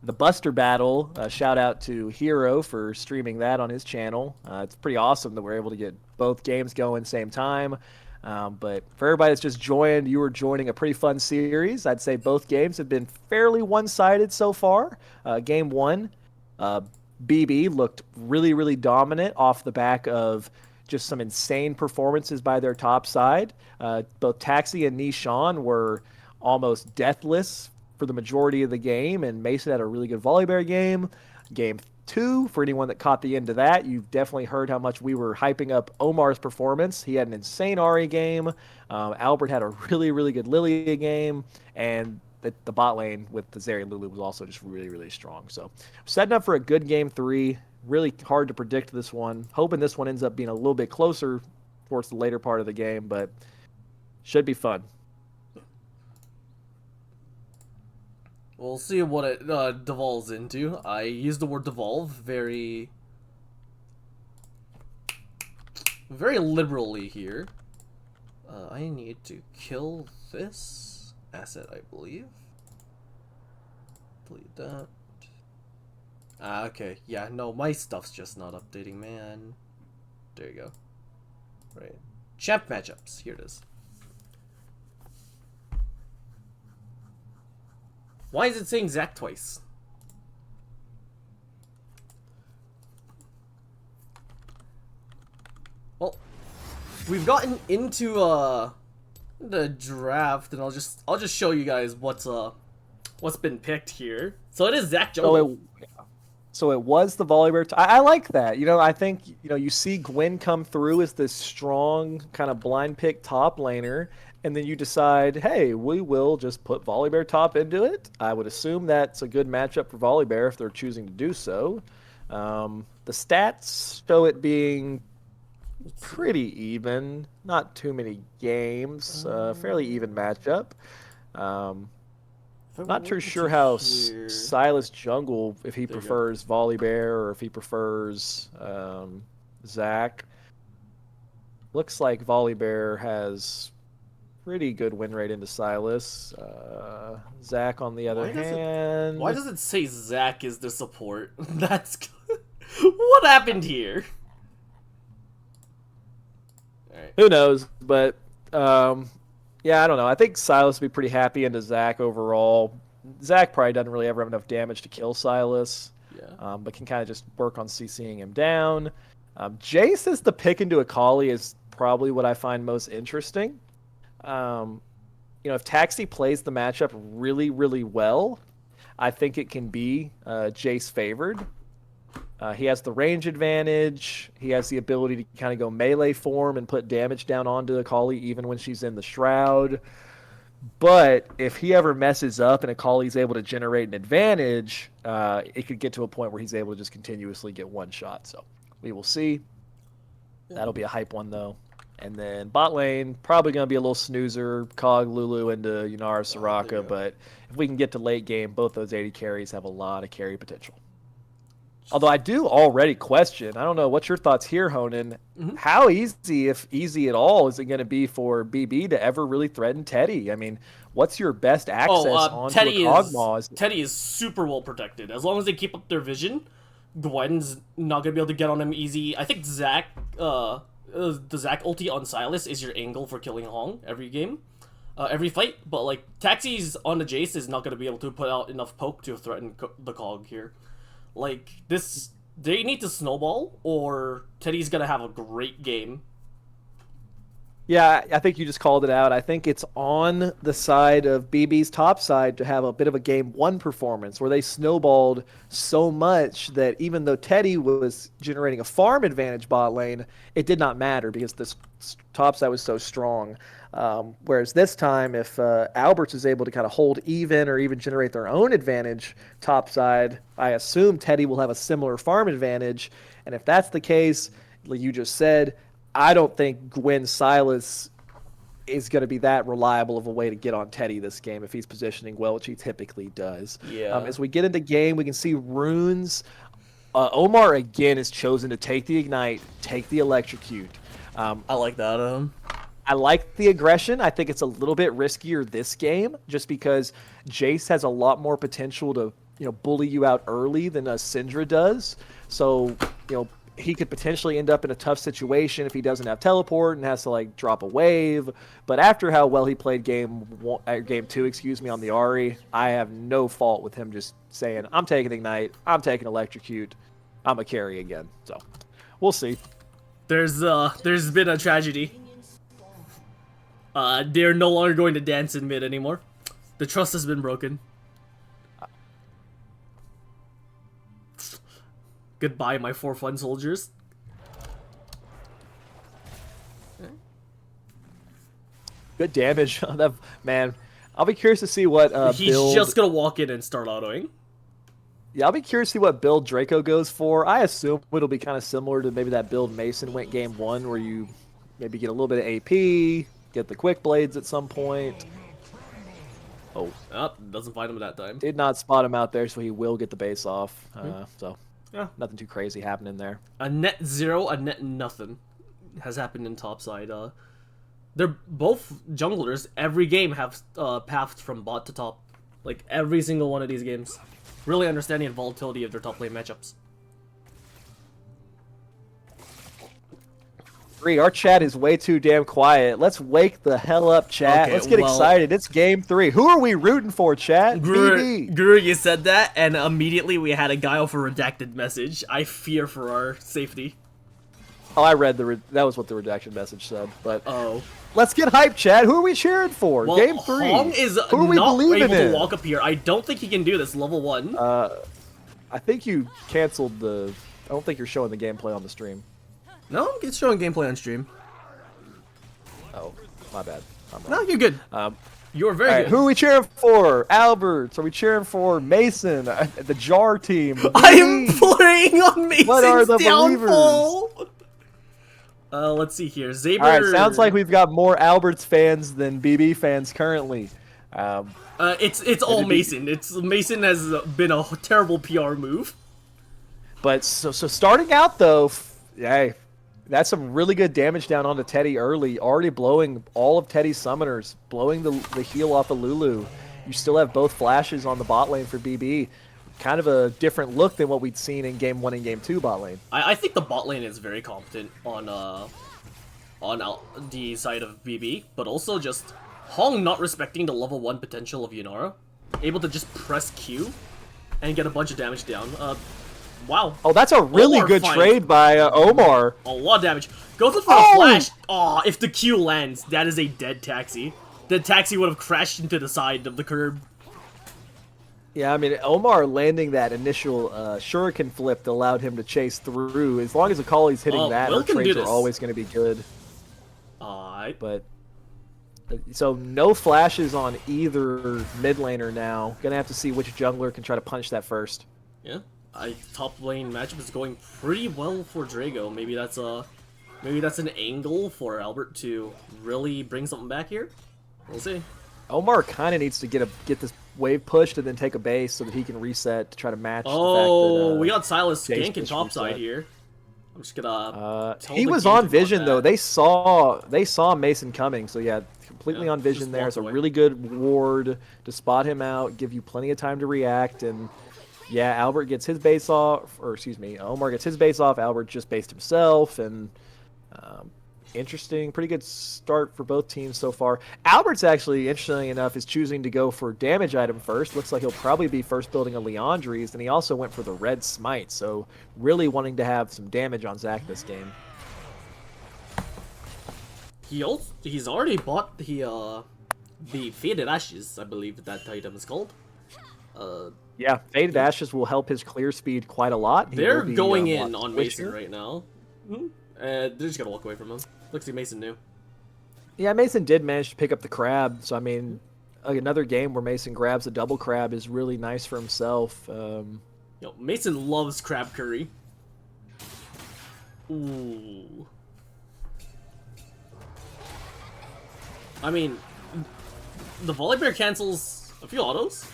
the Buster Battle, shout out to Hero for streaming that on his channel. It's pretty awesome that we're able to get both games going same time. But for everybody that's just joined, you were joining a pretty fun series. I'd say both games have been fairly one-sided so far. Game 1, BB looked really, really dominant off the back of just some insane performances by their top side. Both Taxi and Nishan were almost deathless for the majority of the game, and Mason had a really good Volibear game. Game 2, for anyone that caught the end of that, you've definitely heard how much we were hyping up Omar's performance. He had an insane Ahri game. Albert had a really, really good Lilia game, and the bot lane with the Zeri Lulu was also just really, really strong. So setting up for a good game 3. Really hard to predict this one. Hoping this one ends up being a little bit closer towards the later part of the game, but should be fun.
We'll see what it devolves into. I use the word devolve very liberally here. I need to kill this asset, I believe. Delete that. Okay. Yeah, no, my stuff's just not updating, man. There you go. Right. Champ matchups. Here it is. Why is it saying Zach twice? Well, we've gotten into the draft, and I'll just show you guys what's been picked here. So it is Zach jungle.
So it was the Volibear. I like that. You know, I think, you see Gwen come through as this strong kind of blind pick top laner, and then you decide, hey, we will just put Volibear top into it. I would assume that's a good matchup for Volibear if they're choosing to do so. The stats show it being pretty even. Not too many games. Fairly even matchup. Not too sure how Sylas jungle, if he prefers Volibear or if he prefers Zach. Looks like Volibear has pretty good win rate into Sylas. Zach, on the other hand...
Why does it say Zach is the support? That's... What happened here?
Who knows? But yeah, I don't know. I think Silas would be pretty happy into Zach overall. Zach probably doesn't really ever have enough damage to kill Silas, but can kind of just work on CCing him down. Jace as the pick into Akali is probably what I find most interesting. If Taxi plays the matchup really, really well, I think it can be Jace favored. He has the range advantage. He has the ability to kind of go melee form and put damage down onto Akali even when she's in the Shroud. But if he ever messes up and Akali's able to generate an advantage, it could get to a point where he's able to just continuously get one shot. So we will see. That'll be a hype one, though. And then bot lane, probably going to be a little snoozer, Cog, Lulu into Yunara, Soraka. But if we can get to late game, both those 80 carries have a lot of carry potential. Although I do already question, I don't know, what's your thoughts here, Honan? How easy, if easy at all, is it going to be for BB to ever really threaten Teddy? I mean, what's your best access onto a Kog'Maw?
Teddy is super well protected. As long as they keep up their vision, Gwen's not going to be able to get on him easy. I think Zac, the Zac ulti on Silas is your angle for killing Hong every game, every fight. But, like, Taxi's on the Jace is not going to be able to put out enough poke to threaten the Cog here. Like, they need to snowball, or Teddy's gonna have a great game.
Yeah, I think you just called it out. I think it's on the side of BB's top side to have a bit of a game one performance where they snowballed so much that even though Teddy was generating a farm advantage bot lane, it did not matter because this top side was so strong. Whereas this time, if Alberts is able to kind of hold even or even generate their own advantage topside, I assume Teddy will have a similar farm advantage. And if that's the case, like you just said, I don't think Gwen Silas is going to be that reliable of a way to get on Teddy this game if he's positioning well, which he typically does.
Yeah.
As we get into game, we can see runes. Omar again has chosen to take the ignite, take the electrocute.
I like that.
I like the aggression. I think it's a little bit riskier this game just because Jace has a lot more potential to, bully you out early than a Syndra does. So, he could potentially end up in a tough situation if he doesn't have teleport and has to like drop a wave. But after how well he played game 2, on the Ahri, I have no fault with him just saying, I'm taking ignite, I'm taking electrocute, I'm a carry again. So, we'll see.
There's been a tragedy. They're no longer going to dance in mid anymore. The trust has been broken. Goodbye, my 4 fun soldiers.
Good damage. Man, I'll be curious to see what
He's just gonna walk in and start autoing.
Yeah, I'll be curious to see what build Draco goes for. I assume it'll be kind of similar to maybe that build Mason went game 1, where you maybe get a little bit of AP, get the quick blades at some point. Oh,
doesn't find him that time.
Did not spot him out there, so he will get the base off. So,
yeah,
nothing too crazy happening there.
A net 0, a net nothing has happened in topside. They're both junglers. Every game have pathed from bot to top. Like, every single one of these games. Really understanding the volatility of their top lane matchups.
Our chat is way too damn quiet. Let's wake the hell up, chat.
Okay,
let's get excited. It's game 3. Who are we rooting for, chat?
Guru, you said that, and immediately we had a guy off a redacted message. I fear for our safety.
Oh, I read that was what the redaction message said. But let's get hyped, chat. Who are we cheering for?
Well,
game 3.
Hong is
Who are we
not
believing
able
in?
to walk up here. I don't think he can do this. Level 1.
I think you canceled the. I don't think you're showing the gameplay on the stream.
No, it's showing gameplay on stream.
Oh, my bad.
No, you're good. You're very good.
Who are we cheering for? Alberts? Are we cheering for Mason? The Jar team?
I'm playing on Mason's
What are the
downfall. Let's see here. Zaber.
All right, sounds like we've got more Alberts fans than BB fans currently.
It's all Mason. Mason has been a terrible PR move.
But so starting out though, hey, that's some really good damage down onto Teddy early. Already blowing all of Teddy's summoners, blowing the heal off of Lulu. You still have both flashes on the bot lane for BB. Kind of a different look than what we'd seen in game 1 and game 2 bot lane.
I think the bot lane is very competent on on the side of BB, but also just Hong not respecting the level 1 potential of Yunara, able to just press Q and get a bunch of damage down. Wow.
Oh, that's a really
Omar
good
fight.
trade by Omar.
A lot of damage. Goes in for a flash. Oh, if the Q lands, that is a dead taxi. The taxi would have crashed into the side of the curb.
Yeah, I mean, Omar landing that initial shuriken flip that allowed him to chase through. As long as Akali's hitting that,
Will
her
can do
trades are
this.
always going to be good.
Alright.
But so no flashes on either mid laner now. Gonna have to see which jungler can try to punch that first.
Yeah. Top lane matchup is going pretty well for Drago. Maybe that's an angle for Albert to really bring something back here. We'll see.
Omar kind of needs to get this wave pushed and then take a base so that he can reset to try to match.
Oh,
the fact that,
we got Silas
Jace
ganking
just
topside
reset.
here. I'm just gonna. tell
He
the
was
game
on
to
vision
block
though.
that.
They saw Mason coming, so yeah, completely
Yeah,
on vision
just
there.
walks
It's a
away.
really good ward to spot him out, give you plenty of time to react, and yeah, Albert gets his base off, or excuse me, Omar gets his base off. Albert just based himself, and interesting, pretty good start for both teams so far. Albert's actually, interestingly enough, is choosing to go for damage item first. Looks like he'll probably be first building a Leandri's, and he also went for the red smite, so really wanting to have some damage on Zac this game.
He's already bought the Faded Ashes, I believe that item is called.
Yeah, Faded Ashes will help his clear speed quite a lot. He
They're
will be,
going
a
in
lot
on Mason
switcher.
right now. They're just gonna walk away from him. Looks like Mason knew.
Yeah, Mason did manage to pick up the crab, so I mean, another game where Mason grabs a double crab is really nice for himself.
Yo, Mason loves crab curry. Ooh. I mean, the Volibear cancels a few autos.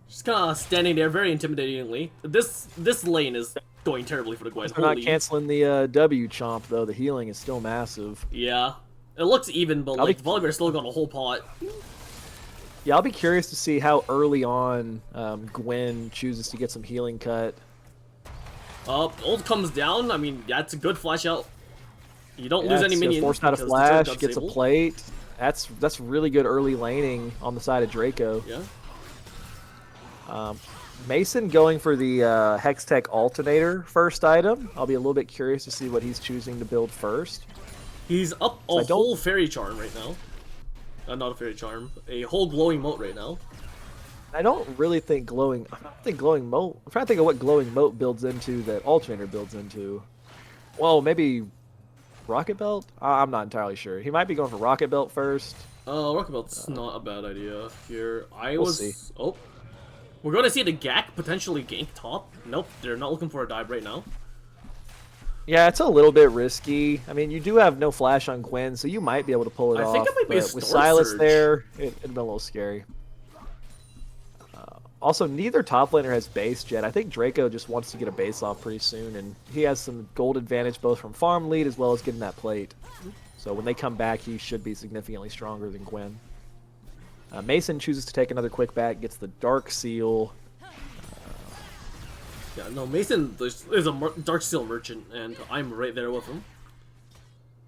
Just kind of standing there very intimidatingly. This lane is going terribly for the Gwen.
They're not canceling the W chomp though. The healing is still massive.
Yeah. It looks even, but like, Volibear still got a whole pot.
Yeah, I'll be curious to see how early on Gwen chooses to get some healing cut.
Ult comes down. I mean, that's a good flash out. You don't lose any
so
minions.
forced out a
because the
flash,
turret got
gets a
disabled.
plate. That's really good early laning on the side of Draco.
Yeah.
Mason going for the Hextech Alternator first item. I'll be a little bit curious to see what he's choosing to build first.
He's up a whole fairy charm right now. Not a fairy charm, a whole glowing moat right now.
I don't really think glowing. I don't think glowing moat. I'm trying to think of what glowing moat builds into that Alternator builds into. Well, maybe Rocket Belt. I'm not entirely sure. He might be going for Rocket Belt first.
Rocket Belt's not a bad idea here.
We'll see.
Oh, we're going to see the Gak potentially gank top. Nope, they're not looking for a dive right now.
Yeah, it's a little bit risky. I mean, you do have no flash on Gwen, so you might be able to pull it off.
I think it might be a
but with
Storm
Silas
Surge.
there, it'd been a little scary. Also, neither top laner has base yet. I think Draco just wants to get a base off pretty soon, and he has some gold advantage both from farm lead as well as getting that plate. So when they come back, he should be significantly stronger than Gwen. Mason chooses to take another quick back, gets the Dark Seal.
Yeah, no, Mason is a Dark Steel merchant, and I'm right there with him.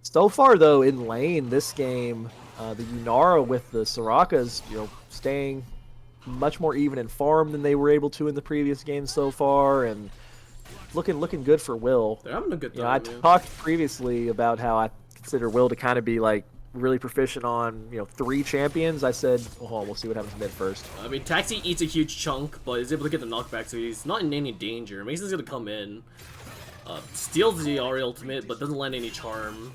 So far, though, in lane this game, the Yunara with the Soraka's, staying much more even in farm than they were able to in the previous game so far, and looking good for Will.
They're having a good time.
I talked previously about how I consider Will to kind of be like really proficient on 3 champions. I said, we'll see what happens mid first.
I mean, Taxi eats a huge chunk, but is able to get the knockback, so he's not in any danger. Mason's gonna come in, steals the Ari ultimate, but doesn't land any charm.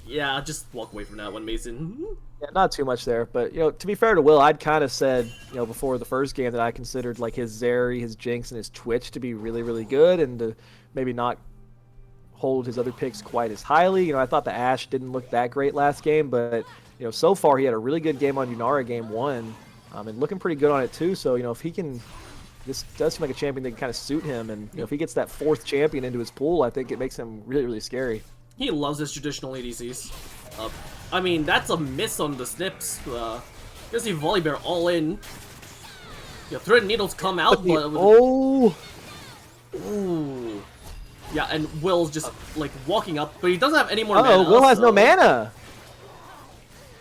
Yeah, just walk away from that one, Mason.
Yeah, not too much there, but to be fair to Will, I'd kind of said before the first game that I considered like his Zeri, his Jinx, and his Twitch to be really, really good, and to maybe not hold his other picks quite as highly. I thought the Ashe didn't look that great last game, but so far he had a really good game on Yunara game 1, and looking pretty good on it too. So if he can, this does seem like a champion that can kind of suit him, and if he gets that 4th champion into his pool, I think it makes him really, really scary.
He loves his traditional ADCs. I mean, that's a miss on the snips. You see Volibear all in. Thread needles come out, but
Oh!
ooh. Yeah, and Will's just, like, walking up, but he doesn't have any more mana.
Oh, Will has no mana!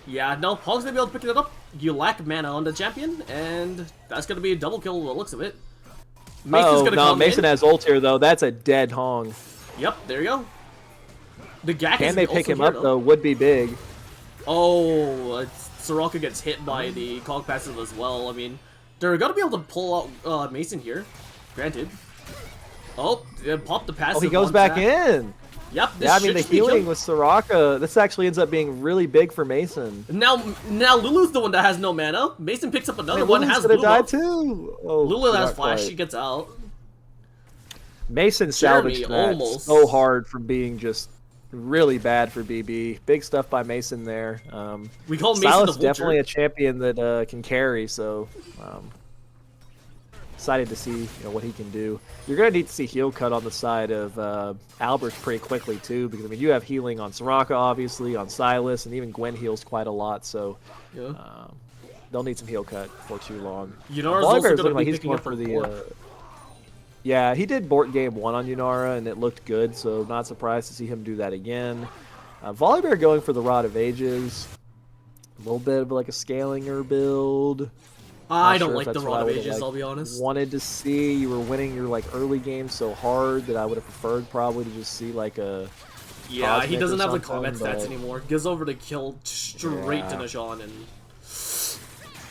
Yeah, no, Hong's gonna be able to pick it up. You lack mana on the champion, and that's gonna be a double kill the looks of it. Mason's gonna come
Mason
in.
has ult here, though. That's a dead Hong.
Yep, there you go. The Gak
Can
is
they
also
pick him
here,
up, though? Would be big.
Oh, Soraka gets hit by the Cog passive as well. I mean, they're gonna be able to pull out Mason here. Granted. Oh, they pop the passive.
Oh, he goes
on
back
Jack.
in.
Yep, this
Yeah, I mean, the
should be
healing
killed.
with Soraka, this actually ends up being really big for Mason.
Now Lulu's the one that has no mana. Mason picks up another one,
Lulu's
has
gonna
blue
die
buff.
too. Oh,
Lulu has
not
flash,
quite.
she gets out.
Mason
Jeremy
salvaged that
almost.
so hard from being just really bad for BB. Big stuff by Mason there.
We call Mason
Silas
the
is
Vulture.
definitely a champion that can carry, so excited to see what he can do. You're going to need to see heal cut on the side of Albert pretty quickly too, because I mean you have healing on Soraka obviously, on Silas, and even Gwen heals quite a lot, so
Yeah.
they'll need some heal cut for too long.
Yunara's also
Volibear's
gonna
looking like
be
he's
picking
going
up
for
a
the
port.
yeah, he did Bort game 1 on Yunara, and it looked good, so not surprised to see him do that again. Volibear going for the Rod of Ages. A little bit of like a Scalinger build.
I
Not
don't
sure
like
if
the
that's what
Rod
I
of
would've,
Ages,
like,
I'll be honest.
Wanted to see. You were winning your like early game so hard that I would have preferred probably to just see like a
Yeah, he
Cosmic
doesn't
or
have the
something,
combat stats
but-
anymore. Gives over the kill straight to
Yeah.
Nashan, and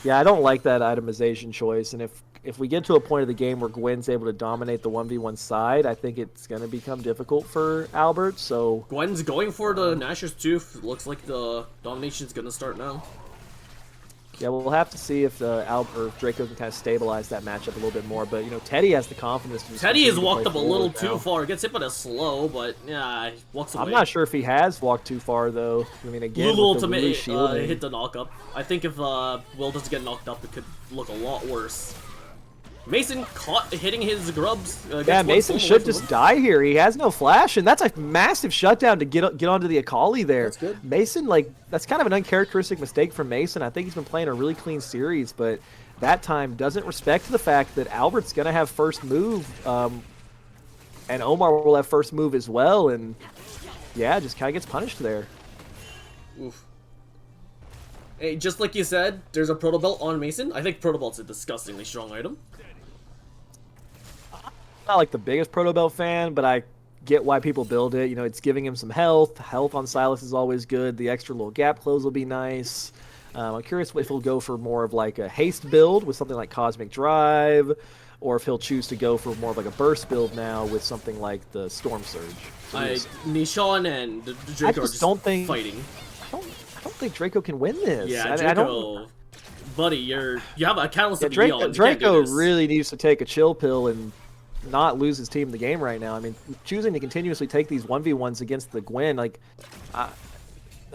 Yeah, I don't like that itemization choice, and if we get to a point of the game where Gwen's able to dominate the 1v1 side, I think it's going to become difficult for Albert, so
Gwen's going for the Nashor's Tooth. Looks like the domination's gonna start now.
yeah, we'll have to see if Draco can kind of stabilize that matchup a little bit more, but Teddy has the confidence to just
Teddy has
continue to
walked
play
up a little
forward now.
too far. Gets hit by the slow, but yeah, he walks away.
I'm not sure if he has walked too far, though. I mean, again,
Lulu
with the
ultimate
Lulu shielding,
hit the knock up. I think if Will doesn't get knocked up, it could look a lot worse. Mason caught hitting his grubs.
yeah,
gets one
Mason
full away
should
from
just
him.
die here. He has no flash, and that's a massive shutdown to get onto the Akali there.
That's good.
Mason, that's kind of an uncharacteristic mistake from Mason. I think he's been playing a really clean series, but that time doesn't respect the fact that Albert's going to have first move, and Omar will have first move as well, and yeah, just kind of gets punished there.
Oof. Hey, just like you said, there's a Proto Belt on Mason. I think Proto Belt's a disgustingly strong item.
Not like the biggest Proto Belt fan, but I get why people build it. It's giving him some health. Health on Silas is always good. The extra little gap close will be nice. I'm curious if he'll go for more of like a haste build with something like Cosmic Drive, or if he'll choose to go for more of like a burst build now with something like the Storm Surge. So
Nishan and Draco are
just
just
don't think-
fighting.
I don't think Draco can win this.
Yeah,
I don't.
Draco, buddy, you have a catalyst
Yeah,
of Eon. You can't do
Draco
this.
really needs to take a chill pill and not lose his team in the game right now. I mean, choosing to continuously take these 1v1s against the Gwen, I'm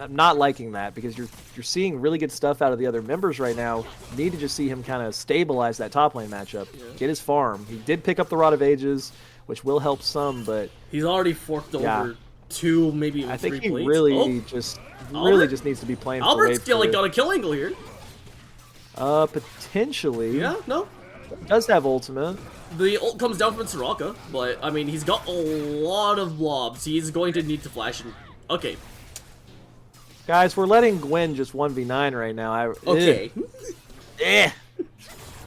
not liking that, because you're seeing really good stuff out of the other members right now. You need to just see him kind of stabilize that top lane matchup, get his farm. He did pick up the Rod of Ages, which will help some, but
He's already forked
Yeah.
over 2, maybe even
I
3
think he
plates.
really
Oh,
just
Albert?
needs to be playing for
Albert's
wave
still like
three.
got a kill angle here.
Potentially.
Yeah, no.
Does have ultimate.
The ult comes down from Soraka, but I mean, he's got a lot of blobs. He's going to need to flash and... Okay.
Guys, we're letting Gwen just 1v9 right now.
Okay.
Eh.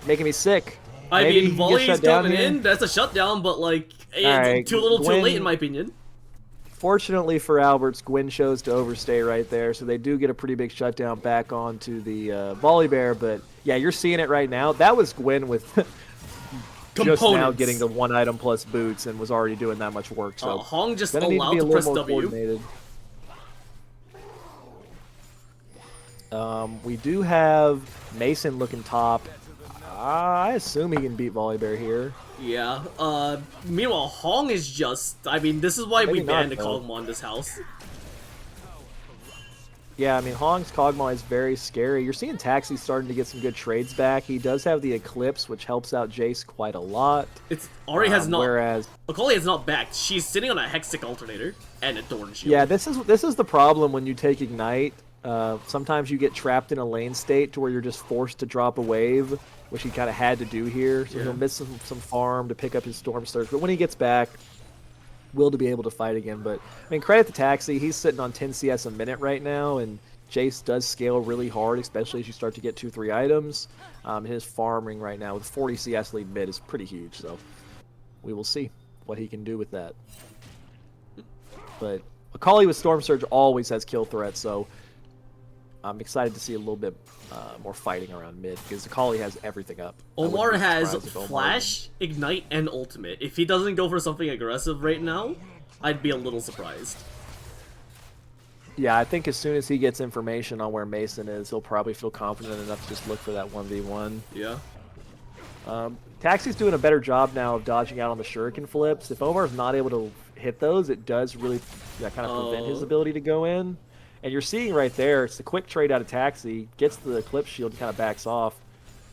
Making me sick.
I
Maybe he
mean,
can get
volley's
shut down
coming
here.
in. That's a shutdown, but like, it's
Alright,
too little, too
Gwen-
late in my opinion.
Fortunately for Alberts, Gwen chose to overstay right there, so they do get a pretty big shutdown back onto the Volibear. But yeah, you're seeing it right now. That was Gwen with just now
Components.
getting the 1 item plus boots and was already doing that much work. So
Hong just
gonna need to
allowed
be a
to
little
press
more
W.
coordinated. We do have Mason looking top. I assume he can beat Volibear here.
Yeah. Meanwhile, Hong is just... I mean, this is why we
Maybe not,
banned the
though.
Kog'Maw in this house.
Yeah, I mean, Hong's Kog'Maw is very scary. You're seeing Taxi starting to get some good trades back. He does have the Eclipse, which helps out Jace quite a lot.
It's Ari has not...
Whereas,
Akali has not backed. She's sitting on a Hextech alternator and a Thorn Shield.
yeah, this is the problem when you take Ignite. Sometimes you get trapped in a lane state to where you're just forced to drop a wave, which he kind of had to do here. So
Yeah.
he'll miss some farm to pick up his Storm Surge. But when he gets back, will to be able to fight again. But I mean, credit to Taxi. He's sitting on 10 CS a minute right now, and Jace does scale really hard, especially as you start to get 2-3 items. His farming right now with 40 CS lead mid is pretty huge, so we will see what he can do with that. But Akali with Storm Surge always has kill threat, so I'm excited to see a little bit more fighting around mid, because Akali has everything up.
Omar has Flash, Ignite, and Ultimate. If he doesn't go for something aggressive right now, I'd be a little surprised.
Yeah, I think as soon as he gets information on where Mason is, he'll probably feel confident enough to just look for that 1v1.
Yeah.
Taxi's doing a better job now of dodging out on the shuriken flips. If Omar's not able to hit those, it does really kind of prevent his ability to go in. And you're seeing right there, it's the quick trade out of Taxi, gets the clip shield and kind of backs off.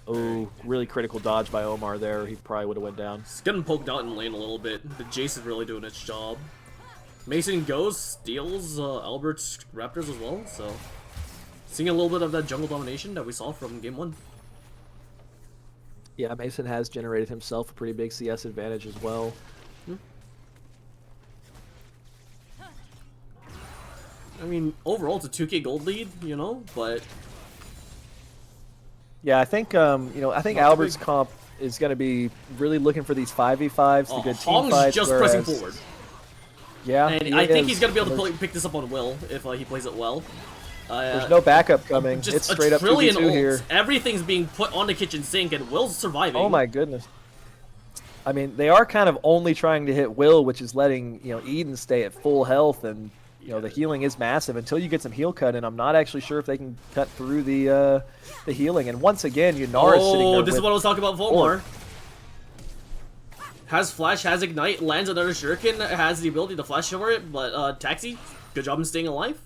Oh, really critical dodge by Omar there. He probably would have went down.
He's getting poked out in lane a little bit. The Jace is really doing its job. Mason goes, steals Albert's Raptors as well, so seeing a little bit of that jungle domination that we saw from game 1.
Yeah, Mason has generated himself a pretty big CS advantage as well.
I mean, overall it's a 2k gold lead, you know, but
yeah, I think I think Albert's comp is going to be really looking for these 5v5s, the good team
Hong's
fights.
just pressing forward.
Yeah,
and I think he's going to be able to pick this up on Will if he plays it well.
There's no backup coming.
Just
it's straight up
2v2
here.
Everything's being put on the kitchen sink, and Will's surviving.
Oh my goodness. I mean, they are kind of only trying to hit Will, which is letting Eden stay at full health, and the healing is massive until you get some heal cut, and I'm not actually sure if they can cut through the healing. And once again, Yunara is sitting there.
Oh, this is what I was talking about. Volmar has Flash, has Ignite, lands another Shuriken, has the ability to flash over it, but Taxi, good job in staying alive.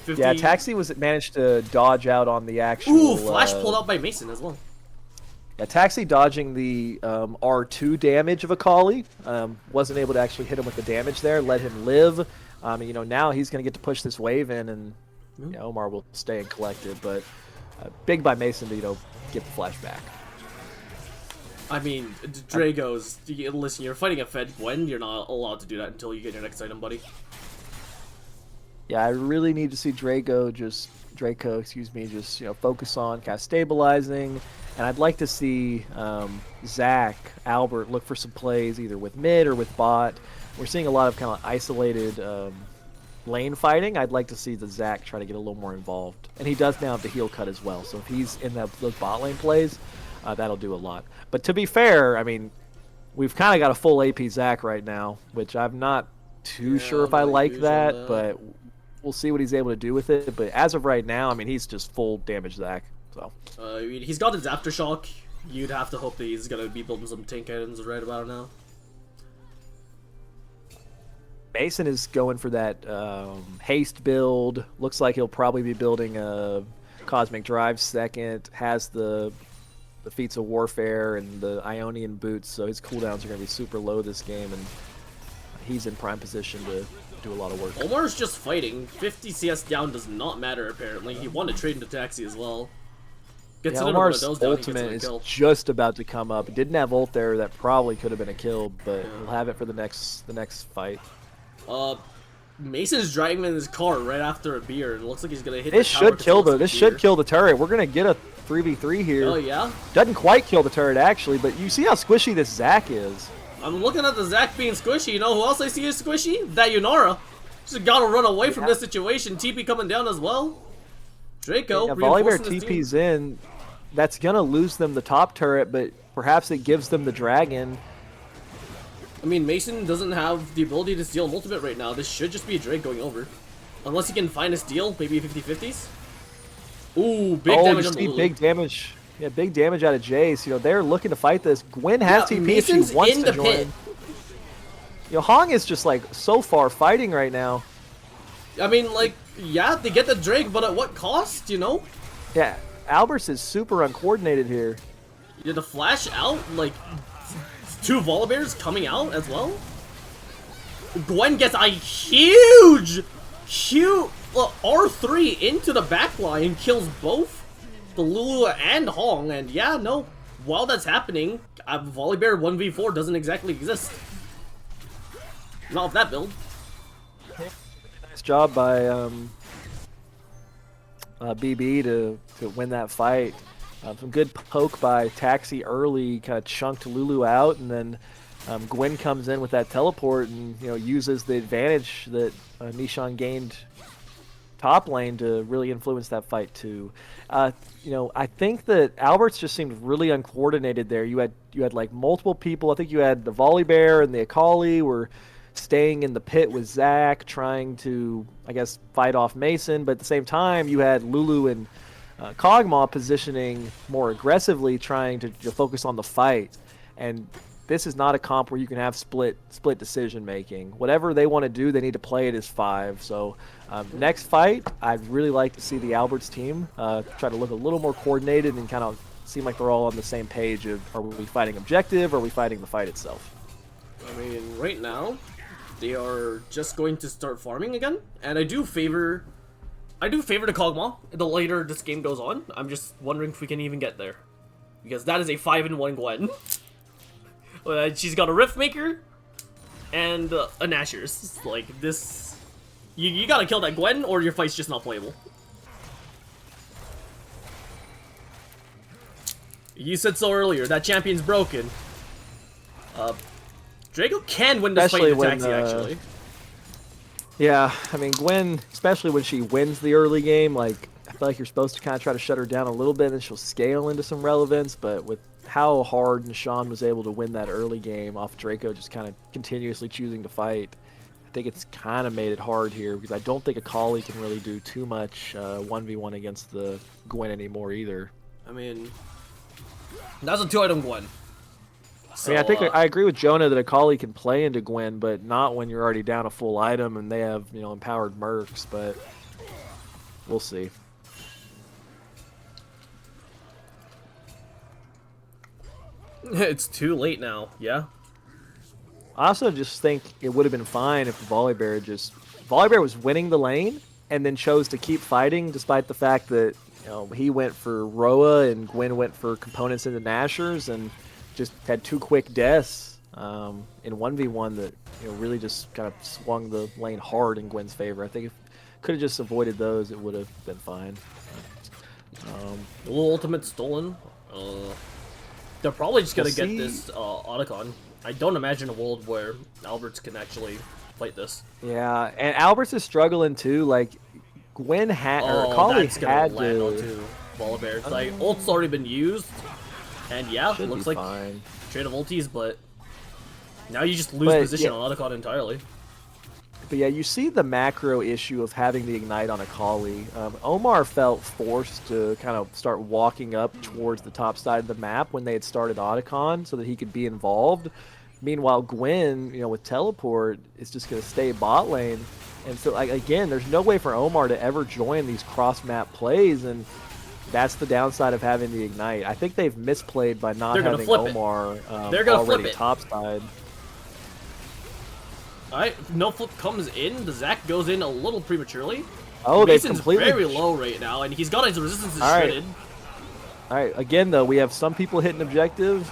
50...
Yeah, Taxi managed to dodge out on the actual...
Ooh, Flash pulled out by Mason as well.
Yeah, Taxi dodging the R2 damage of Akali. Wasn't able to actually hit him with the damage there, let him live. Now he's going to get to push this wave in, and Omar will stay and collect it, but big by Mason to, get the flash back.
I mean, Drago's... Listen, you're fighting a Fed Gwen, you're not allowed to do that until you get your next item, buddy.
Yeah, I really need to see Draco just focus on kind of stabilizing, and I'd like to see Zach, Albert look for some plays either with mid or with bot. We're seeing a lot of kind of isolated lane fighting. I'd like to see the Zach try to get a little more involved, and he does now have the heal cut as well. So if he's in those bot lane plays, that'll do a lot. But to be fair, I mean, we've kind of got a full AP Zach right now, which I'm not too sure if I like that, but we'll see what he's able to do with it. But as of right now, I mean, he's just full damage Zach. So
he's got his Aftershock. You'd have to hope that he's gonna be building some tank items right about now.
Mason is going for that haste build. Looks like he'll probably be building a Cosmic Drive second. Has the feats of warfare and the Ionian boots, so his cooldowns are going to be super low this game, and he's in prime position to do a lot of work.
Omar's just fighting. 50 CS down does not matter, apparently. He won a trade into Taxi as well.
Yeah, Omar's ultimate is just about to come up. He didn't have ult there. That probably could have been a kill, but he'll have it for the next fight.
Mason's driving in his car right after a beer, and it looks like he's gonna hit.
This should kill the turret. We're gonna get a 3v3 here.
Oh yeah.
Doesn't quite kill the turret actually, but you see how squishy this Zac is.
I'm looking at the Zac being squishy. You know who else I see is squishy? That Yunara. Just gotta run away from this situation. TP coming down as well. Draco.
Yeah, Volibear TP's in. That's gonna lose them the top turret, but perhaps it gives them the dragon.
I mean, Mason doesn't have the ability to steal an ultimate right now. This should just be a Drake going over. Unless he can find a steal, maybe 50-50s. Ooh, big damage on the Lulu.
Big damage. Yeah, big damage out of Jace. They're looking to fight this. Gwen has TP if she wants to join. Hong is just like so far fighting right now.
I mean, like, yeah, they get the Drake, but at what cost,
Yeah, Albers is super uncoordinated here.
Yeah, the flash out, like, 2 Volibears coming out as well. Gwen gets a huge R3 into the backline, kills both the Lulu and Hong, and yeah, no, while that's happening, Volibear 1v4 doesn't exactly exist. Not with that build.
Nice job by BB to win that fight. Some good poke by Taxi early, kind of chunked Lulu out, and then Gwen comes in with that teleport and uses the advantage that Nishan gained top lane to really influence that fight too. I think that Alberts just seemed really uncoordinated there. You had like multiple people. I think you had the Volibear and the Akali were staying in the pit with Zach, trying to, I guess, fight off Mason, but at the same time you had Lulu and Kog'Maw positioning more aggressively, trying to focus on the fight. And this is not a comp where you can have split decision making. Whatever they want to do, they need to play it as 5. So next fight, I'd really like to see the Alberts team try to look a little more coordinated and kind of seem like they're all on the same page of, are we fighting objective or are we fighting the fight itself?
I mean, right now, they are just going to start farming again, and I do favor the Kog'Maw the later this game goes on. I'm just wondering if we can even get there, because that is a 5-in-1 Gwen. She's got a Riftmaker and a Nashor's. Like this, you gotta kill that Gwen, or your fight's just not playable. You said so earlier. That champion's broken. Draco can win this
Especially
fight with Taxi, actually.
Yeah, I mean, Gwen, especially when she wins the early game, like, I feel like you're supposed to kind of try to shut her down a little bit, and then she'll scale into some relevance, but with how hard Nishan was able to win that early game off Draco just kind of continuously choosing to fight, I think it's kind of made it hard here, because I don't think Akali can really do too much 1v1 against the Gwen anymore either.
I mean, that's a 2-item Gwen. So,
I mean, I think I agree with Jonah that Akali can play into Gwen, but not when you're already down a full item and they have, empowered mercs, but we'll see.
It's too late now, yeah?
I also just think it would have been fine if the Volibear was winning the lane and then chose to keep fighting despite the fact that, he went for Roa and Gwen went for components into Nashor's and just had 2 quick deaths in 1v1 that really just kind of swung the lane hard in Gwen's favor. I think if could have just avoided those, it would have been fine.
A little ultimate stolen. They're probably just gonna get this Otacon. I don't imagine a world where Alberts can actually fight this.
Yeah, and Alberts is struggling too. Like Gwen had or Akali had
land
to.
onto Volibear. Like ult's already been used. And yeah,
Should
looks
be
like
fine.
trade of ultis, but now you just lose position on Otacon entirely.
But yeah, you see the macro issue of having the Ignite on Akali. Omar felt forced to kind of start walking up towards the top side of the map when they had started Otacon so that he could be involved. Meanwhile, Gwen, with teleport, is just going to stay bot lane. And so, again, there's no way for Omar to ever join these cross-map plays, and that's the downside of having the Ignite. I think they've misplayed by not having Omar already topside.
Alright, no flip comes in. The Zac goes in a little prematurely.
Oh,
Mason's
they've completely
very low right now, and he's got his resistance shredded.
Alright, again though, we have some people hitting objective.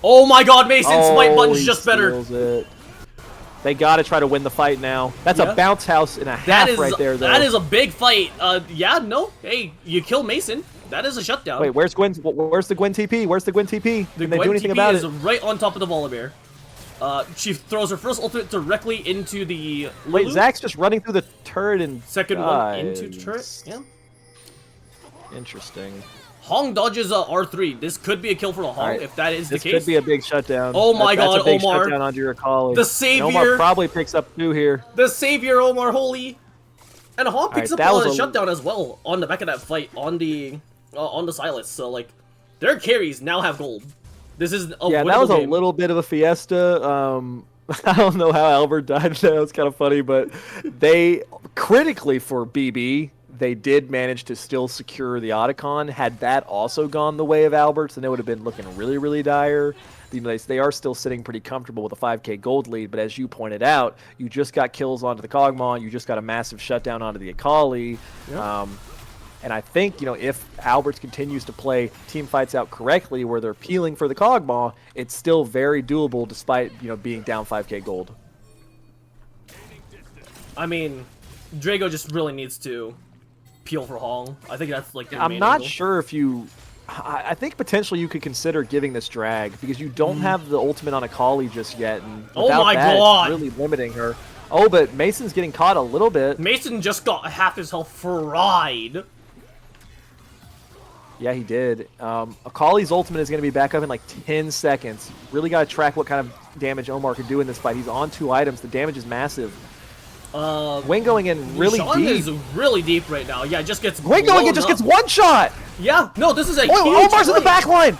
Oh my god, Mason's smite button's just better.
It. They gotta try to win the fight now. That's a bounce house and a half right there, though.
That is a big fight. Hey, you kill Mason. That is a shutdown.
Wait, where's the Gwen TP? Where's the Gwen TP? Can they do anything about it?
The Gwen TP is right on top of the Volibear. She throws her first ultimate directly into the Lulu.
Wait, Zach's just running through the turret and
second one into the turret. Yeah.
Interesting.
Hong dodges R3. This could be a kill for the Hong if that is the case.
This could be a big shutdown.
Oh my god,
that's a big
Omar.
Shutdown onto your Akali.
The savior.
And Omar probably picks up 2 here.
The savior, Omar, holy. And Hong picks up a shutdown as well on the back of that fight on the Silas. So like, their carries now have gold. This is a
that was a little bit of a fiesta. I don't know how Albert died. That was kind of funny, but they critically for BB. They did manage to still secure the Otacon. Had that also gone the way of Alberts, then it would have been looking really, really dire. They are still sitting pretty comfortable with a 5k gold lead, but as you pointed out, you just got kills onto the Kog'Maw, you just got a massive shutdown onto the Akali. Yep. And I think, if Alberts continues to play team fights out correctly where they're peeling for the Kog'Maw, it's still very doable despite, being down 5k gold.
I mean, Drago just really needs to peel for Hong. I think that's like the
I'm
main
not
angle.
sure if you... I think potentially you could consider giving this drag, because you don't have the ultimate on Akali just yet, and
Oh
without
my
that,
God.
it's really limiting her. Oh, but Mason's getting caught a little bit.
Mason just got half his health fried.
Yeah, he did. Akali's ultimate is going to be back up in like 10 seconds. Really got to track what kind of damage Omar could do in this fight. He's on 2 items. The damage is massive. Gwen going in really
Sean
deep.
is really deep right now. Yeah, it just gets
Gwen going in just gets one shot.
Yeah, no, this is a huge
Omar's in the
fight.
back line.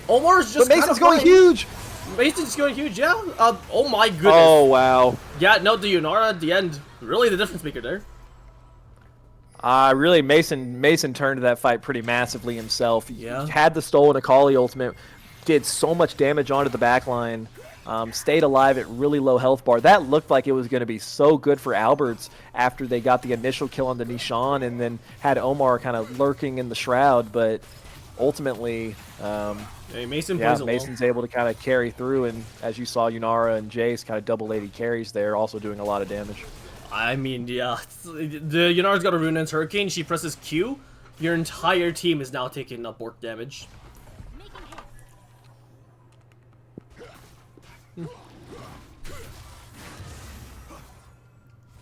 Omar's just
But Mason's
kinda
going
fine.
huge.
Mason's going huge, yeah. Oh my goodness.
Oh, wow.
Yeah, no, the Yunara at the end, really the difference maker there.
Really, Mason turned to that fight pretty massively himself.
Yeah.
He had the stolen Akali ultimate, did so much damage onto the back line, stayed alive at really low health bar. That looked like it was going to be so good for Alberts after they got the initial kill on the Nishan and then had Omar kind of lurking in the shroud, but ultimately...
Hey, Mason
yeah,
plays along.
Mason's able to kind of carry through, and as you saw, Yunara and Jace kind of double AD carries there, also doing a lot of damage.
I mean, yeah, the Yunara's got a Rune's Hurricane, she presses Q, your entire team is now taking up work damage.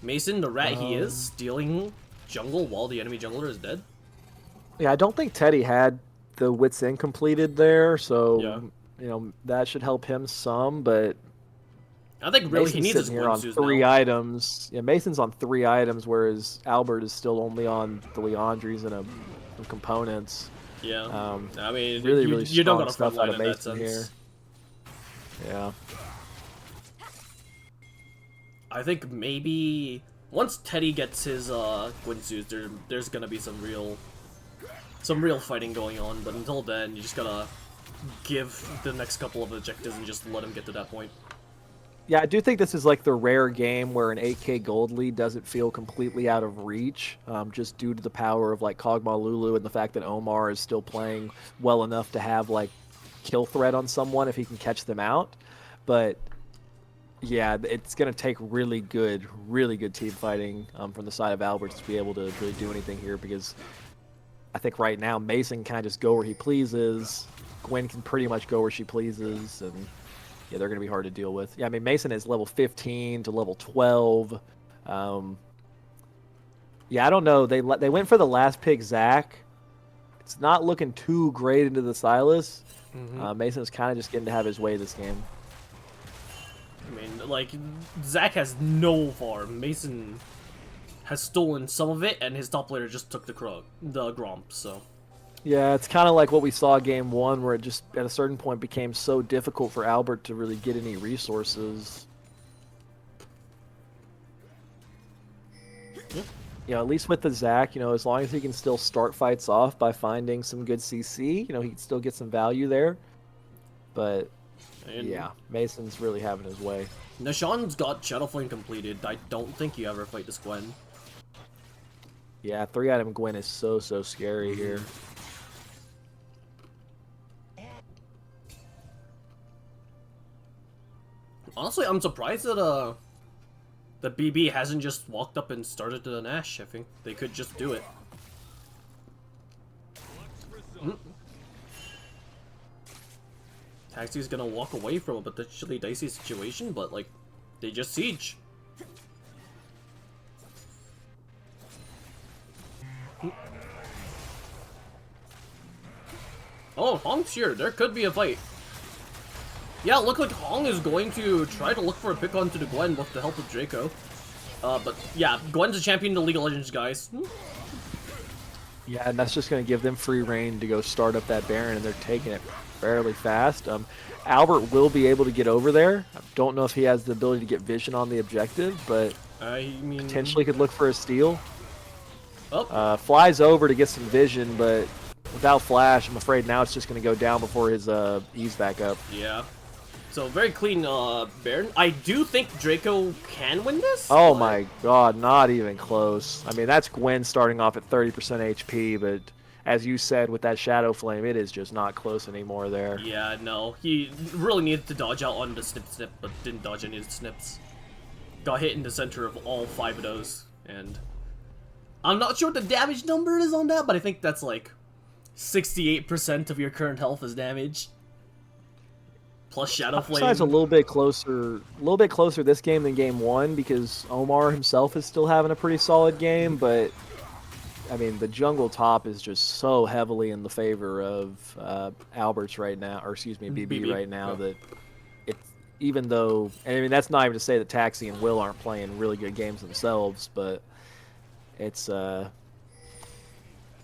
Mason, the rat he is, stealing jungle while the enemy jungler is dead.
Yeah, I don't think Teddy had the Wits End completed there, so
Yeah.
you know that should help him some. But
I think really he
Mason's
needs his
sitting here on
Winsus
3
now.
items. Yeah, Mason's on 3 items, whereas Albert is still only on the Leandries and some components.
Yeah, I mean,
Really,
you
really
don't
strong
got a front
stuff out
line
of
in that
Mason
sense.
here. Yeah.
I think maybe once Teddy gets his Gwynsu's, there's gonna be some real fighting going on. But until then, you just gotta give the next couple of objectives and just let him get to that point.
Yeah, I do think this is like the rare game where an 8K gold lead doesn't feel completely out of reach, just due to the power of like Kog'Maw Lulu and the fact that Omar is still playing well enough to have like kill threat on someone if he can catch them out. But yeah, it's going to take really good team fighting from the side of Alberts to be able to really do anything here, because I think right now Mason can just go where he pleases. Gwen can pretty much go where she pleases, and yeah, they're going to be hard to deal with. Yeah, I mean, Mason is level 15 to level 12. Yeah, I don't know. They went for the last pick, Zach. It's not looking too great into the Silas. Mason's kind of just getting to have his way this game.
I mean, like, Zach has no farm. Mason has stolen some of it, and his top laner just took the Gromp, so...
Yeah, it's kind of like what we saw game 1, where it just, at a certain point, became so difficult for Albert to really get any resources. You know, at least with the Zach, you know, as long as he can still start fights off by finding some good CC, you know, he can still get some value there. But...
And
yeah, Mason's really having his way.
Nashan's got Shadowflame completed. I don't think you ever fight this Gwen.
Yeah, 3-item Gwen is so scary here.
Honestly, I'm surprised that the BB hasn't just walked up and started the Nash. I think they could just do it. Taxi's gonna walk away from a potentially dicey situation, but like, they just siege. Oh, Hong's here. There could be a fight. Yeah, look like Hong is going to try to look for a pick onto the Gwen with the help of Draco. But yeah, Gwen's a champion in the League of Legends, guys.
Yeah, and that's just going to give them free reign to go start up that Baron, and they're taking it fairly fast. Albert will be able to get over there. I don't know if he has the ability to get vision on the objective, but
I mean,
potentially could look for a steal.
Oh.
Flies over to get some vision, but without flash, I'm afraid now it's just going to go down before his E's back up.
Yeah. So very clean Baron. I do think Draco can win this.
Oh
but...
my god, not even close. I mean, that's Gwen starting off at 30% HP, but as you said with that Shadow Flame, it is just not close anymore there.
Yeah, no. He really needed to dodge out on the snip, but didn't dodge any of the snips. got hit in the center of all 5 of those, and I'm not sure what the damage number is on that, but I think that's like 68% of your current health is damaged. Plus Shadow Flame.
Besides a little bit closer this game than game 1 because Omar himself is still having a pretty solid game, but I mean the jungle top is just so heavily in the favor of Alberts right now, or excuse me, BB right now that it's even though, and I mean that's not even to say that Taxi and Will aren't playing really good games themselves, but it's a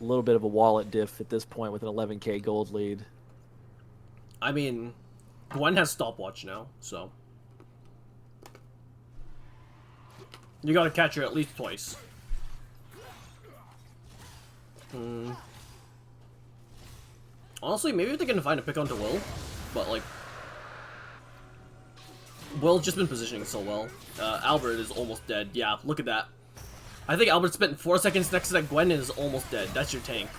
little bit of a wallet diff at this point with an 11k gold lead.
I mean, Gwen has stopwatch now, so you gotta catch her at least twice. Honestly, maybe if they can find a pick onto Will, but like Will's just been positioning so well. Albert is almost dead. Yeah, look at that. I think Albert spent 4 seconds next to that Gwen and is almost dead. That's your tank.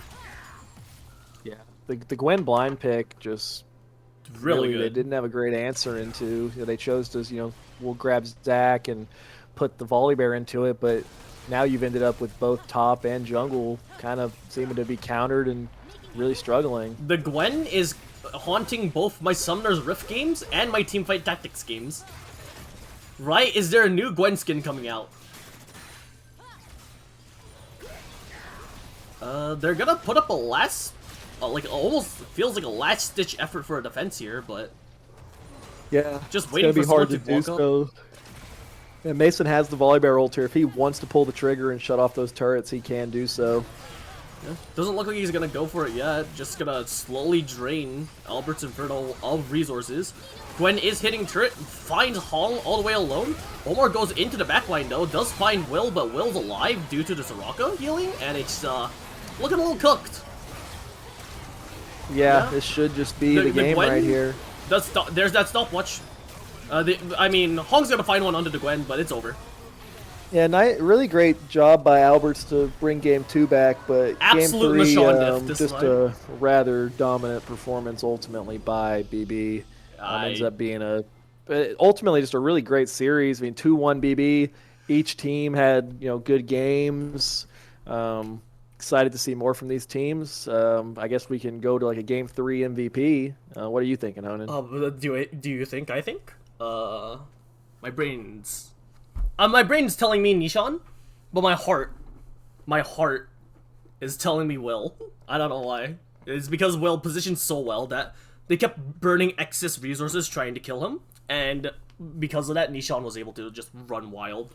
Yeah, the Gwen blind pick just
really good.
They didn't have a great answer into. They chose to, we'll grab Zach and put the Volibear into it, but now you've ended up with both top and jungle kind of seeming to be countered and really struggling.
The Gwen is haunting both my Summoner's Rift games and my Teamfight Tactics games. Right? Is there a new Gwen skin coming out? They're gonna put up a last, like almost feels like a last-ditch effort for a defense here, but
yeah,
just waiting for
hard
to
do
walk
so. Yeah, Mason has the Volibear ult here. If he wants to pull the trigger and shut off those turrets, he can do so.
Yeah. Doesn't look like he's gonna go for it yet. Just gonna slowly drain Albert's Inferno of resources. Gwen is hitting turret, finds Hong all the way alone. Omar goes into the backline though, does find Will, but Will's alive due to the Soraka healing, and it's looking a little cooked.
Yeah, this should just be the game
Gwen,
right here.
There's that stopwatch. I mean, Hong's gonna find one under the Gwen, but it's over.
Yeah, really great job by Alberts to bring game 2 back, but
Absolute
game 3, just a rather dominant performance ultimately by BB. Ends up being ultimately just a really great series. I mean, 2-1 BB. Each team had good games. Excited to see more from these teams. I guess we can go to like a game 3 MVP. What are you thinking, Honan?
Do you think? I think. My brain's telling me Nishan, but my heart is telling me Will. I don't know why. It's because Will positioned so well that they kept burning excess resources trying to kill him, and because of that, Nishan was able to just run wild.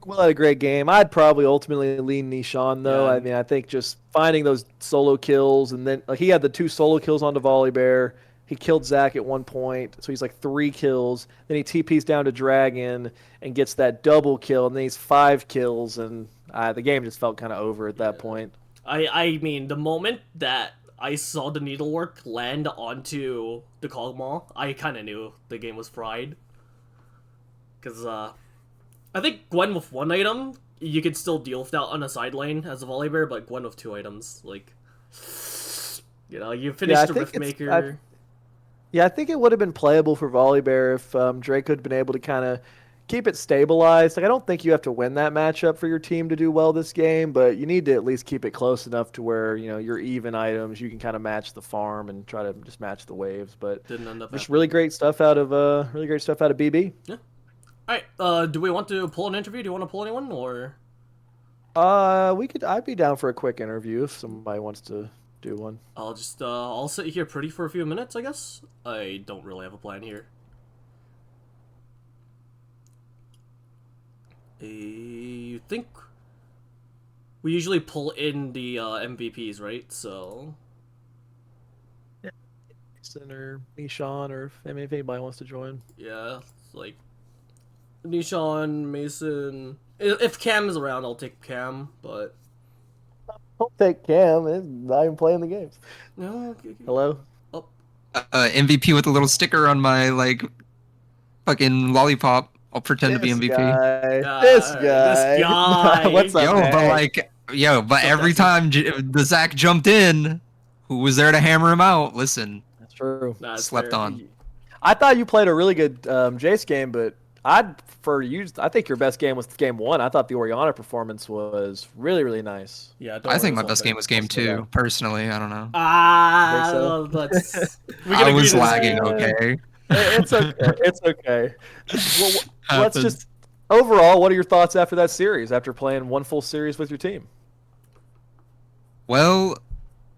Will had a great game. I'd probably ultimately lean Nishan, though. Yeah. I mean, I think just finding those solo kills, and then he had the 2 solo kills onto Volibear. He killed Zach at one point, so he's like 3 kills. Then he TPs down to Dragon and gets that double kill, and then he's 5 kills, and the game just felt kind of over at that point.
I mean, the moment that I saw the needlework land onto the Kog'Maw, I kind of knew the game was fried. Because, I think Gwen with 1 item, you could still deal with that on a side lane as a Volibear, but Gwen with 2 items, like, you finished the Riftmaker.
Yeah, I think it would have been playable for Volibear if Draco had been able to kind of keep it stabilized. Like, I don't think you have to win that matchup for your team to do well this game, but you need to at least keep it close enough to where, your even items, you can kind of match the farm and try to just match the waves. But
didn't end up
just really great stuff out of BB.
Yeah. All right. Do we want to pull an interview? Do you want to pull anyone or?
I'd be down for a quick interview if somebody wants to do one.
I'll sit here pretty for a few minutes, I guess. I don't really have a plan here. I think we usually pull in the MVPs, right? So
yeah, or Nishan, or if anybody wants to join.
Yeah, like Nishan, Mason. If Cam is around, I'll take Cam, but
I'll take Cam. He's not even playing the games.
No. Okay.
Hello.
Oh.
MVP with a little sticker on my fucking lollipop. I'll pretend to be MVP.
This guy. What's up,
but every time the Zach jumped in, who was there to hammer him out? Listen.
That's true.
Slept on.
I thought you played a really good Jace game, but I'd prefer you. I think your best game was game 1. I thought the Oriana performance was really, really nice.
Yeah,
I think my best game was game 2. Personally, I don't know.
Ah, let's. We can
I
agree
was
to
lagging.
disagree.
Okay.
It's okay. It's okay. Well, let's
Happens.
just overall. What are your thoughts after that series? After playing one full series with your team?
Well,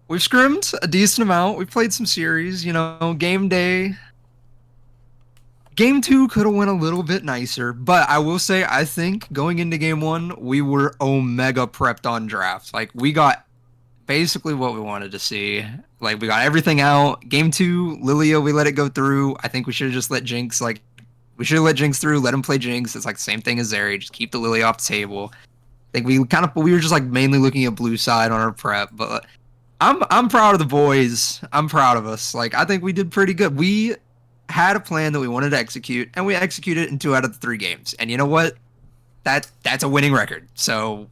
we've scrimmed a decent amount. We played some series. Game day. Game 2 could have went a little bit nicer, but I will say I think going into game 1 we were omega prepped on draft. Like we got basically what we wanted to see. Like we got everything out. Game 2, Lilia, we let it go through. I think we should have just let Jinx we should have let Jinx through, let him play Jinx. It's like the same thing as Zeri. Just keep the Lilia off the table. I think we were just like mainly looking at blue side on our prep, but I'm proud of the boys. I'm proud of us. Like I think we did pretty good. We had a plan that we wanted to execute, and we executed in 2 out of the 3 games. And you know what? That's a winning record. So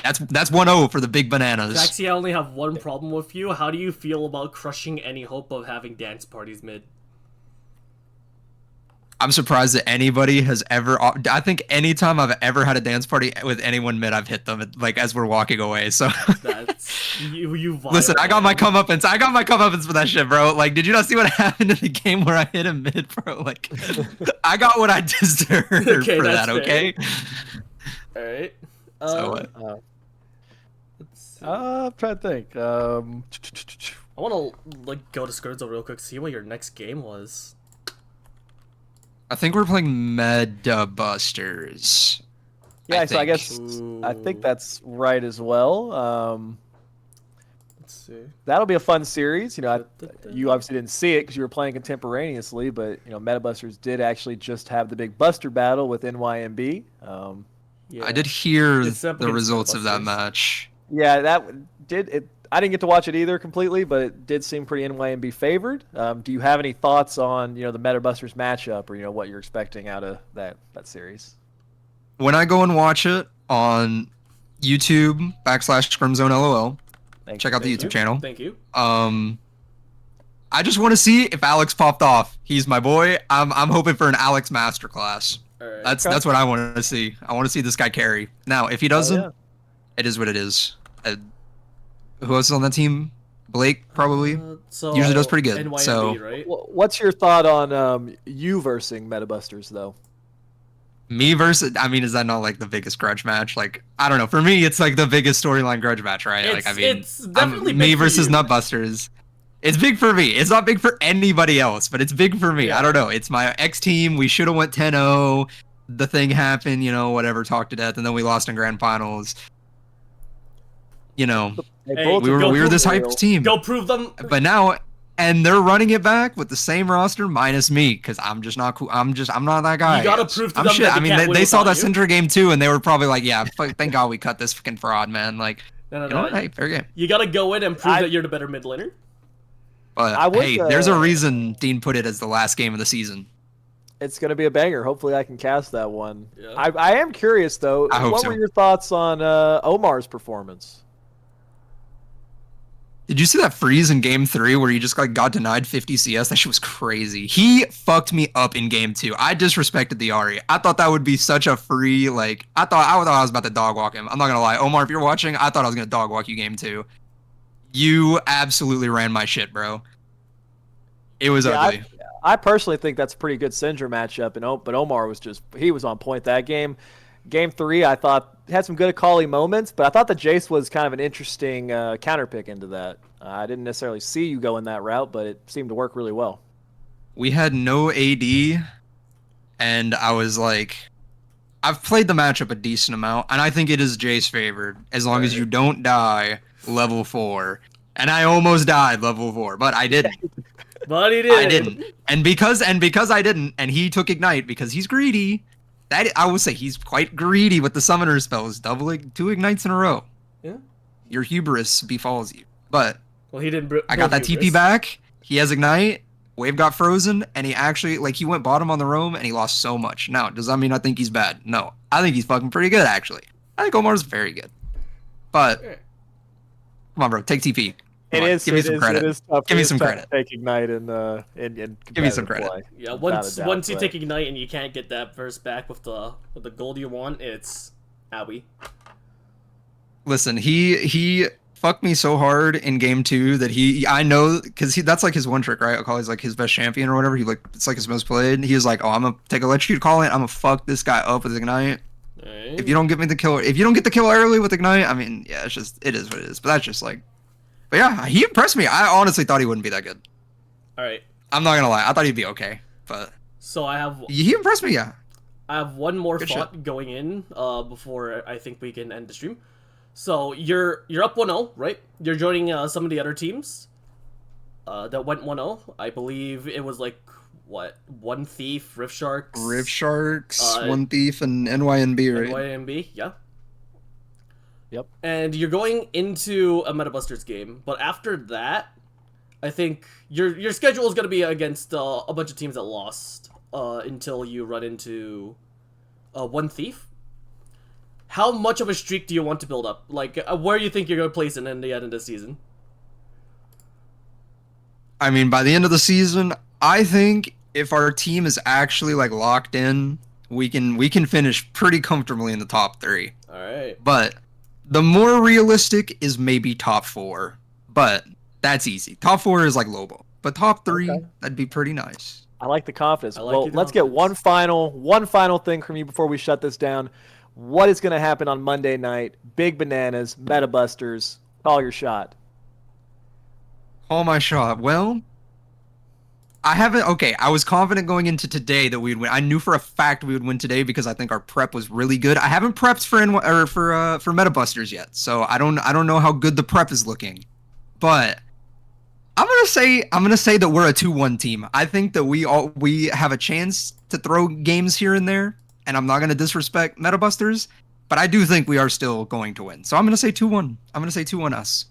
that's 1-0 for the big bananas.
Jaxie, I only have one problem with you. How do you feel about crushing any hope of having dance parties mid?
I'm surprised that anybody has ever. I think anytime I've ever had a dance party with anyone mid, I've hit them like as we're walking away. So
That's you.
listen, I got my comeuppance. I got my comeuppance for that shit, bro. Like, did you not see what happened in the game where I hit him mid, bro? Like, I got what I deserved
Okay,
for
that's
that. Okay.
All right.
So what?
Let's see.
I'm trying to think.
I want to go to Scrims real quick, see what your next game was.
I think we're playing Meta Busters.
Yeah,
I
so I
think.
guess I think that's right as well.
Let's see.
That'll be a fun series. You obviously didn't see it because you were playing contemporaneously, but Metabusters did actually just have the big Buster battle with NYMB.
Yeah.
I did hear
It's up
the
against
results of that
Mythbusters.
match.
Yeah, that did it. I didn't get to watch it either completely, but it did seem pretty NYMB favored. Do you have any thoughts on the Metabusters matchup or what you're expecting out of that series?
When I go and watch it on YouTube /ScrimZoneLOL, check out the
Thank
YouTube
you.
channel.
Thank you.
I just want to see if Alex popped off. He's my boy. I'm hoping for an Alex masterclass.
All right.
That's what I want to see. I want to see this guy carry. Now, if he doesn't,
yeah.
it is what it is. Who else is on that team? Blake probably.
So
Usually does pretty good,
NYMB,
so-
right?
What's your thought on you versus Metabusters though?
Me versus. I mean, is that not like the biggest grudge match? Like, I don't know. For me, it's like the biggest storyline grudge match, right?
It's definitely
me
big for
versus
you.
Nutbusters. It's big for me. It's not big for anybody else, but it's big for me.
Yeah.
I don't know. It's my ex team. We should have went 10-0. The thing happened, whatever, talked to death, and then we lost in grand finals.
They
Hey,
both
We
are
were
real
this
real.
hyped team.
Go prove them.
But now, and they're running it back with the same roster minus me, because I'm just not cool. I'm not that guy.
You gotta prove to
I'm
them
shit.
that
I
they
mean,
can't win
they saw
without
that
you.
center game too, and they were probably like, yeah, thank God we cut this fucking fraud, man. Like,
No,
you know what? Hey, fair game.
You gotta go in and prove
I-
that you're the better mid laner.
But
I would,
hey, there's a reason Dean put it as the last game of the season.
It's going to be a banger. Hopefully, I can cast that one.
Yeah.
I am curious though.
I hope
What
so.
were your thoughts on Omar's performance?
Did you see that freeze in game 3 where he just got denied 50 CS? That shit was crazy. He fucked me up in game 2. I disrespected the Ari. I thought that would be such a free, I thought I was about to dog walk him. I'm not gonna lie. Omar, if you're watching, I thought I was gonna dog walk you game 2. You absolutely ran my shit, bro. It was
Yeah,
ugly.
I personally think that's a pretty good Syndra matchup, but Omar was he was on point that game. Game 3, I thought had some good Akali moments, but I thought the Jace was kind of an interesting counter pick into that. I didn't necessarily see you go in that route, but it seemed to work really well.
We had no AD, and I was like, I've played the matchup a decent amount, and I think it is Jace favored as long as you don't die level 4. And I almost died level 4, but I didn't.
But he did.
I didn't. And because I didn't, and he took Ignite because he's greedy, I would say he's quite greedy with the summoner spells, doubling 2 Ignites in a row.
Yeah.
Your hubris befalls you. But
Well, he didn't.
I got that TP back. He has Ignite. Wave got frozen, and he actually, he went bottom on the roam, and he lost so much. Now, does that mean I think he's bad? No. I think he's fucking pretty good, actually. I think Omar's very good. But, come on, bro. Take TP.
It is.
Give me some credit.
It is tough.
Give me
It is
some
tough
credit.
to take Ignite in
Give me some
competitive
credit.
play.
Yeah,
Without
once
a doubt,
once you
but-
take Ignite and you can't get that burst back with the gold you want, it's owie.
Listen, he fucked me so hard in game 2 that I know because that's like his one trick, right? I'll call he's like his best champion or whatever. It's like his most played. He was like, oh, I'm gonna take electrocute call it. I'm gonna fuck this guy up with Ignite.
Alright.
If you don't get me the kill, if you don't get the kill early with Ignite, I mean, yeah, it is what it is. But that's just like, but yeah, he impressed me. I honestly thought he wouldn't be that good.
Alright.
I'm not gonna lie, I thought he'd be okay, but
So I have
he impressed me. Yeah.
I have one more
Good
thought going in before I think we can end the stream. So you're up 1-0, right? You're joining some of the other teams that went 1-0. I believe it was like what, One Thief, Rift Sharks,
One Thief, and NYNB, right?
NYNB, yeah.
Yep.
And you're going into a MetaBusters game, but after that, I think your schedule is going to be against a bunch of teams that lost until you run into One Thief. How much of a streak do you want to build up? Like, where do you think you're going to place it in the end of the season?
I mean, by the end of the season, I think if our team is actually like locked in, we can finish pretty comfortably in the top 3.
All right.
But the more realistic is maybe top 4. But that's easy. Top 4 is like low ball. But top 3,
Okay.
that'd be pretty nice.
I like the confidence.
I like
Well,
your
let's get
confidence.
one final thing from you before we shut this down. What is going to happen on Monday night? Big Bananas, MetaBusters. Call your shot.
Call my shot. Well, I haven't. Okay, I was confident going into today that we'd win. I knew for a fact we would win today because I think our prep was really good. I haven't prepped for MetaBusters yet, so I don't know how good the prep is looking. But I'm gonna say that we're a 2-1 team. I think that we have a chance to throw games here and there, and I'm not gonna disrespect MetaBusters, but I do think we are still going to win. So I'm gonna say 2-1. I'm gonna say 2-1 us.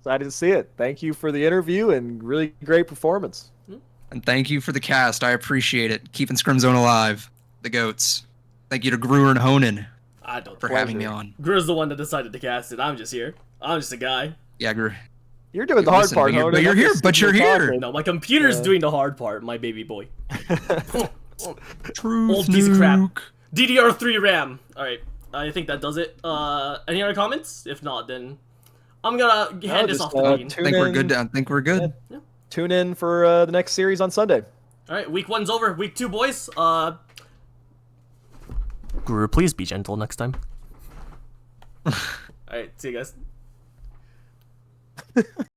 Excited to see it. Thank you for the interview and really great performance.
And thank you for the cast. I appreciate it. Keeping Scrim Zone alive. The GOATs. Thank you to Gruer and Honan
I don't.
for having me on.
Gruer's the one that decided to cast it. I'm just here. I'm just a guy.
Yeah, Gruer.
You're doing the hard
Listen,
part,
but you're-
Honan.
but you're
I'm
here,
just
but
sitting
you're
here
here.
talking.
No, my computer's
Yeah.
doing the hard part, my baby boy.
Truth
Old piece of crap.
nuke.
DDR3 RAM. Alright, I think that does it. Any other comments? If not, then I'm gonna hand this
just,
off to Dean.
I think we're good. I think we're good.
Tune in for the next series on Sunday.
Alright, week 1's over. Week 2, boys. Gruer, please be gentle next time. Alright, see you guys.